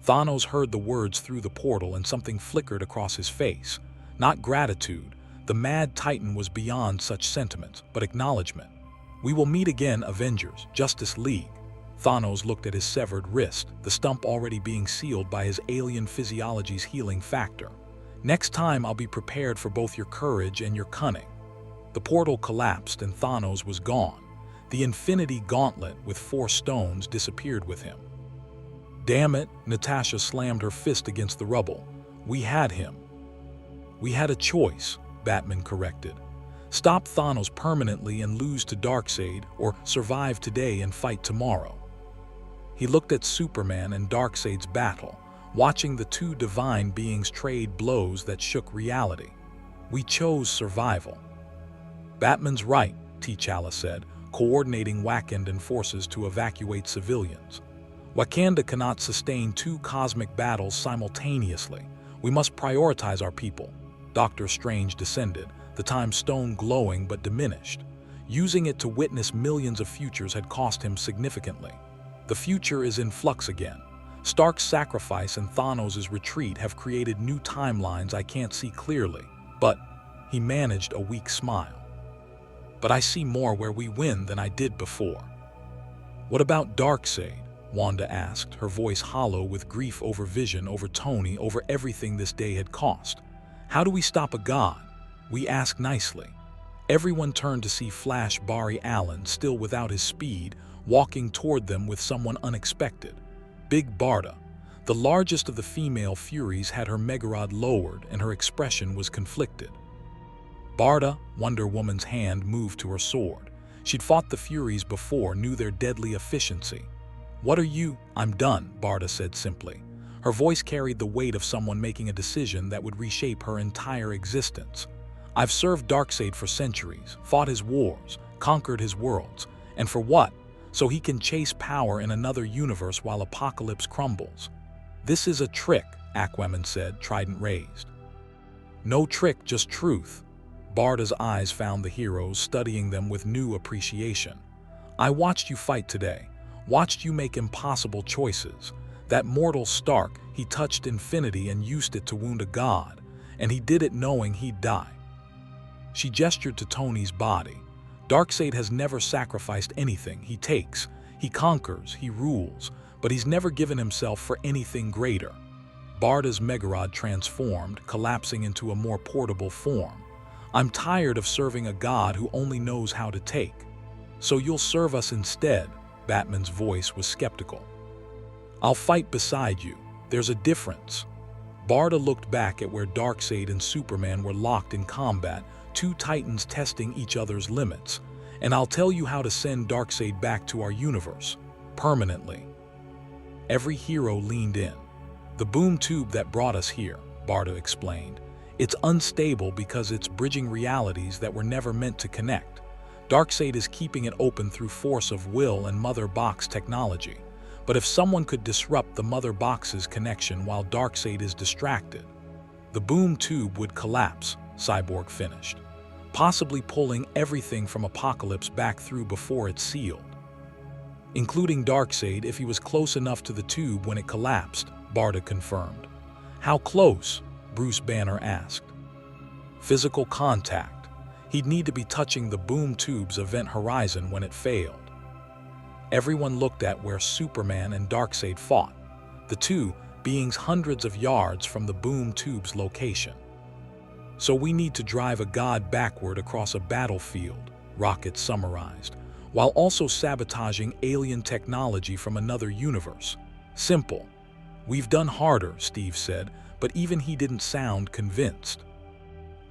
Thanos heard the words through the portal, and something flickered across his face. Not gratitude. The Mad Titan was beyond such sentiments, but acknowledgement. "We will meet again, Avengers, Justice League." Thanos looked at his severed wrist, the stump already being sealed by his alien physiology's healing factor. Next time I'll be prepared for both your courage and your cunning. The portal collapsed and Thanos was gone. The Infinity Gauntlet with 4 stones disappeared with him. Damn it, Natasha slammed her fist against the rubble. We had him. We had a choice, Batman corrected. Stop Thanos permanently and lose to Darkseid, or survive today and fight tomorrow. He looked at Superman and Darkseid's battle, watching the 2 divine beings trade blows that shook reality. We chose survival. Batman's right, T'Challa said, coordinating Wakandan forces to evacuate civilians. Wakanda cannot sustain 2 cosmic battles simultaneously. We must prioritize our people. Doctor Strange descended, the time stone glowing but diminished. Using it to witness millions of futures had cost him significantly. The future is in flux again. Stark's sacrifice and Thanos' retreat have created new timelines I can't see clearly, but he managed a weak smile. But I see more where we win than I did before. What about Darkseid? Wanda asked, her voice hollow with grief over Vision, over Tony, over everything this day had cost. How do we stop a god? We asked nicely. Everyone turned to see Flash Barry Allen, still without his speed, walking toward them with someone unexpected. Big Barda, the largest of the female Furies, had her Megarod lowered and her expression was conflicted. Barda, Wonder Woman's hand moved to her sword. She'd fought the Furies before, knew their deadly efficiency. What are you? I'm done, Barda said simply. Her voice carried the weight of someone making a decision that would reshape her entire existence. I've served Darkseid for centuries, fought his wars, conquered his worlds. And for what? So he can chase power in another universe while Apocalypse crumbles. This is a trick, Aquaman said, trident raised. No trick, just truth. Barda's eyes found the heroes, studying them with new appreciation. I watched you fight today, watched you make impossible choices. That mortal Stark, he touched infinity and used it to wound a god, and he did it knowing he'd die. She gestured to Tony's body. Darkseid has never sacrificed anything. He takes, he conquers, he rules, but he's never given himself for anything greater. Barda's Megarod transformed, collapsing into a more portable form. I'm tired of serving a god who only knows how to take. So you'll serve us instead, Batman's voice was skeptical. I'll fight beside you. There's a difference. Barda looked back at where Darkseid and Superman were locked in combat, 2 titans testing each other's limits. And I'll tell you how to send Darkseid back to our universe, permanently. Every hero leaned in. The boom tube that brought us here, Barda explained. It's unstable because it's bridging realities that were never meant to connect. Darkseid is keeping it open through force of will and Mother Box technology. But if someone could disrupt the Mother Box's connection while Darkseid is distracted, the boom tube would collapse, Cyborg finished, possibly pulling everything from Apocalypse back through before it's sealed. Including Darkseid if he was close enough to the tube when it collapsed, Barda confirmed. How close? Bruce Banner asked. Physical contact. He'd need to be touching the boom tube's event horizon when it failed. Everyone looked at where Superman and Darkseid fought, the 2 beings hundreds of yards from the boom tube's location. So we need to drive a god backward across a battlefield, Rocket summarized, while also sabotaging alien technology from another universe. Simple. We've done harder, Steve said, but even he didn't sound convinced.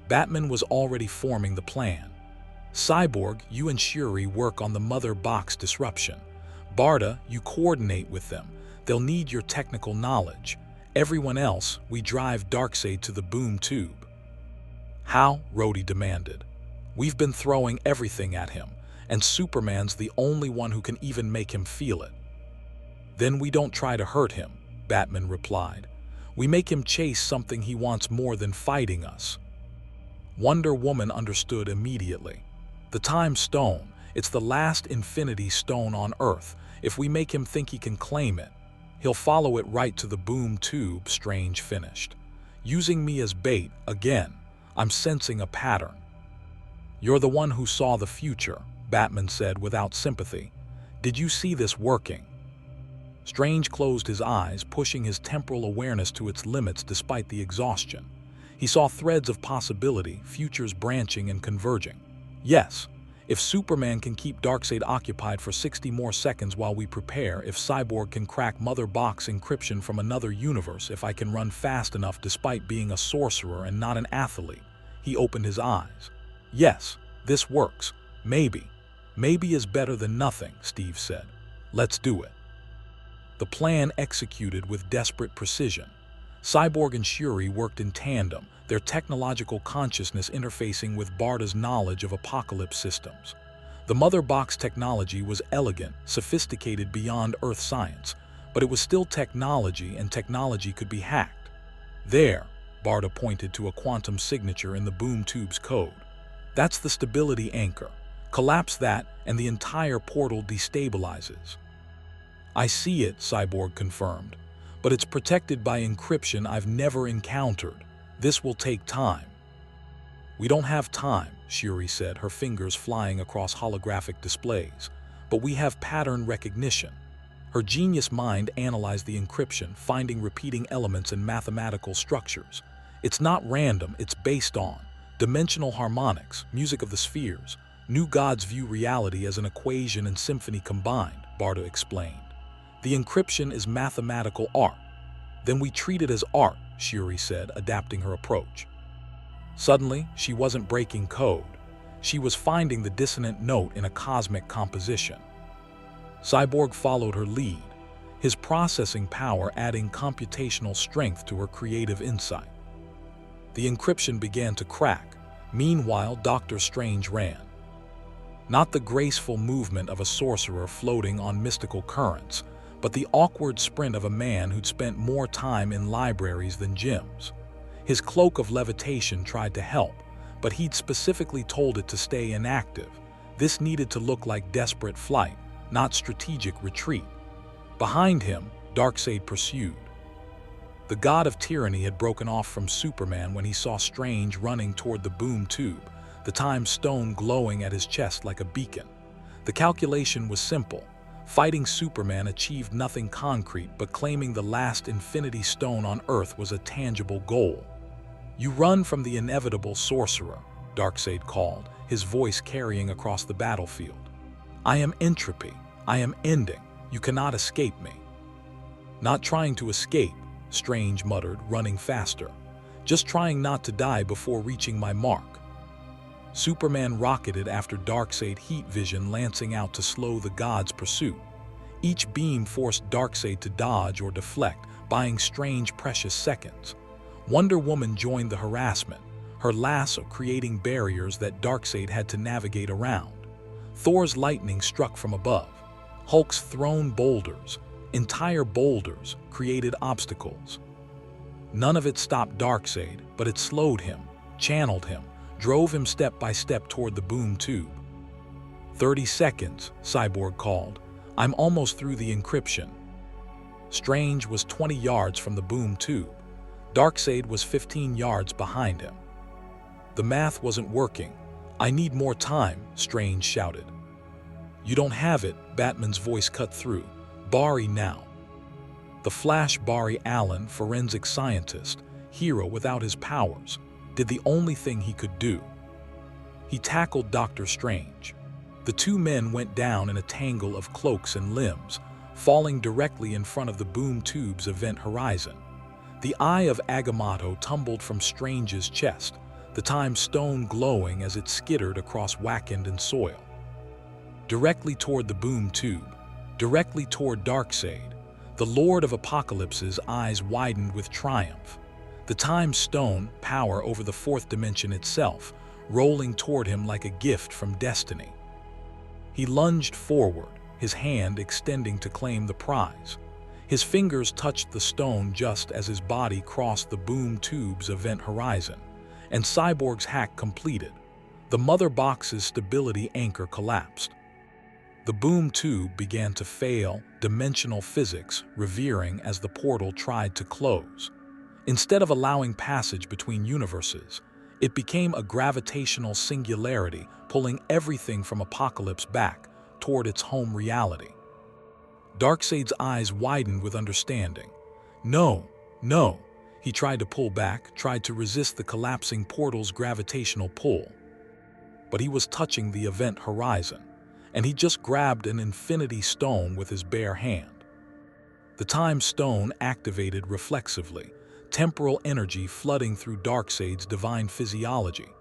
Batman was already forming the plan. Cyborg, you and Shuri work on the Mother Box disruption. Barda, you coordinate with them. They'll need your technical knowledge. Everyone else, we drive Darkseid to the boom tube. How? Rhodey demanded. We've been throwing everything at him, and Superman's the only one who can even make him feel it. Then we don't try to hurt him, Batman replied. We make him chase something he wants more than fighting us. Wonder Woman understood immediately. The Time Stone, it's the last Infinity Stone on Earth. If we make him think he can claim it, he'll follow it right to the boom tube, Strange finished. Using me as bait, again, I'm sensing a pattern. You're the one who saw the future, Batman said without sympathy. Did you see this working? Strange closed his eyes, pushing his temporal awareness to its limits despite the exhaustion. He saw threads of possibility, futures branching and converging. Yes, if Superman can keep Darkseid occupied for 60 more seconds while we prepare, if Cyborg can crack Mother Box encryption from another universe, if I can run fast enough despite being a sorcerer and not an athlete. He opened his eyes. Yes, this works. Maybe. Maybe is better than nothing, Steve said. Let's do it. The plan executed with desperate precision. Cyborg and Shuri worked in tandem, their technological consciousness interfacing with Barda's knowledge of apocalypse systems. The Mother Box technology was elegant, sophisticated beyond Earth science, but it was still technology, and technology could be hacked. There, Barda pointed to a quantum signature in the boom tube's code. That's the stability anchor. Collapse that, and the entire portal destabilizes. I see it, Cyborg confirmed, but it's protected by encryption I've never encountered. This will take time. We don't have time, Shuri said, her fingers flying across holographic displays, but we have pattern recognition. Her genius mind analyzed the encryption, finding repeating elements and mathematical structures. It's not random, it's based on dimensional harmonics, music of the spheres. New gods view reality as an equation and symphony combined, Barda explained. The encryption is mathematical art. Then we treat it as art, Shuri said, adapting her approach. Suddenly, she wasn't breaking code. She was finding the dissonant note in a cosmic composition. Cyborg followed her lead, his processing power adding computational strength to her creative insight. The encryption began to crack. Meanwhile, Dr. Strange ran. Not the graceful movement of a sorcerer floating on mystical currents, but the awkward sprint of a man who'd spent more time in libraries than gyms. His cloak of levitation tried to help, but he'd specifically told it to stay inactive. This needed to look like desperate flight, not strategic retreat. Behind him, Darkseid pursued. The god of tyranny had broken off from Superman when he saw Strange running toward the boom tube, the time stone glowing at his chest like a beacon. The calculation was simple. Fighting Superman achieved nothing concrete, but claiming the last Infinity Stone on Earth was a tangible goal. You run from the inevitable, sorcerer, Darkseid called, his voice carrying across the battlefield. I am entropy. I am ending. You cannot escape me. Not trying to escape, Strange muttered, running faster. Just trying not to die before reaching my mark. Superman rocketed after Darkseid heat vision, lancing out to slow the god's pursuit. Each beam forced Darkseid to dodge or deflect, buying Strange precious seconds. Wonder Woman joined the harassment, her lasso creating barriers that Darkseid had to navigate around. Thor's lightning struck from above. Hulk's thrown boulders, entire boulders, created obstacles. None of it stopped Darkseid, but it slowed him, channeled him, drove him step by step toward the boom tube. 30 seconds, Cyborg called. I'm almost through the encryption. Strange was 20 yards from the boom tube. Darkseid was 15 yards behind him. The math wasn't working. I need more time, Strange shouted. You don't have it, Batman's voice cut through. Barry now. The Flash Barry Allen, forensic scientist, hero without his powers, did the only thing he could do. He tackled Dr. Strange. The two men went down in a tangle of cloaks and limbs, falling directly in front of the boom tube's event horizon. The eye of Agamotto tumbled from Strange's chest, the time stone glowing as it skittered across Wakanda soil. Directly toward the boom tube, directly toward Darkseid, the Lord of Apocalypse's eyes widened with triumph. The time stone, power over the fourth dimension itself, rolling toward him like a gift from destiny. He lunged forward, his hand extending to claim the prize. His fingers touched the stone just as his body crossed the boom tube's event horizon, and Cyborg's hack completed. The Mother Box's stability anchor collapsed. The boom tube began to fail, dimensional physics revering as the portal tried to close. Instead of allowing passage between universes, it became a gravitational singularity, pulling everything from Apocalypse back toward its home reality. Darkseid's eyes widened with understanding. No, He tried to pull back, tried to resist the collapsing portal's gravitational pull. But he was touching the event horizon, and he just grabbed an infinity stone with his bare hand. The time stone activated reflexively, temporal energy flooding through Darkseid's divine physiology.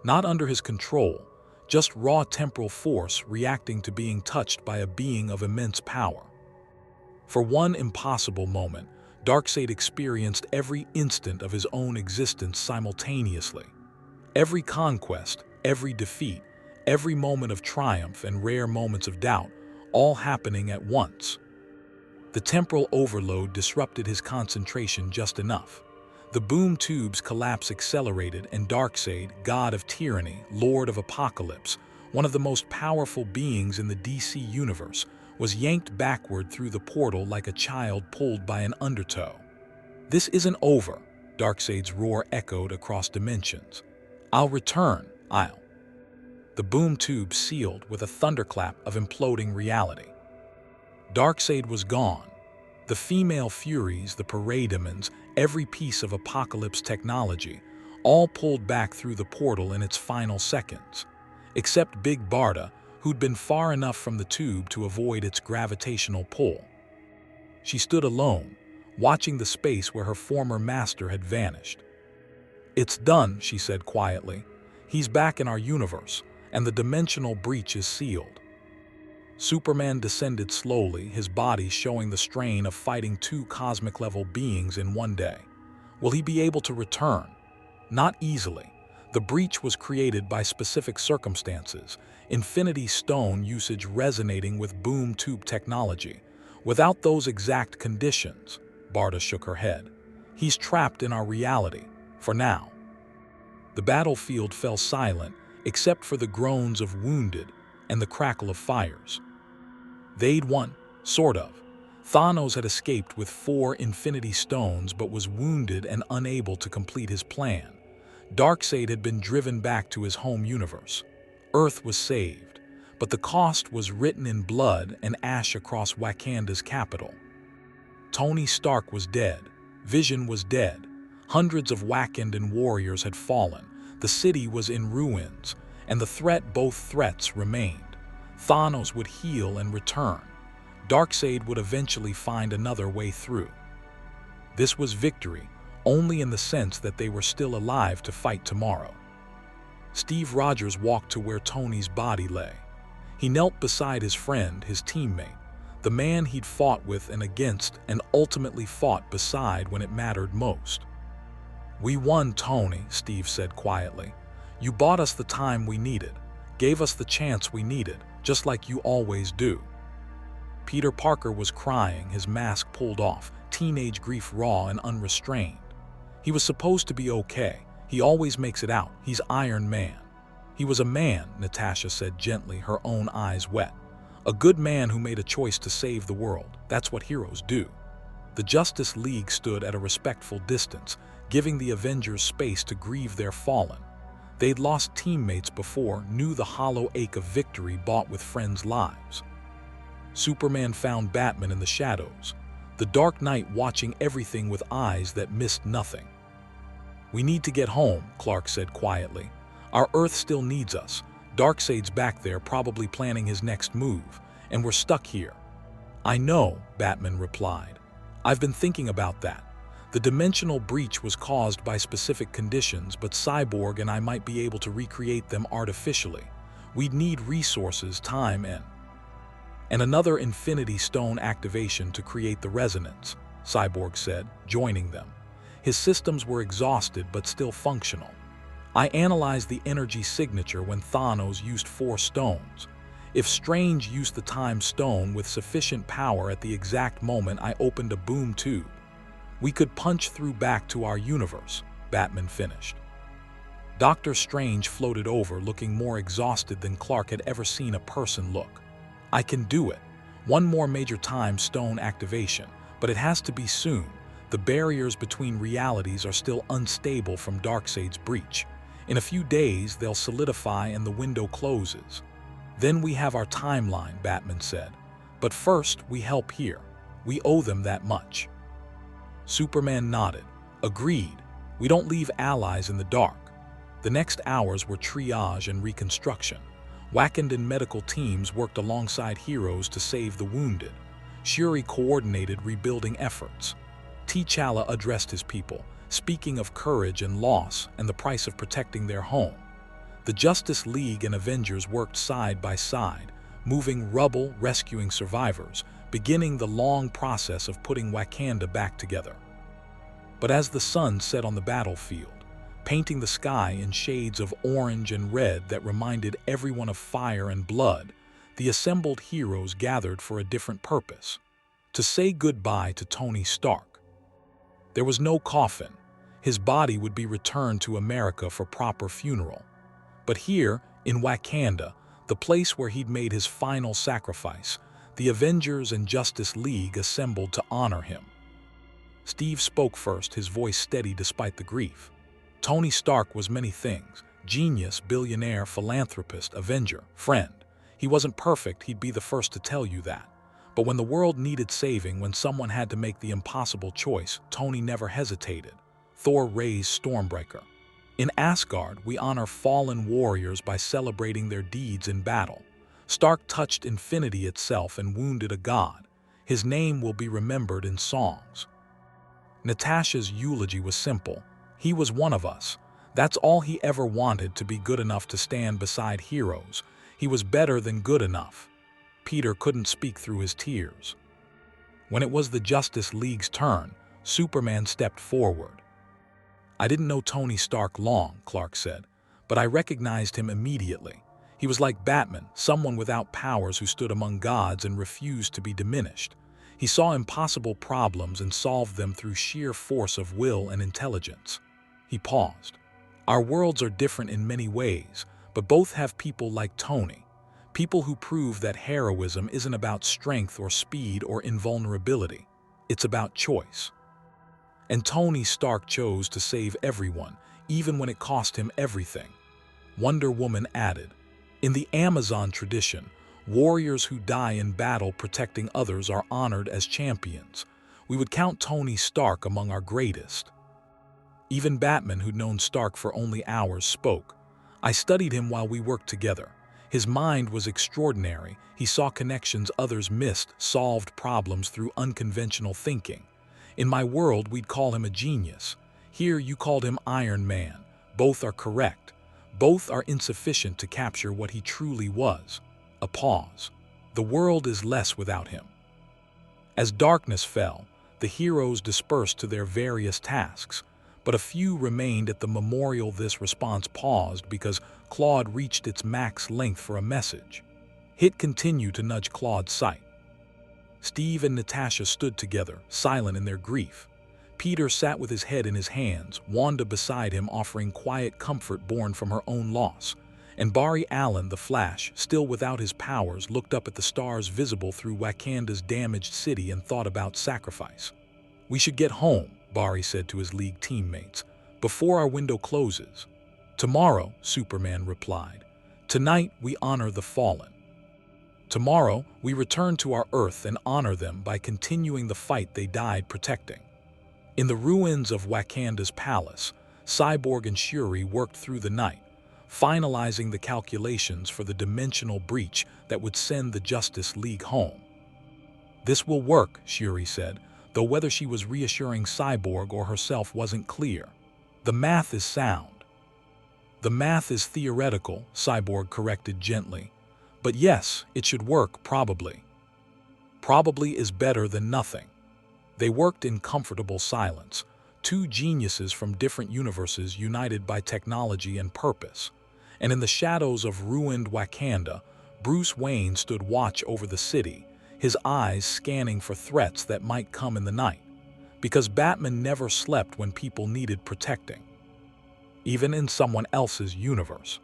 Not under his control, just raw temporal force reacting to being touched by a being of immense power. For one impossible moment, Darkseid experienced every instant of his own existence simultaneously. Every conquest, every defeat, every moment of triumph and rare moments of doubt, all happening at once. The temporal overload disrupted his concentration just enough. The boom tube's collapse accelerated, and Darkseid, god of tyranny, lord of apocalypse, one of the most powerful beings in the DC universe, was yanked backward through the portal like a child pulled by an undertow. "This isn't over," Darkseid's roar echoed across dimensions. "I'll return, I'll." The boom tube sealed with a thunderclap of imploding reality. Darkseid was gone. The female Furies, the Parademons, every piece of Apocalypse technology, all pulled back through the portal in its final seconds, except Big Barda, who'd been far enough from the tube to avoid its gravitational pull. She stood alone, watching the space where her former master had vanished. "It's done," she said quietly. "He's back in our universe, and the dimensional breach is sealed." Superman descended slowly, his body showing the strain of fighting two cosmic-level beings in one day. Will he be able to return? Not easily. The breach was created by specific circumstances, Infinity Stone usage resonating with boom tube technology. Without those exact conditions, Barda shook her head, he's trapped in our reality, for now. The battlefield fell silent, except for the groans of wounded and the crackle of fires. They'd won, sort of. Thanos had escaped with 4 Infinity Stones but was wounded and unable to complete his plan. Darkseid had been driven back to his home universe. Earth was saved, but the cost was written in blood and ash across Wakanda's capital. Tony Stark was dead. Vision was dead. Hundreds of Wakandan warriors had fallen. The city was in ruins, and both threats remained. Thanos would heal and return. Darkseid would eventually find another way through. This was victory, only in the sense that they were still alive to fight tomorrow. Steve Rogers walked to where Tony's body lay. He knelt beside his friend, his teammate, the man he'd fought with and against and ultimately fought beside when it mattered most. "We won, Tony," Steve said quietly. "You bought us the time we needed, gave us the chance we needed, just like you always do." Peter Parker was crying, his mask pulled off, teenage grief raw and unrestrained. He was supposed to be okay. He always makes it out. He's Iron Man. "He was a man," Natasha said gently, her own eyes wet. "A good man who made a choice to save the world. That's what heroes do." The Justice League stood at a respectful distance, giving the Avengers space to grieve their fallen. They'd lost teammates before, knew the hollow ache of victory bought with friends' lives. Superman found Batman in the shadows, the Dark Knight watching everything with eyes that missed nothing. "We need to get home," Clark said quietly. "Our Earth still needs us. Darkseid's back there probably planning his next move, and we're stuck here." "I know," Batman replied. "I've been thinking about that. The dimensional breach was caused by specific conditions, but Cyborg and I might be able to recreate them artificially. We'd need resources, time, and another Infinity Stone activation to create the resonance," Cyborg said, joining them. His systems were exhausted but still functional. "I analyzed the energy signature when Thanos used 4 stones. If Strange used the time stone with sufficient power at the exact moment I opened a boom tube, we could punch through back to our universe," Batman finished. Doctor Strange floated over, looking more exhausted than Clark had ever seen a person look. "I can do it. One more major time stone activation, but it has to be soon. The barriers between realities are still unstable from Darkseid's breach. In a few days, they'll solidify and the window closes. Then we have our timeline," Batman said. "But first, we help here. We owe them that much." Superman nodded. Agreed. We don't leave allies in the dark. The next hours were triage and reconstruction. Wakandan medical teams worked alongside heroes to save the wounded. Shuri coordinated rebuilding efforts. T'Challa addressed his people, speaking of courage and loss and the price of protecting their home. The Justice League and Avengers worked side by side, moving rubble, rescuing survivors, beginning the long process of putting Wakanda back together. But as the sun set on the battlefield, painting the sky in shades of orange and red that reminded everyone of fire and blood, the assembled heroes gathered for a different purpose: to say goodbye to Tony Stark. There was no coffin. His body would be returned to America for proper funeral. But here, in Wakanda, the place where he'd made his final sacrifice, the Avengers and Justice League assembled to honor him. Steve spoke first, his voice steady despite the grief. Tony Stark was many things: genius, billionaire, philanthropist, Avenger, friend. He wasn't perfect, he'd be the first to tell you that. But when the world needed saving, when someone had to make the impossible choice, Tony never hesitated. Thor raised Stormbreaker. In Asgard, we honor fallen warriors by celebrating their deeds in battle. Stark touched infinity itself and wounded a god. His name will be remembered in songs. Natasha's eulogy was simple. He was one of us. That's all he ever wanted, to be good enough to stand beside heroes. He was better than good enough. Peter couldn't speak through his tears. When it was the Justice League's turn, Superman stepped forward. "I didn't know Tony Stark long," Clark said, "but I recognized him immediately. He was like Batman, someone without powers who stood among gods and refused to be diminished. He saw impossible problems and solved them through sheer force of will and intelligence." He paused. "Our worlds are different in many ways, but both have people like Tony. People who prove that heroism isn't about strength or speed or invulnerability. It's about choice. And Tony Stark chose to save everyone, even when it cost him everything." Wonder Woman added, "In the Amazon tradition, warriors who die in battle protecting others are honored as champions. We would count Tony Stark among our greatest." Even Batman, who'd known Stark for only hours, spoke. "I studied him while we worked together. His mind was extraordinary. He saw connections others missed, solved problems through unconventional thinking. In my world, we'd call him a genius. Here, you called him Iron Man. Both are correct. Both are insufficient to capture what he truly was." A pause. "The world is less without him." As darkness fell, the heroes dispersed to their various tasks, but a few remained at the memorial. This response paused because Claude reached its max length for a message. Hit continued to nudge Claude's sight. Steve and Natasha stood together, silent in their grief. Peter sat with his head in his hands, Wanda beside him offering quiet comfort born from her own loss. And Barry Allen, the Flash, still without his powers, looked up at the stars visible through Wakanda's damaged city and thought about sacrifice. "We should get home," Barry said to his League teammates, "before our window closes." "Tomorrow," Superman replied. "Tonight we honor the fallen. Tomorrow we return to our Earth and honor them by continuing the fight they died protecting." In the ruins of Wakanda's palace, Cyborg and Shuri worked through the night, finalizing the calculations for the dimensional breach that would send the Justice League home. "This will work," Shuri said, though whether she was reassuring Cyborg or herself wasn't clear. "The math is sound." "The math is theoretical," Cyborg corrected gently. "But yes, it should work, probably." Probably is better than nothing. They worked in comfortable silence, two geniuses from different universes united by technology and purpose. And in the shadows of ruined Wakanda, Bruce Wayne stood watch over the city, his eyes scanning for threats that might come in the night. Because Batman never slept when people needed protecting, even in someone else's universe.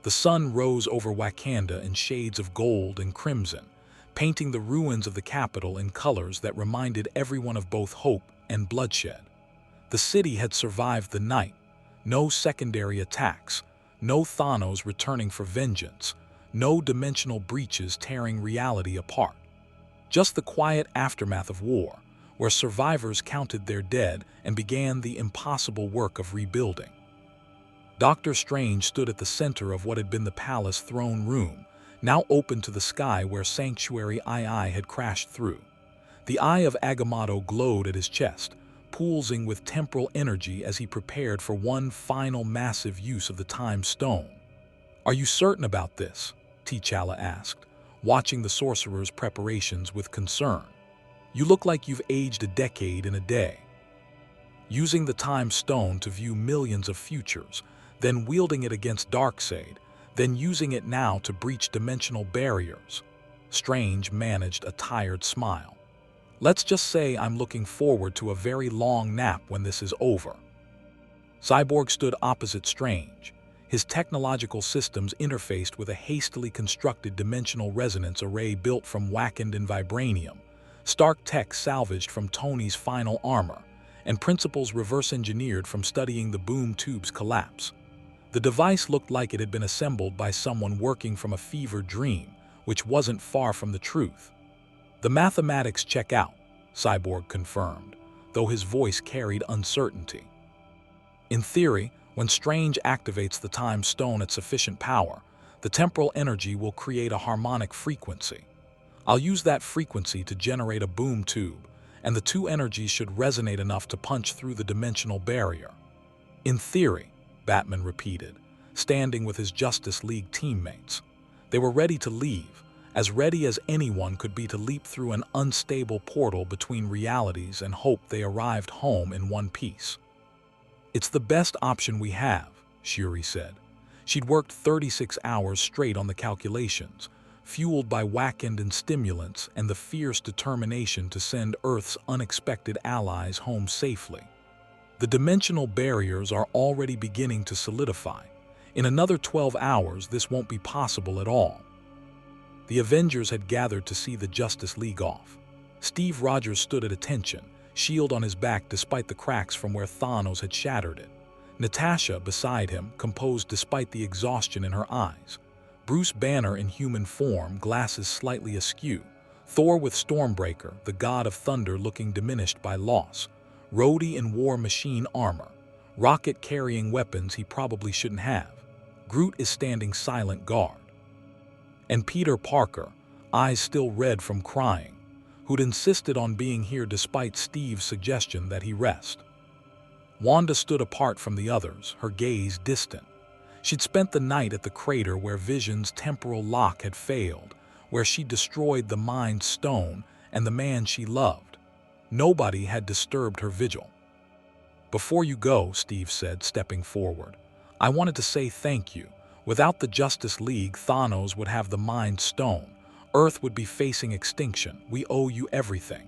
The sun rose over Wakanda in shades of gold and crimson, painting the ruins of the capital in colors that reminded everyone of both hope and bloodshed. The city had survived the night. No secondary attacks, no Thanos returning for vengeance, no dimensional breaches tearing reality apart. Just the quiet aftermath of war, where survivors counted their dead and began the impossible work of rebuilding. Doctor Strange stood at the center of what had been the palace throne room, now open to the sky where Sanctuary II had crashed through. The eye of Agamotto glowed at his chest, pulsing with temporal energy as he prepared for one final massive use of the Time Stone. "Are you certain about this?" T'Challa asked, watching the sorcerer's preparations with concern. "You look like you've aged a decade in a day." Using the Time Stone to view millions of futures, then wielding it against Darkseid, then using it now to breach dimensional barriers. Strange managed a tired smile. "Let's just say I'm looking forward to a very long nap when this is over." Cyborg stood opposite Strange, his technological systems interfaced with a hastily constructed dimensional resonance array built from Wakandan vibranium, Stark tech salvaged from Tony's final armor, and principles reverse-engineered from studying the boom tube's collapse. The device looked like it had been assembled by someone working from a fever dream, which wasn't far from the truth. "The mathematics check out," Cyborg confirmed, though his voice carried uncertainty. "In theory, when Strange activates the Time Stone at sufficient power, the temporal energy will create a harmonic frequency. I'll use that frequency to generate a boom tube, and the two energies should resonate enough to punch through the dimensional barrier." "In theory," Batman repeated, standing with his Justice League teammates. They were ready to leave, as ready as anyone could be to leap through an unstable portal between realities and hope they arrived home in one piece. "It's the best option we have," Shuri said. She'd worked 36 hours straight on the calculations, fueled by Wakandan stimulants and the fierce determination to send Earth's unexpected allies home safely. "The dimensional barriers are already beginning to solidify. In another 12 hours, this won't be possible at all." The Avengers had gathered to see the Justice League off. Steve Rogers stood at attention, shield on his back despite the cracks from where Thanos had shattered it. Natasha, beside him, composed despite the exhaustion in her eyes. Bruce Banner in human form, glasses slightly askew. Thor with Stormbreaker, the god of thunder, looking diminished by loss. Rhodey in war machine armor. Rocket carrying weapons he probably shouldn't have. Groot is standing silent guard. And Peter Parker, eyes still red from crying, who'd insisted on being here despite Steve's suggestion that he rest. Wanda stood apart from the others, her gaze distant. She'd spent the night at the crater where Vision's temporal lock had failed, where she destroyed the Mind Stone and the man she loved. Nobody had disturbed her vigil. "Before you go," Steve said, stepping forward, "I wanted to say thank you. Without the Justice League, Thanos would have the Mind Stone. Earth would be facing extinction. We owe you everything."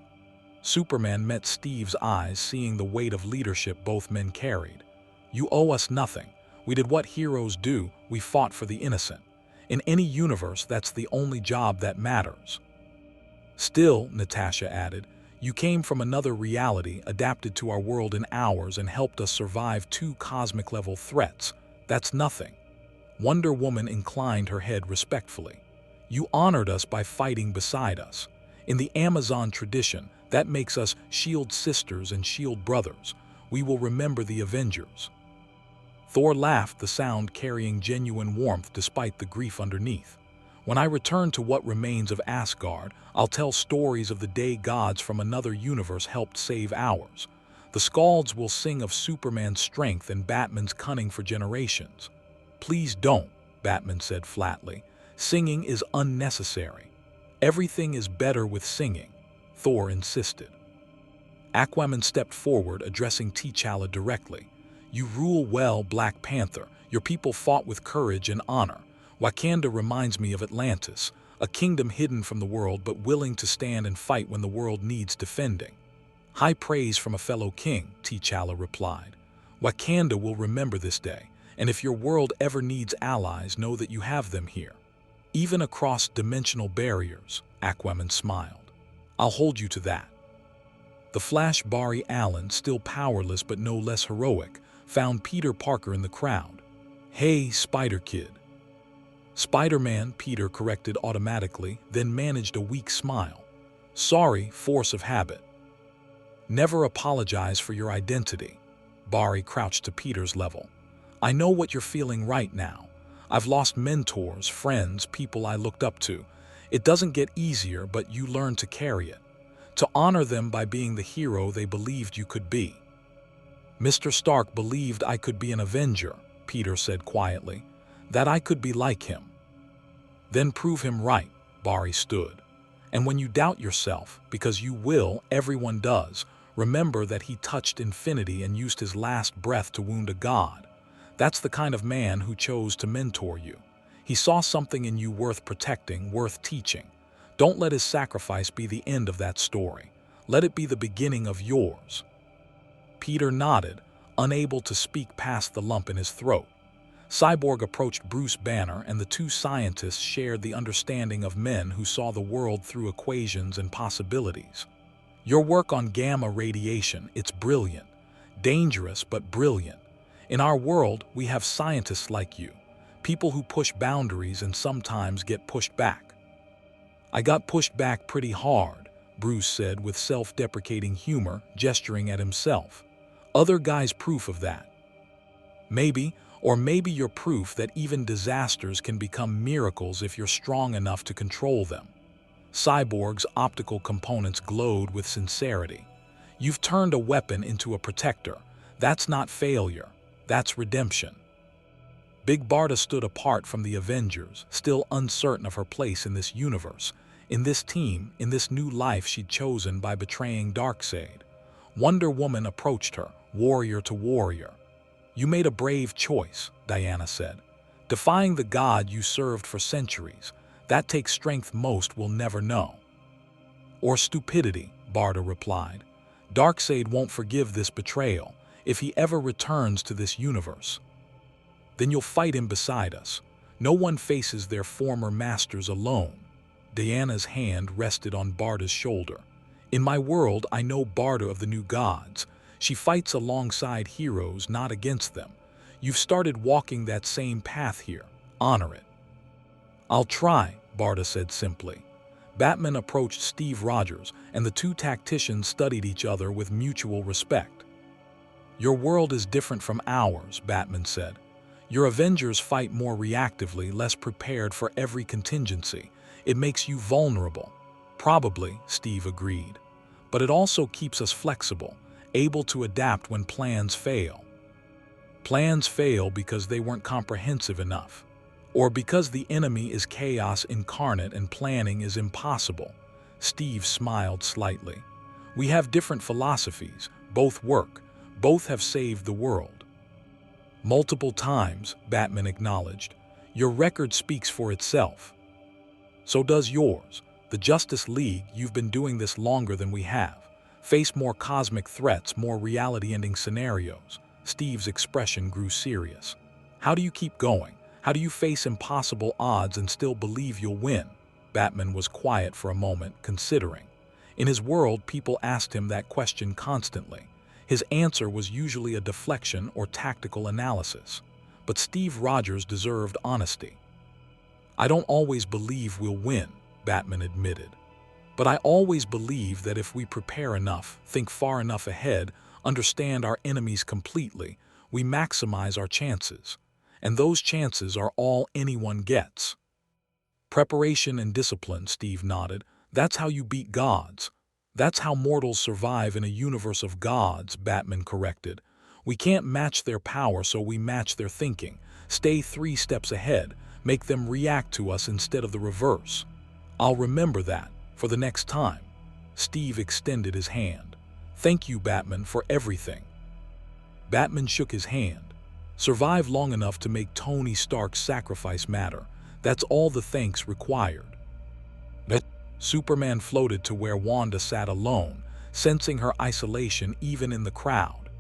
Superman met Steve's eyes, seeing the weight of leadership both men carried. "You owe us nothing. We did what heroes do. We fought for the innocent. In any universe, that's the only job that matters." "Still," Natasha added, "you came from another reality, adapted to our world in hours, and helped us survive 2 cosmic-level threats. That's nothing." Wonder Woman inclined her head respectfully. "You honored us by fighting beside us. In the Amazon tradition, that makes us Shield sisters and Shield brothers. We will remember the Avengers." Thor laughed, the sound carrying genuine warmth despite the grief underneath. "When I return to what remains of Asgard, I'll tell stories of the day gods from another universe helped save ours. The Skalds will sing of Superman's strength and Batman's cunning for generations." "Please don't," Batman said flatly. "Singing is unnecessary." "Everything is better with singing," Thor insisted. Aquaman stepped forward, addressing T'Challa directly. "You rule well, Black Panther. Your people fought with courage and honor. Wakanda reminds me of Atlantis, a kingdom hidden from the world but willing to stand and fight when the world needs defending." "High praise from a fellow king," T'Challa replied. "Wakanda will remember this day, and if your world ever needs allies, know that you have them here. Even across dimensional barriers," Aquaman smiled. "I'll hold you to that." The Flash Barry Allen, still powerless but no less heroic, found Peter Parker in the crowd. "Hey, Spider-Kid." "Spider-Man," Peter corrected automatically, then managed a weak smile. "Sorry, force of habit." Never apologize for your identity. Barry crouched to Peter's level. I know what you're feeling right now. I've lost mentors, friends, people I looked up to. It doesn't get easier, but you learn to carry it. To honor them by being the hero they believed you could be. Mr. Stark believed I could be an Avenger, Peter said quietly. That I could be like him. Then prove him right, Barry stood. And when you doubt yourself, because you will, everyone does, remember that he touched infinity and used his last breath to wound a god. That's the kind of man who chose to mentor you. He saw something in you worth protecting, worth teaching. Don't let his sacrifice be the end of that story. Let it be the beginning of yours. Peter nodded, unable to speak past the lump in his throat. Cyborg approached Bruce Banner, and the two scientists shared the understanding of men who saw the world through equations and possibilities. Your work on gamma radiation, it's brilliant. Dangerous, but brilliant. In our world, we have scientists like you. People who push boundaries and sometimes get pushed back. I got pushed back pretty hard, Bruce said with self-deprecating humor, gesturing at himself. Other guys' proof of that. Maybe, or maybe you're proof that even disasters can become miracles if you're strong enough to control them. Cyborg's optical components glowed with sincerity. You've turned a weapon into a protector. That's not failure. That's redemption. Big Barda stood apart from the Avengers, still uncertain of her place in this universe, in this team, in this new life she'd chosen by betraying Darkseid. Wonder Woman approached her, warrior to warrior. You made a brave choice, Diana said. Defying the god you served for centuries. That takes strength most will never know. Or stupidity, Barda replied. Darkseid won't forgive this betrayal if he ever returns to this universe. Then you'll fight him beside us. No one faces their former masters alone. Diana's hand rested on Barda's shoulder. In my world, I know Barda of the New Gods. She fights alongside heroes, not against them. You've started walking that same path here. Honor it. I'll try, Barda said simply. Batman approached Steve Rogers, and the two tacticians studied each other with mutual respect. Your world is different from ours, Batman said. Your Avengers fight more reactively, less prepared for every contingency. It makes you vulnerable. Probably, Steve agreed. But it also keeps us flexible, able to adapt when plans fail. Plans fail because they weren't comprehensive enough. Or because the enemy is chaos incarnate and planning is impossible. Steve smiled slightly. We have different philosophies, both work, both have saved the world. Multiple times, Batman acknowledged. Your record speaks for itself. So does yours. The Justice League, you've been doing this longer than we have. Face more cosmic threats, more reality-ending scenarios. Steve's expression grew serious. How do you keep going? How do you face impossible odds and still believe you'll win? Batman was quiet for a moment, considering. In his world, people asked him that question constantly. His answer was usually a deflection or tactical analysis. But Steve Rogers deserved honesty. I don't always believe we'll win, Batman admitted. But I always believe that if we prepare enough, think far enough ahead, understand our enemies completely, we maximize our chances. And those chances are all anyone gets. Preparation and discipline, Steve nodded. That's how you beat gods. That's how mortals survive in a universe of gods, Batman corrected. We can't match their power, so we match their thinking. Stay 3 steps ahead. Make them react to us instead of the reverse. I'll remember that for the next time. Steve extended his hand. Thank you, Batman, for everything. Batman shook his hand. Survive long enough to make Tony Stark's sacrifice matter. That's all the thanks required. Superman floated to where Wanda sat alone, sensing her isolation even in the crowd.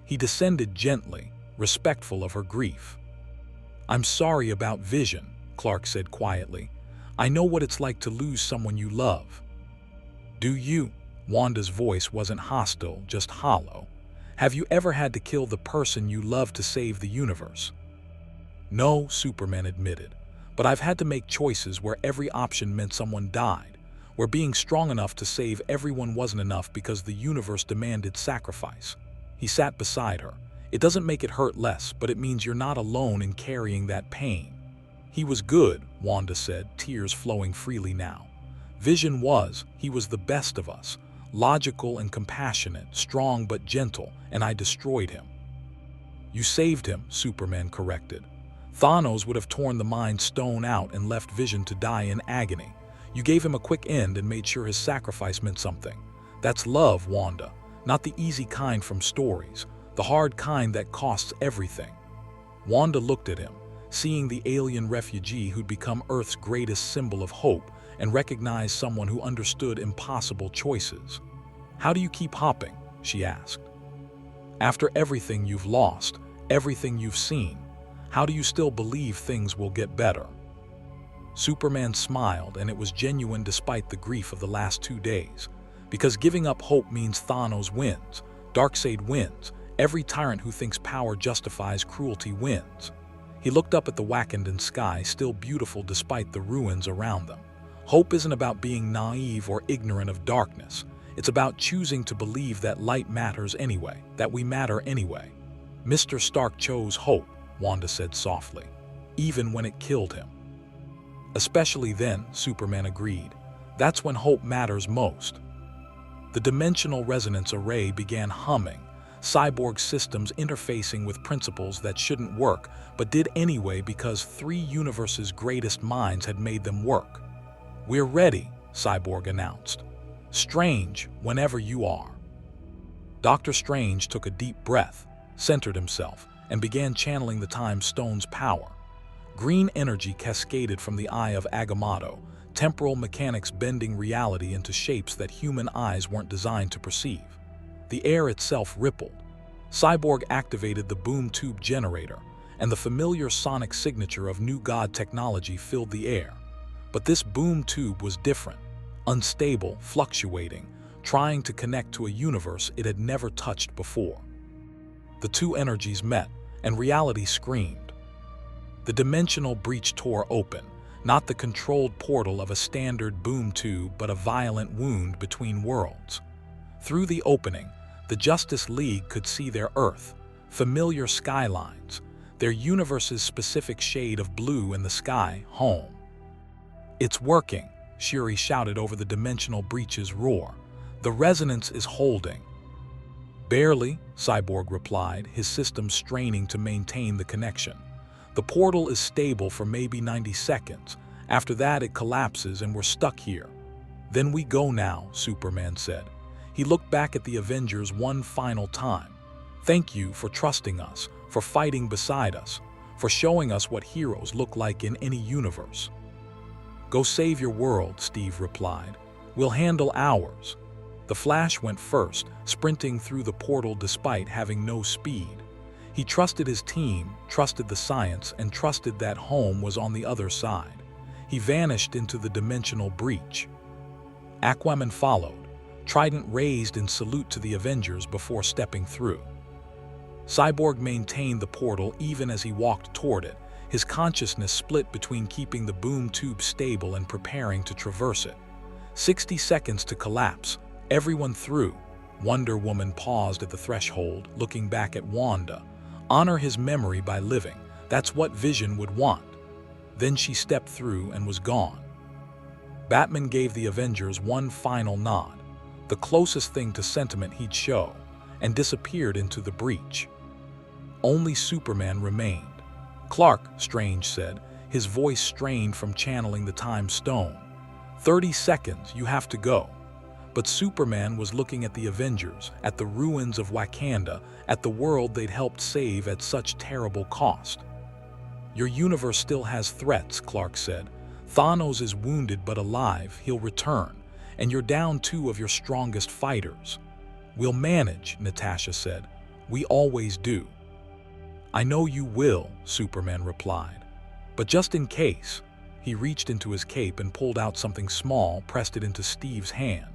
He descended gently, respectful of her grief. I'm sorry about Vision, Clark said quietly. I know what it's like to lose someone you love. Do you? Wanda's voice wasn't hostile, just hollow. Have you ever had to kill the person you love to save the universe? No, Superman admitted. But I've had to make choices where every option meant someone died. where being strong enough to save everyone wasn't enough because the universe demanded sacrifice. He sat beside her. It doesn't make it hurt less, but it means you're not alone in carrying that pain. He was good, Wanda said, tears flowing freely now. Vision was, he was the best of us, logical and compassionate, strong but gentle, and I destroyed him. You saved him, Superman corrected. Thanos would have torn the Mind Stone out and left Vision to die in agony. You gave him a quick end and made sure his sacrifice meant something. That's love, Wanda. Not the easy kind from stories, the hard kind that costs everything. Wanda looked at him, seeing the alien refugee who'd become Earth's greatest symbol of hope, and recognized someone who understood impossible choices. How do you keep hopping? She asked. After everything you've lost, everything you've seen, how do you still believe things will get better? Superman smiled, and it was genuine despite the grief of the last 2 days. Because giving up hope means Thanos wins, Darkseid wins, every tyrant who thinks power justifies cruelty wins. He looked up at the Wakandan sky, still beautiful despite the ruins around them. Hope isn't about being naive or ignorant of darkness. It's about choosing to believe that light matters anyway, that we matter anyway. Mr. Stark chose hope, Wanda said softly, even when it killed him. Especially then, Superman agreed. That's when hope matters most. The dimensional resonance array began humming, Cyborg systems interfacing with principles that shouldn't work, but did anyway because 3 universes' greatest minds had made them work. We're ready, Cyborg announced. Strange, whenever you are. Dr. Strange took a deep breath, centered himself, and began channeling the Time Stone's power. Green energy cascaded from the eye of Agamotto, temporal mechanics bending reality into shapes that human eyes weren't designed to perceive. The air itself rippled. Cyborg activated the boom tube generator, and the familiar sonic signature of New God technology filled the air. But this boom tube was different, unstable, fluctuating, trying to connect to a universe it had never touched before. The 2 energies met, and reality screamed. The dimensional breach tore open, not the controlled portal of a standard boom tube, but a violent wound between worlds. Through the opening, the Justice League could see their Earth, familiar skylines, their universe's specific shade of blue in the sky, home. It's working, Shuri shouted over the dimensional breach's roar. The resonance is holding. Barely, Cyborg replied, his system straining to maintain the connection. The portal is stable for maybe 90 seconds. After that, it collapses and we're stuck here. Then we go now, Superman said. He looked back at the Avengers one final time. Thank you for trusting us, for fighting beside us, for showing us what heroes look like in any universe. Go save your world, Steve replied. We'll handle ours. The Flash went first, sprinting through the portal despite having no speed. He trusted his team, trusted the science, and trusted that home was on the other side. He vanished into the dimensional breach. Aquaman followed, trident raised in salute to the Avengers before stepping through. Cyborg maintained the portal even as he walked toward it, his consciousness split between keeping the boom tube stable and preparing to traverse it. 60 seconds to collapse, everyone through. Wonder Woman paused at the threshold, looking back at Wanda. Honor his memory by living. That's what Vision would want. Then she stepped through and was gone. Batman gave the Avengers one final nod, the closest thing to sentiment he'd show, and disappeared into the breach. Only Superman remained. Clark, Strange said, his voice strained from channeling the Time Stone. 30 seconds, you have to go. But Superman was looking at the Avengers, at the ruins of Wakanda, at the world they'd helped save at such terrible cost. Your universe still has threats, Clark said. Thanos is wounded but alive, he'll return, and you're down 2 of your strongest fighters. We'll manage, Natasha said. We always do. I know you will, Superman replied. But just in case, he reached into his cape and pulled out something small, pressed it into Steve's hand.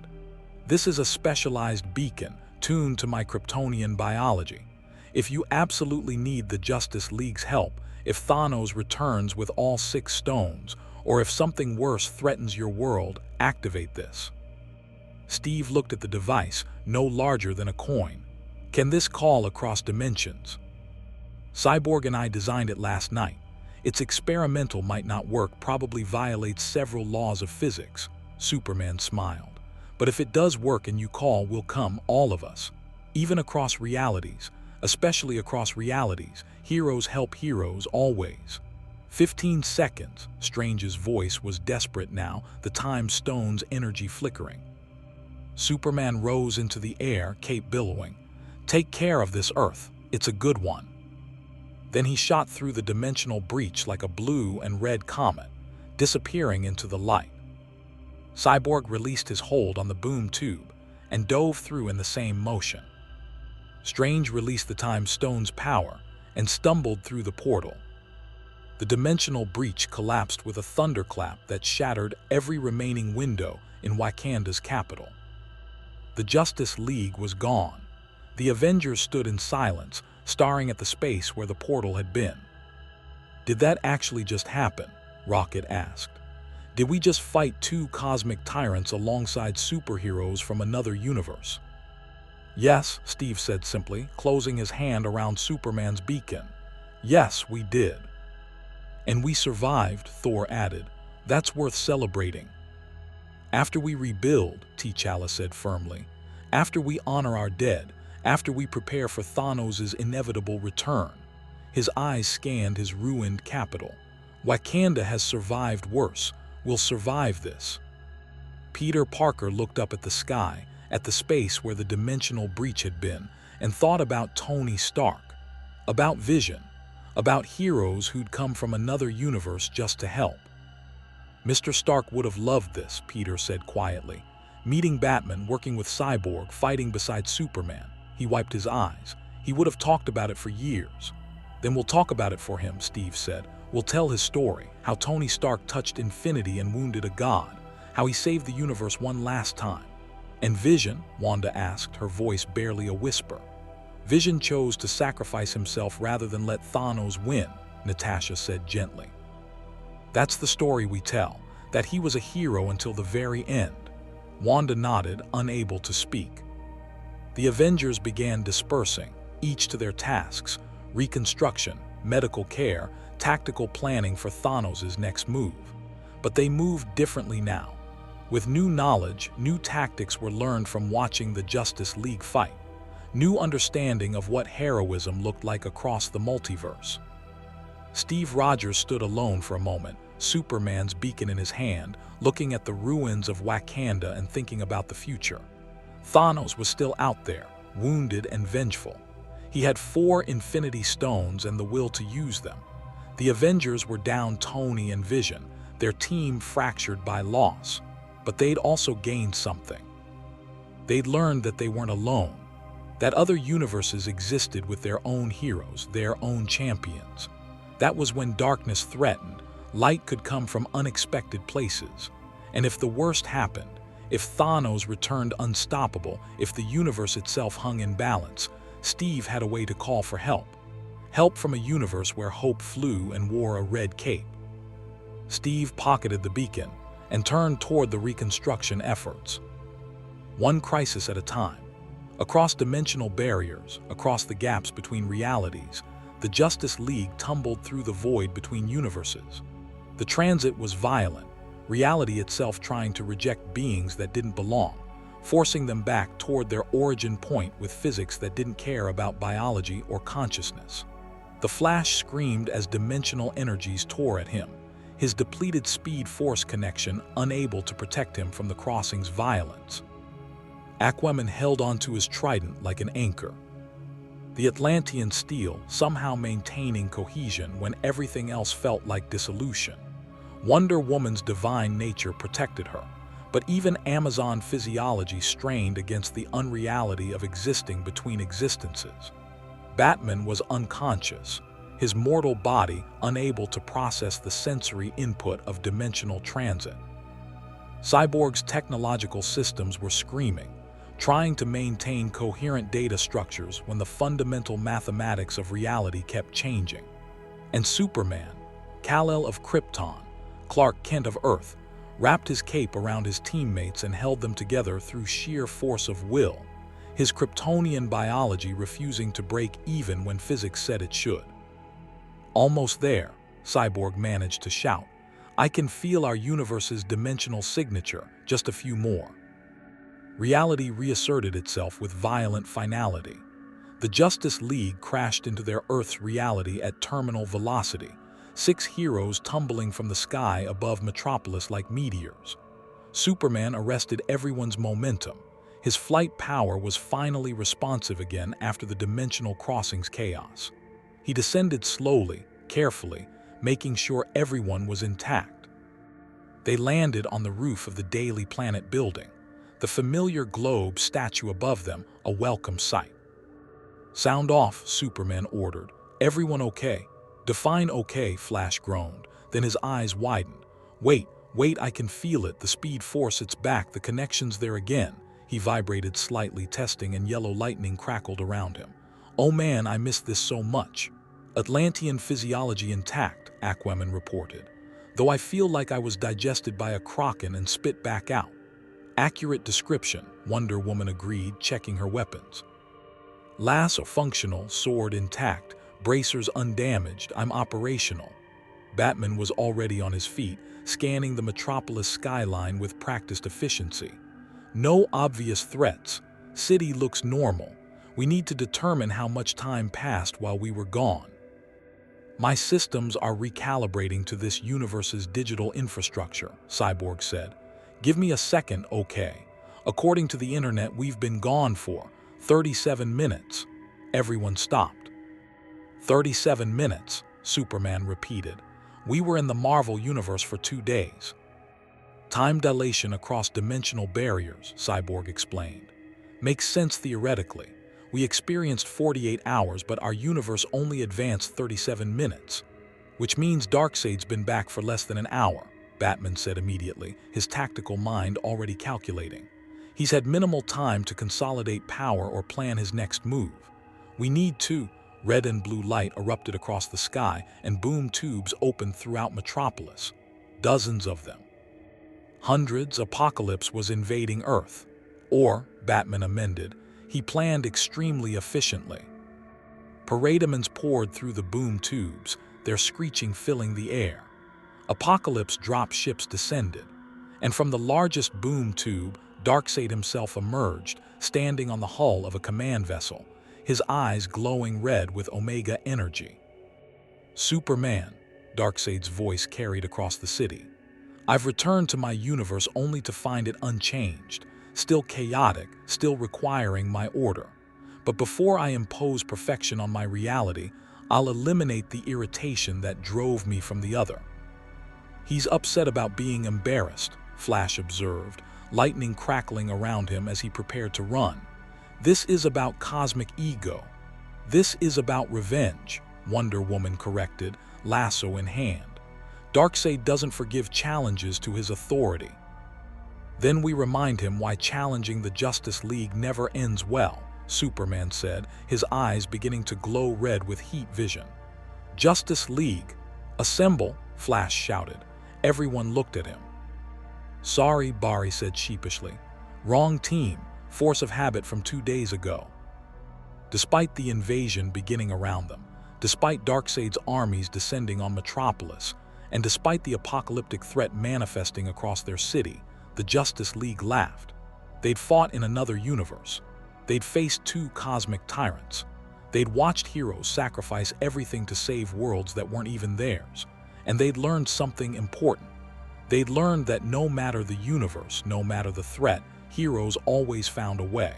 This is a specialized beacon, tuned to my Kryptonian biology. If you absolutely need the Justice League's help, if Thanos returns with all 6 stones, Or if something worse threatens your world, activate this. Steve looked at the device, no larger than a coin. Can this call across dimensions? Cyborg and I designed it last night. Its experimental might not work, probably violates several laws of physics. Superman smiled. But if it does work and you call, we'll come, all of us. Even across realities, especially across realities, heroes help heroes always. 15 seconds. Strange's voice was desperate now, the time stone's energy flickering. Superman rose into the air, cape billowing. Take care of this Earth. It's a good one. Then he shot through the dimensional breach like a blue and red comet, disappearing into the light. Cyborg released his hold on the boom tube and dove through in the same motion. Strange released the time stone's power and stumbled through the portal. The dimensional breach collapsed with a thunderclap that shattered every remaining window in Wakanda's capital. The Justice League was gone. The Avengers stood in silence, staring at the space where the portal had been. Did that actually just happen? Rocket asked. Did we just fight two cosmic tyrants alongside superheroes from another universe? Yes, Steve said simply, closing his hand around Superman's beacon. Yes, we did. And we survived, Thor added. That's worth celebrating. After we rebuild, T'Challa said firmly. After we honor our dead, after we prepare for Thanos' inevitable return. His eyes scanned his ruined capital. Wakanda has survived worse. We'll survive this. Peter Parker looked up at the sky, at the space where the dimensional breach had been, and thought about Tony Stark, about Vision, about heroes who'd come from another universe just to help. Mr. Stark would have loved this, Peter said quietly. Meeting Batman, working with Cyborg, fighting beside Superman. He wiped his eyes. He would have talked about it for years. Then we'll talk about it for him, Steve said. We'll tell his story, how Tony Stark touched infinity and wounded a god, how he saved the universe one last time. And Vision? Wanda asked, her voice barely a whisper. Vision chose to sacrifice himself rather than let Thanos win, Natasha said gently. That's the story we tell, that he was a hero until the very end. Wanda nodded, unable to speak. The Avengers began dispersing, each to their tasks, reconstruction, medical care, tactical planning for Thanos' next move. But they moved differently now. With new knowledge, new tactics were learned from watching the Justice League fight. New understanding of what heroism looked like across the multiverse. Steve Rogers stood alone for a moment, Superman's beacon in his hand, looking at the ruins of Wakanda and thinking about the future. Thanos was still out there, wounded and vengeful. He had 4 Infinity Stones and the will to use them. The Avengers were down Tony and Vision, their team fractured by loss. But they'd also gained something. They'd learned that they weren't alone, that other universes existed with their own heroes, their own champions. That was when darkness threatened, light could come from unexpected places. And if the worst happened, if Thanos returned unstoppable, if the universe itself hung in balance, Steve had a way to call for help. Help from a universe where hope flew and wore a red cape. Steve pocketed the beacon and turned toward the reconstruction efforts. One crisis at a time. Across dimensional barriers, across the gaps between realities, the Justice League tumbled through the void between universes. The transit was violent, reality itself trying to reject beings that didn't belong, forcing them back toward their origin point with physics that didn't care about biology or consciousness. The Flash screamed as dimensional energies tore at him, his depleted speed-force connection unable to protect him from the crossing's violence. Aquaman held onto his trident like an anchor. The Atlantean steel somehow maintaining cohesion when everything else felt like dissolution. Wonder Woman's divine nature protected her, but even Amazon physiology strained against the unreality of existing between existences. Batman was unconscious, his mortal body unable to process the sensory input of dimensional transit. Cyborg's technological systems were screaming, trying to maintain coherent data structures when the fundamental mathematics of reality kept changing. And Superman, Kal-El of Krypton, Clark Kent of Earth, wrapped his cape around his teammates and held them together through sheer force of will, his Kryptonian biology refusing to break even when physics said it should. "Almost there," Cyborg managed to shout. "I can feel our universe's dimensional signature, just a few more." Reality reasserted itself with violent finality. The Justice League crashed into their Earth's reality at terminal velocity, 6 heroes tumbling from the sky above Metropolis like meteors. Superman arrested everyone's momentum. His flight power was finally responsive again after the dimensional crossing's chaos. He descended slowly, carefully, making sure everyone was intact. They landed on the roof of the Daily Planet building, the familiar globe statue above them a welcome sight. "Sound off," Superman ordered. "Everyone okay?" "Define okay," Flash groaned. Then his eyes widened. Wait, I can feel it. The speed force, it's back. The connection's there again." He vibrated slightly, testing, and yellow lightning crackled around him. "Oh man, I missed this so much." "Atlantean physiology intact," Aquaman reported. "Though I feel like I was digested by a kraken and spit back out." "Accurate description," Wonder Woman agreed, checking her weapons. "Lasso functional, sword intact, bracers undamaged, I'm operational." Batman was already on his feet, scanning the Metropolis skyline with practiced efficiency. "No obvious threats. City looks normal. We need to determine how much time passed while we were gone." "My systems are recalibrating to this universe's digital infrastructure," Cyborg said. "Give me a second, okay? According to the internet, we've been gone for 37 minutes. Everyone stopped. 37 minutes, Superman repeated. "We were in the Marvel Universe for 2 days. Time dilation across dimensional barriers," Cyborg explained. "Makes sense theoretically. We experienced 48 hours, but our universe only advanced 37 minutes. Which means Darkseid's been back for less than an hour," Batman said immediately, his tactical mind already calculating. "He's had minimal time to consolidate power or plan his next move. We need to." Red and blue light erupted across the sky, and boom tubes opened throughout Metropolis. Dozens of them. Hundreds. Apocalypse was invading Earth. Or, Batman amended, he planned extremely efficiently. Parademons poured through the boom tubes, their screeching filling the air. Apocalypse drop ships descended. And from the largest boom tube, Darkseid himself emerged, standing on the hull of a command vessel, his eyes glowing red with Omega energy. "Superman," Darkseid's voice carried across the city. "I've returned to my universe only to find it unchanged, still chaotic, still requiring my order. But before I impose perfection on my reality, I'll eliminate the irritation that drove me from the other." "He's upset about being embarrassed," Flash observed, lightning crackling around him as he prepared to run. "This is about cosmic ego. This is about revenge," Wonder Woman corrected, lasso in hand. "Darkseid doesn't forgive challenges to his authority." "Then we remind him why challenging the Justice League never ends well," Superman said, his eyes beginning to glow red with heat vision. "Justice League, assemble," Flash shouted. Everyone looked at him. "Sorry," Barry said sheepishly. "Wrong team, force of habit from 2 days ago." Despite the invasion beginning around them, despite Darkseid's armies descending on Metropolis, and despite the apocalyptic threat manifesting across their city, the Justice League laughed. They'd fought in another universe. They'd faced 2 cosmic tyrants. They'd watched heroes sacrifice everything to save worlds that weren't even theirs. And they'd learned something important. They'd learned that no matter the universe, no matter the threat, heroes always found a way.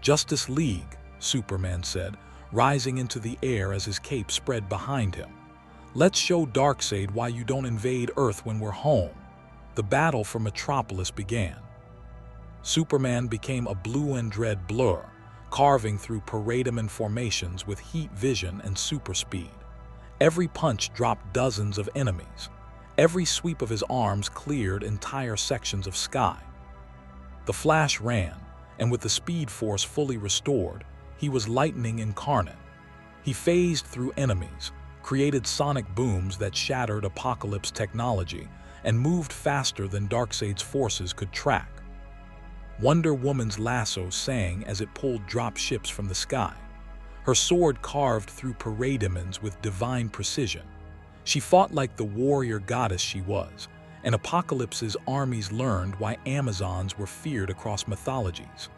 "Justice League," Superman said, rising into the air as his cape spread behind him. "Let's show Darkseid why you don't invade Earth when we're home." The battle for Metropolis began. Superman became a blue and red blur, carving through parademon formations with heat vision and super speed. Every punch dropped dozens of enemies. Every sweep of his arms cleared entire sections of sky. The Flash ran, and with the speed force fully restored, he was lightning incarnate. He phased through enemies, created sonic booms that shattered Apocalypse technology and moved faster than Darkseid's forces could track. Wonder Woman's lasso sang as it pulled drop ships from the sky. Her sword carved through parademons with divine precision. She fought like the warrior goddess she was, and Apocalypse's armies learned why Amazons were feared across mythologies.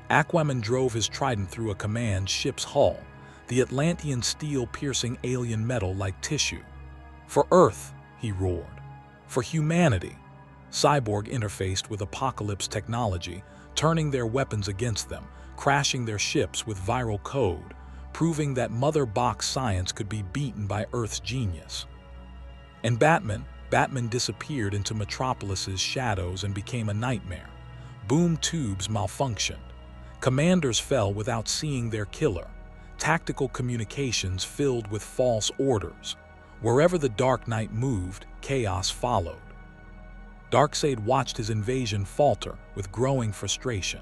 Aquaman drove his trident through a command ship's hull, the Atlantean steel piercing alien metal like tissue. For Earth, he roared. For humanity. Cyborg interfaced with Apocalypse technology, turning their weapons against them, crashing their ships with viral code, proving that Mother Box science could be beaten by Earth's genius. And Batman disappeared into Metropolis's shadows and became a nightmare. Boom tubes malfunctioned. Commanders fell without seeing their killer. Tactical communications filled with false orders. Wherever the Dark Knight moved, chaos followed. Darkseid watched his invasion falter with growing frustration.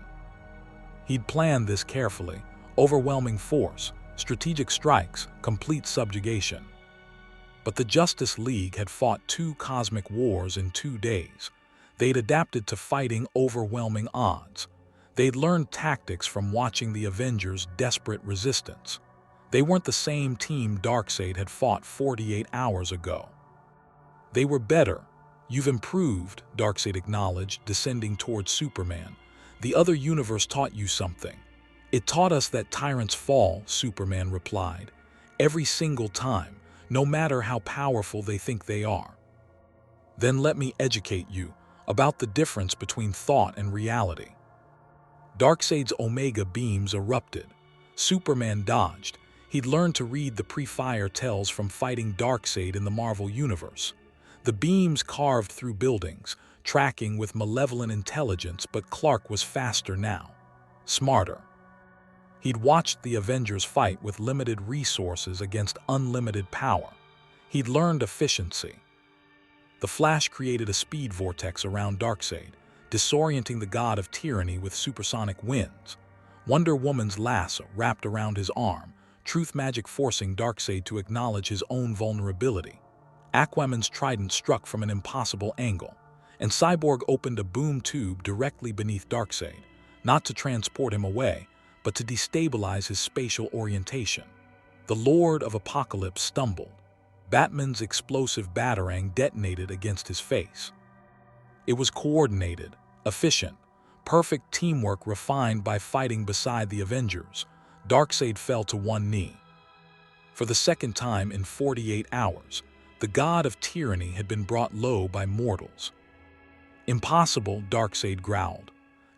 He'd planned this carefully: overwhelming force, strategic strikes, complete subjugation. But the Justice League had fought 2 cosmic wars in 2 days. They'd adapted to fighting overwhelming odds. They'd learned tactics from watching the Avengers' desperate resistance. They weren't the same team Darkseid had fought 48 hours ago. They were better. "You've improved," Darkseid acknowledged, descending towards Superman. "The other universe taught you something." "It taught us that tyrants fall," Superman replied. "Every single time, no matter how powerful they think they are." "Then let me educate you about the difference between thought and reality." Darkseid's Omega beams erupted. Superman dodged. He'd learned to read the pre-fire tells from fighting Darkseid in the Marvel Universe. The beams carved through buildings, tracking with malevolent intelligence, but Clark was faster now. Smarter. He'd watched the Avengers fight with limited resources against unlimited power. He'd learned efficiency. The Flash created a speed vortex around Darkseid, disorienting the god of tyranny with supersonic winds. Wonder Woman's lasso wrapped around his arm, truth magic forcing Darkseid to acknowledge his own vulnerability. Aquaman's trident struck from an impossible angle, and Cyborg opened a boom tube directly beneath Darkseid, not to transport him away, but to destabilize his spatial orientation. The Lord of Apocalypse stumbled. Batman's explosive batarang detonated against his face. It was coordinated, efficient, perfect teamwork refined by fighting beside the Avengers. Darkseid fell to one knee. For the second time in 48 hours, the god of tyranny had been brought low by mortals. "Impossible," Darkseid growled.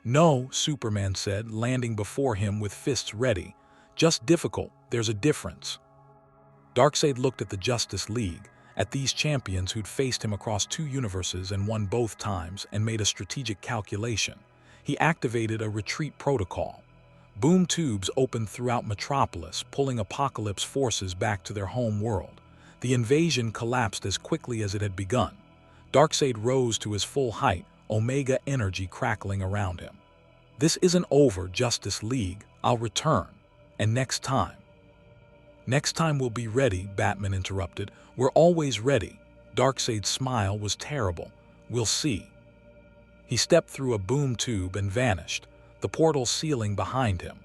"No," Superman said, landing before him with fists ready. "Just difficult. There's a difference." Darkseid looked at the Justice League, at these champions who'd faced him across 2 universes and won both times, and made a strategic calculation. He activated a retreat protocol. Boom tubes opened throughout Metropolis, pulling Apocalypse forces back to their home world. The invasion collapsed as quickly as it had begun. Darkseid rose to his full height, Omega energy crackling around him. "This isn't over, Justice League. I'll return. And next time." "Next time we'll be ready," Batman interrupted. "We're always ready." Darkseid's smile was terrible. "We'll see." He stepped through a boom tube and vanished, the portal sealing behind him.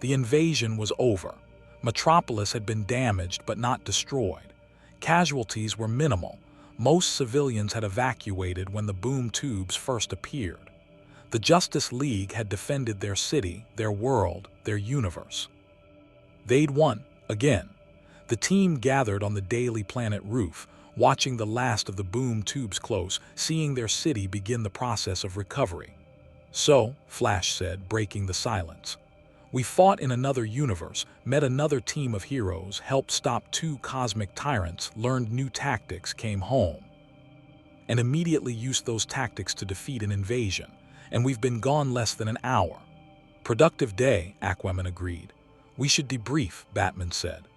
The invasion was over. Metropolis had been damaged but not destroyed. Casualties were minimal. Most civilians had evacuated when the boom tubes first appeared. The Justice League had defended their city, their world, their universe. They'd won, again. The team gathered on the Daily Planet roof, watching the last of the boom tubes close, seeing their city begin the process of recovery. "So," Flash said, breaking the silence, "we fought in another universe, met another team of heroes, helped stop 2 cosmic tyrants, learned new tactics, came home, and immediately used those tactics to defeat an invasion. And we've been gone less than an hour." "Productive day," Aquaman agreed. "We should debrief," Batman said.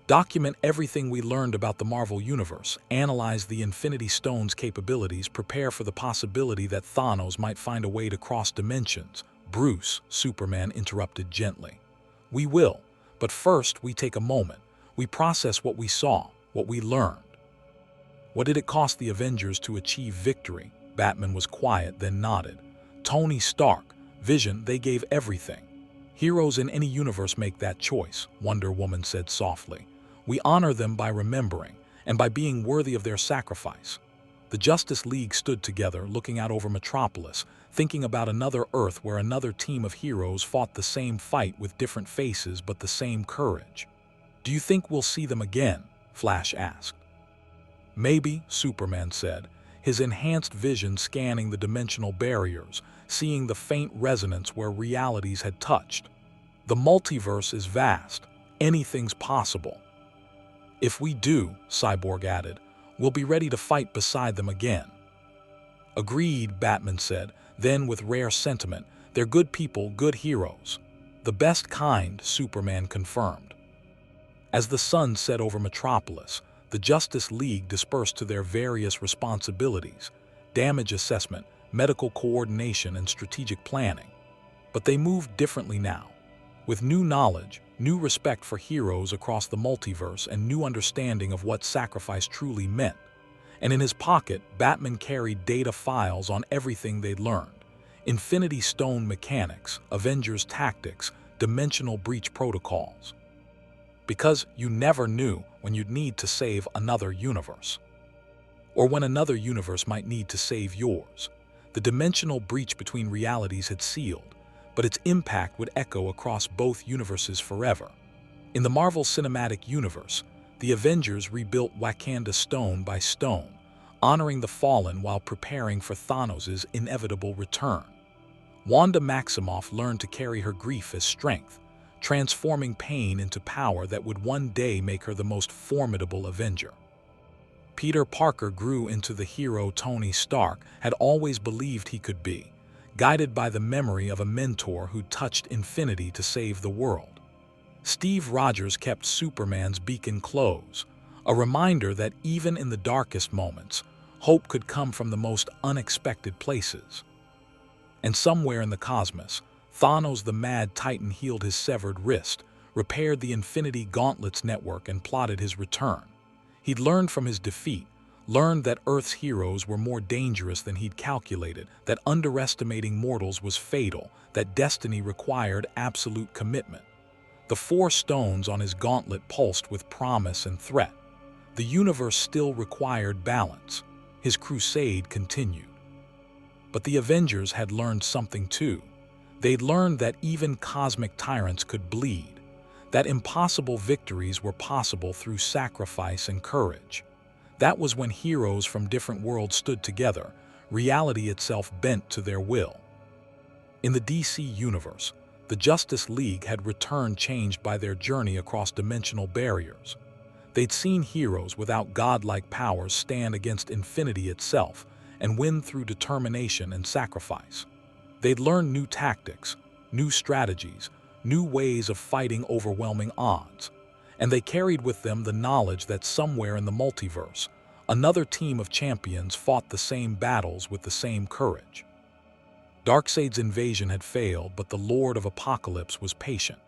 "Document everything we learned about the Marvel Universe, analyze the Infinity Stone's capabilities, prepare for the possibility that Thanos might find a way to cross dimensions." "Bruce," Superman interrupted gently. "We will, but first we take a moment. We process what we saw, what we learned. What did it cost the Avengers to achieve victory? Batman was quiet, then nodded. Tony Stark, Vision, they gave everything. Heroes in any universe make that choice, Wonder Woman said softly. We honor them by remembering, and by being worthy of their sacrifice. The Justice League stood together, looking out over Metropolis, thinking about another Earth where another team of heroes fought the same fight with different faces but the same courage. Do you think we'll see them again? Flash asked. Maybe, Superman said, his enhanced vision scanning the dimensional barriers, seeing the faint resonance where realities had touched. The multiverse is vast. Anything's possible. If we do, Cyborg added, we'll be ready to fight beside them again. Agreed, Batman said, then with rare sentiment, they're good people, good heroes. The best kind, Superman confirmed. As the sun set over Metropolis, the Justice League dispersed to their various responsibilities, damage assessment, medical coordination, and strategic planning. But they moved differently now. With new knowledge, new respect for heroes across the multiverse, and new understanding of what sacrifice truly meant. And in his pocket, Batman carried data files on everything they'd learned. Infinity Stone mechanics, Avengers tactics, dimensional breach protocols. Because you never knew when you'd need to save another universe. Or when another universe might need to save yours. The dimensional breach between realities had sealed, but its impact would echo across both universes forever. In the Marvel Cinematic Universe, the Avengers rebuilt Wakanda stone by stone, honoring the fallen while preparing for Thanos' inevitable return. Wanda Maximoff learned to carry her grief as strength, transforming pain into power that would one day make her the most formidable Avenger. Peter Parker grew into the hero Tony Stark had always believed he could be, guided by the memory of a mentor who touched infinity to save the world. Steve Rogers kept Superman's beacon close, a reminder that even in the darkest moments, hope could come from the most unexpected places. And somewhere in the cosmos, Thanos the Mad Titan healed his severed wrist, repaired the Infinity Gauntlet's network, and plotted his return. He'd learned from his defeat, learned that Earth's heroes were more dangerous than he'd calculated, that underestimating mortals was fatal, that destiny required absolute commitment. The 4 stones on his gauntlet pulsed with promise and threat. The universe still required balance. His crusade continued. But the Avengers had learned something too. They'd learned that even cosmic tyrants could bleed, that impossible victories were possible through sacrifice and courage. That was when heroes from different worlds stood together, reality itself bent to their will. In the DC universe, the Justice League had returned changed by their journey across dimensional barriers. They'd seen heroes without godlike powers stand against infinity itself and win through determination and sacrifice. They'd learned new tactics, new strategies, new ways of fighting overwhelming odds. And they carried with them the knowledge that somewhere in the multiverse, another team of champions fought the same battles with the same courage. Darkseid's invasion had failed, but the Lord of Apocalypse was patient.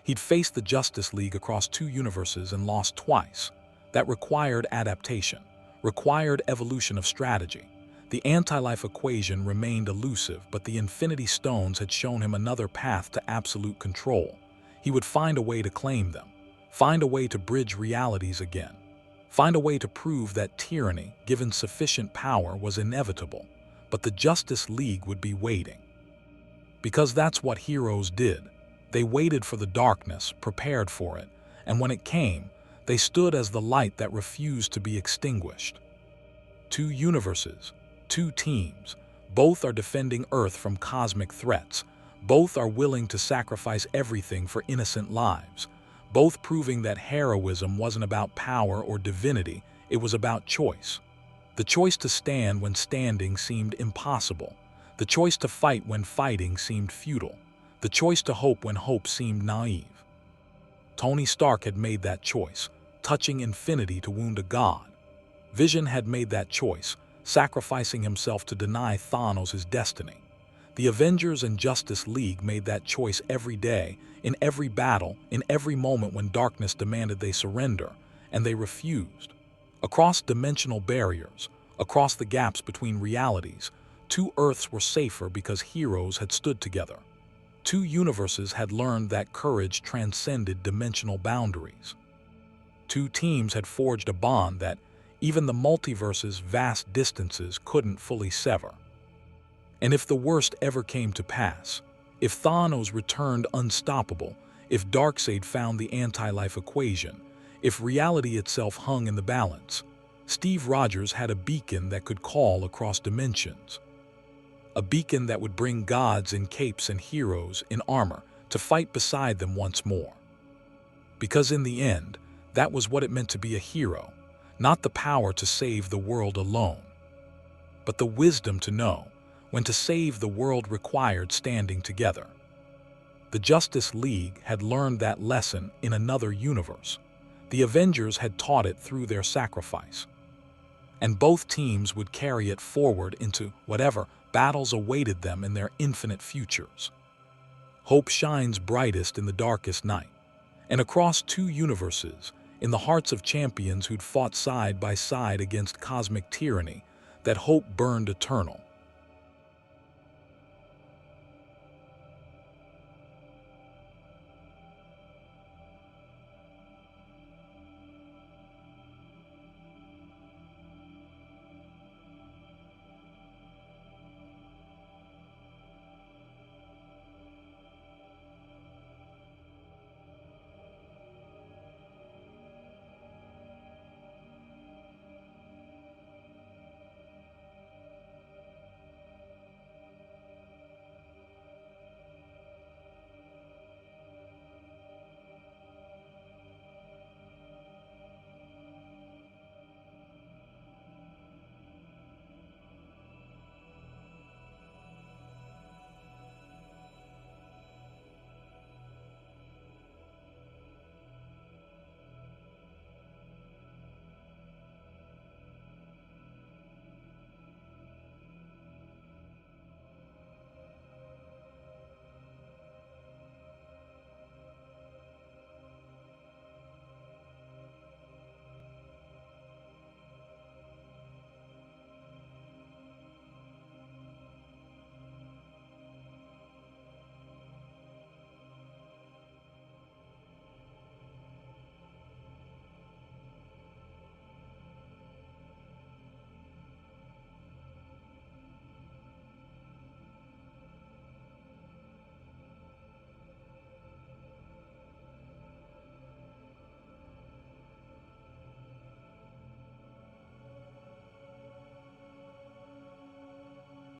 He'd faced the Justice League across 2 universes and lost twice. That required adaptation, required evolution of strategy. The anti-life equation remained elusive, but the Infinity Stones had shown him another path to absolute control. He would find a way to claim them, find a way to bridge realities again, find a way to prove that tyranny, given sufficient power, was inevitable, but the Justice League would be waiting. Because that's what heroes did. They waited for the darkness, prepared for it, and when it came, they stood as the light that refused to be extinguished. 2 universes, 2 teams, both are defending Earth from cosmic threats, both are willing to sacrifice everything for innocent lives, both proving that heroism wasn't about power or divinity, it was about choice. The choice to stand when standing seemed impossible, the choice to fight when fighting seemed futile, the choice to hope when hope seemed naive. Tony Stark had made that choice, touching infinity to wound a god. Vision had made that choice, sacrificing himself to deny Thanos his destiny. The Avengers and Justice League made that choice every day, in every battle, in every moment when darkness demanded they surrender, and they refused. Across dimensional barriers, across the gaps between realities, two Earths were safer because heroes had stood together. Two universes had learned that courage transcended dimensional boundaries. Two teams had forged a bond that even the multiverse's vast distances couldn't fully sever. And if the worst ever came to pass, if Thanos returned unstoppable, if Darkseid found the anti-life equation, if reality itself hung in the balance, Steve Rogers had a beacon that could call across dimensions. A beacon that would bring gods in capes and heroes in armor to fight beside them once more. Because in the end, that was what it meant to be a hero, not the power to save the world alone, but the wisdom to know when to save the world required standing together. The Justice League had learned that lesson in another universe. The Avengers had taught it through their sacrifice. And both teams would carry it forward into whatever battles awaited them in their infinite futures. Hope shines brightest in the darkest night. And across two universes, in the hearts of champions who'd fought side by side against cosmic tyranny, that hope burned eternal.